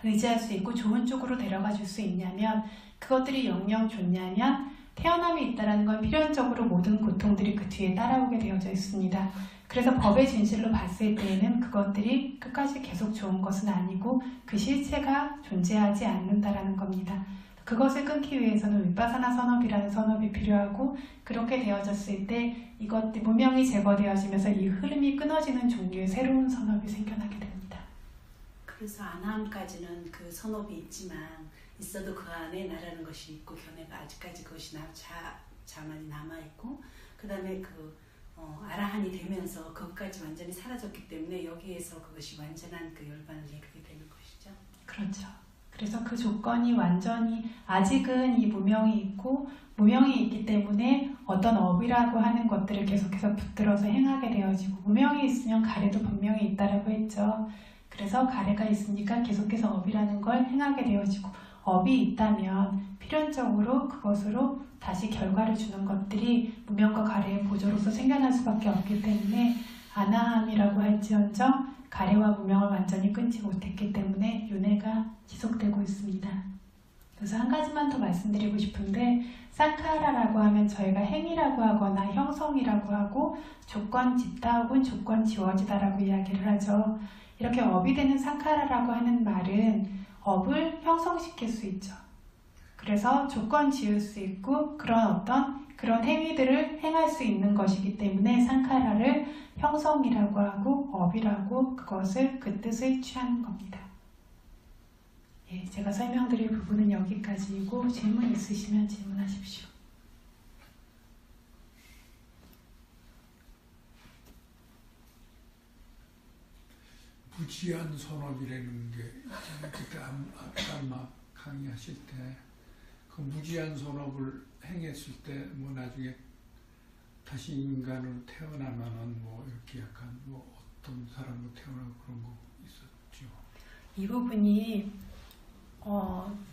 의지할 수 있고 좋은 쪽으로 데려가 줄 수 있냐면, 그것들이 영영 좋냐면 태어남이 있다는 건 필연적으로 모든 고통들이 그 뒤에 따라오게 되어져 있습니다. 그래서 법의 진실로 봤을 때에는 그것들이 끝까지 계속 좋은 것은 아니고 그 실체가 존재하지 않는다라는 겁니다. 그것을 끊기 위해서는 위파사나 선업이라는 선업이 필요하고, 그렇게 되어졌을 때 이것들 무명이 제거되어지면서 이 흐름이 끊어지는 종류의 새로운 선업이 생겨나게 됩니다. 그래서 아나함까지는 그 선업이 있어도 그 안에 나라는 것이 있고 견해가 아직까지 그것이 자만이 남아있고, 그 다음에 아라한이 되면서 그것까지 완전히 사라졌기 때문에 여기에서 그것이 완전한 그 열반을 이루게 되는 것이죠. 그렇죠. 그래서 그 조건이 완전히 아직은 이 무명이 있고, 무명이 있기 때문에 어떤 업이라고 하는 것들을 계속해서 붙들어서 행하게 되어지고, 무명이 있으면 가래도 분명히 있다라고 했죠. 그래서 가래가 있으니까 계속해서 업이라는 걸 행하게 되어지고, 업이 있다면 필연적으로 그것으로 다시 결과를 주는 것들이 무명과 가래의 보조로서 생겨날 수밖에 없기 때문에 아나함이라고 할지언정 가래와 무명을 완전히 끊지 못했기 때문에 윤회가 지속되고 있습니다. 그래서 한 가지만 더 말씀드리고 싶은데, 상카라라고 하면 저희가 행위라고 하거나 형성이라고 하고 조건 짓다 혹은 조건 지워지다라고 이야기를 하죠. 이렇게 업이 되는 상카라라고 하는 말은 업을 형성시킬 수 있죠. 그래서 조건 지을 수 있고 그런 행위들을 행할 수 있는 것이기 때문에 상카라를 형성이라고 하고 업이라고 그것을 그 뜻을 취하는 겁니다. 예, 제가 설명드릴 부분은 여기까지이고 질문 있으시면 질문하십시오. 무지한 선업이라는 게 그때 아마 강의하실 때 그 무지한 선업을 행했을 때 뭐 나중에 다시 인간으로 태어나면은 뭐 이렇게 약간 뭐 어떤 사람으로 태어나고 그런 거 있었죠. 이 부분이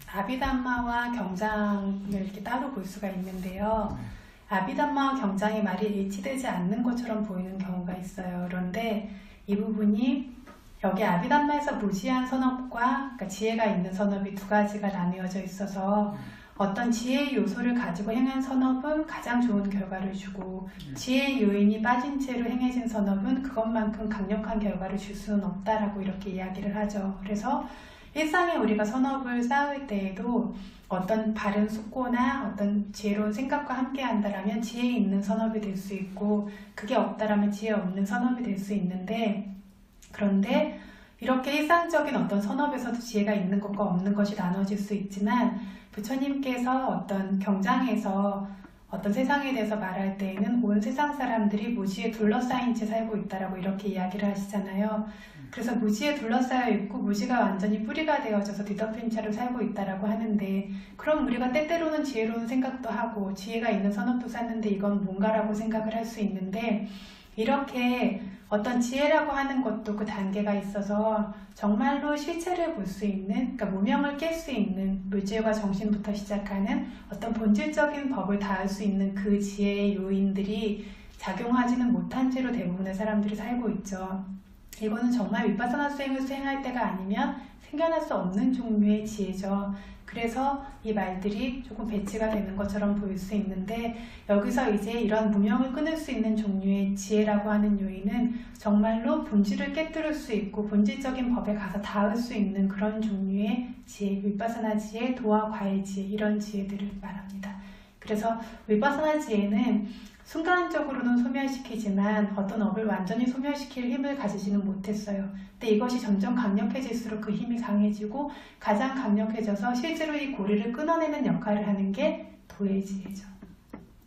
아비담마와 경장을 이렇게 따로 볼 수가 있는데요. 아비담마와 경장의 말이 일치되지 않는 것처럼 보이는 경우가 있어요. 그런데 이 부분이 여기 아비담마에서 무지한 선업과 그러니까 지혜가 있는 선업이 두 가지가 나뉘어져 있어서 어떤 지혜의 요소를 가지고 행한 선업은 가장 좋은 결과를 주고, 지혜의 요인이 빠진 채로 행해진 선업은 그것만큼 강력한 결과를 줄 수는 없다라고 이렇게 이야기를 하죠. 그래서 일상에 우리가 선업을 쌓을 때에도 어떤 바른 숙고나 어떤 지혜로운 생각과 함께 한다라면 지혜 있는 선업이 될 수 있고, 그게 없다라면 지혜 없는 선업이 될 수 있는데, 그런데 이렇게 일상적인 어떤 선업에서도 지혜가 있는 것과 없는 것이 나눠질 수 있지만, 부처님께서 어떤 경장에서 어떤 세상에 대해서 말할 때에는 온 세상 사람들이 무지에 둘러싸인 채 살고 있다라고 이렇게 이야기를 하시잖아요. 그래서 무지에 둘러싸여 있고 무지가 완전히 뿌리가 되어져서 뒤덮인 채로 살고 있다라고 하는데, 그럼 우리가 때때로는 지혜로운 생각도 하고 지혜가 있는 선업도 쌓는데 이건 뭔가라고 생각을 할 수 있는데, 이렇게 어떤 지혜라고 하는 것도 그 단계가 있어서 정말로 실체를 볼 수 있는, 그러니까 무명을 깰 수 있는 물질과 정신부터 시작하는 어떤 본질적인 법을 다할 수 있는 그 지혜의 요인들이 작용하지는 못한 채로 대부분의 사람들이 살고 있죠. 이거는 정말 위파사나 수행을 수행할 때가 아니면 생겨날 수 없는 종류의 지혜죠. 그래서 이 말들이 조금 배치가 되는 것처럼 보일 수 있는데 여기서 이제 이런 무명을 끊을 수 있는 종류의 지혜라고 하는 요인은 정말로 본질을 깨뜨릴 수 있고 본질적인 법에 가서 닿을 수 있는 그런 종류의 지혜, 윗바사나 지혜, 도와 과의 지혜 이런 지혜들을 말합니다. 그래서 윗바사나 지혜는 순간적으로는 소멸시키지만 어떤 업을 완전히 소멸시킬 힘을 가지지는 못했어요. 근데 이것이 점점 강력해질수록 그 힘이 강해지고 가장 강력해져서 실제로 이 고리를 끊어내는 역할을 하는 게 도의 지혜죠.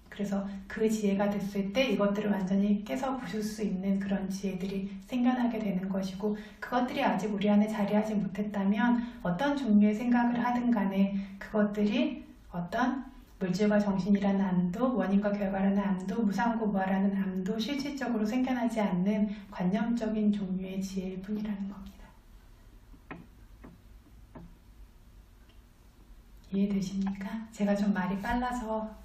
그래서 그 지혜가 됐을 때 이것들을 완전히 깨서 부술 수 있는 그런 지혜들이 생겨나게 되는 것이고 그것들이 아직 우리 안에 자리하지 못했다면 어떤 종류의 생각을 하든 간에 그것들이 어떤 물질과 정신이라는 암도, 원인과 결과라는 암도, 무상고부화라는 암도 실질적으로 생겨나지 않는 관념적인 종류의 지혜일 뿐이라는 겁니다. 이해되십니까? 제가 좀 말이 빨라서.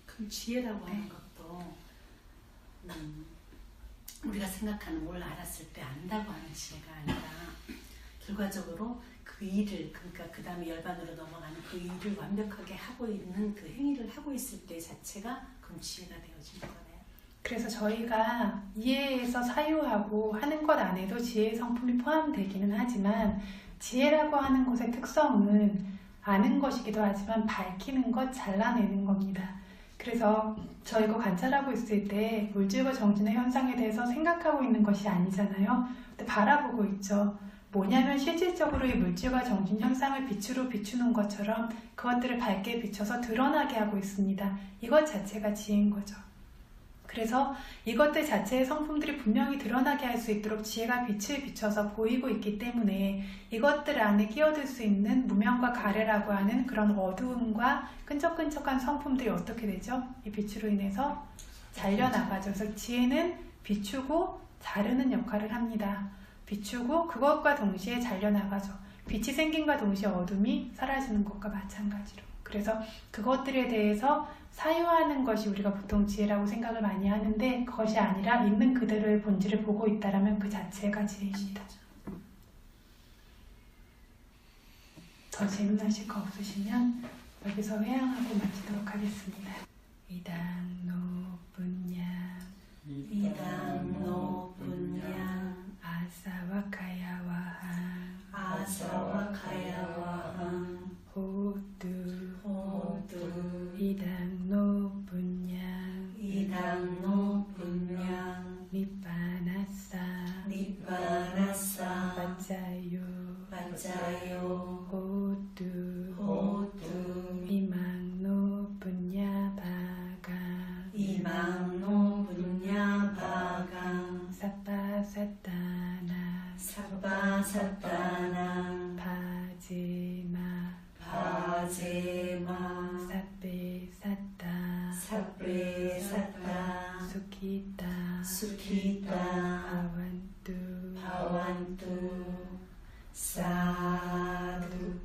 그럼 지혜라고 하는 것도 우리가 생각하는 뭘 알았을 때 안다고 하는 지혜가 아니라 결과적으로 그 일을, 그러니까 그 다음에 열반으로 넘어가는 그 일을 완벽하게 하고 있는 그 행위를 하고 있을 때 자체가 그럼 지혜가 되어지는 거네요. 그래서 저희가 이해해서 사유하고 하는 것 안에도 지혜의 성품이 포함되기는 하지만 지혜라고 하는 것의 특성은 아는 것이기도 하지만 밝히는 것, 잘라내는 겁니다. 그래서 저희가 관찰하고 있을 때 물질과 정신의 현상에 대해서 생각하고 있는 것이 아니잖아요. 근데 바라보고 있죠. 뭐냐면 실질적으로 이 물질과 정신 현상을 빛으로 비추는 것처럼 그것들을 밝게 비춰서 드러나게 하고 있습니다. 이것 자체가 지혜인 거죠. 그래서 이것들 자체의 성품들이 분명히 드러나게 할 수 있도록 지혜가 빛을 비춰서 보이고 있기 때문에 이것들 안에 끼어들 수 있는 무명과 가래라고 하는 그런 어두움과 끈적끈적한 성품들이 어떻게 되죠? 이 빛으로 인해서 잘려나가죠. 그래서 지혜는 비추고 자르는 역할을 합니다. 비추고 그것과 동시에 잘려나가죠. 빛이 생김과 동시에 어둠이 사라지는 것과 마찬가지로. 그래서 그것들에 대해서 사유하는 것이 우리가 보통 지혜라고 생각을 많이 하는데 그것이 아니라 있는 그대로의 본질을 보고 있다라면 그 자체가 지혜입니다. 더 질문하실 거 없으시면 여기서 회양하고 마치도록 하겠습니다. 이당 높은 양 이당 높은 양 아사와카야와항 아사와카야와항 호두 이당 높은 양 이당 높은 양 니빠나사 니빠나사 빠짜요 호두 이망 높은 야바강 이망 높은 야바강 사빠사따나 사빠사따나 파제마 사빼사따 사빼사따 수키따 수키따 바완뚜 사두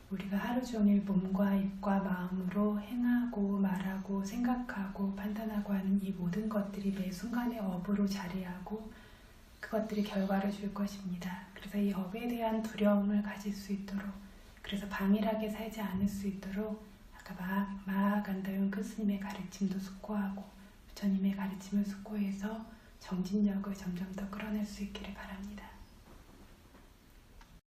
우리가 하루 종일 몸과 입과 마음으로 행하고 말하고 생각하고 판단하고 하는 이 모든 것들이 매 순간의 업으로 자리하고 그것들이 결과를 줄 것입니다. 그래서 이 업에 대한 두려움을 가질 수 있도록 그래서 방일하게 살지 않을 수 있도록 아까 마하간다용 스님의 가르침도 숙고하고 부처님의 가르침을 숙고해서 정진력을 점점 더 끌어낼 수 있기를 바랍니다.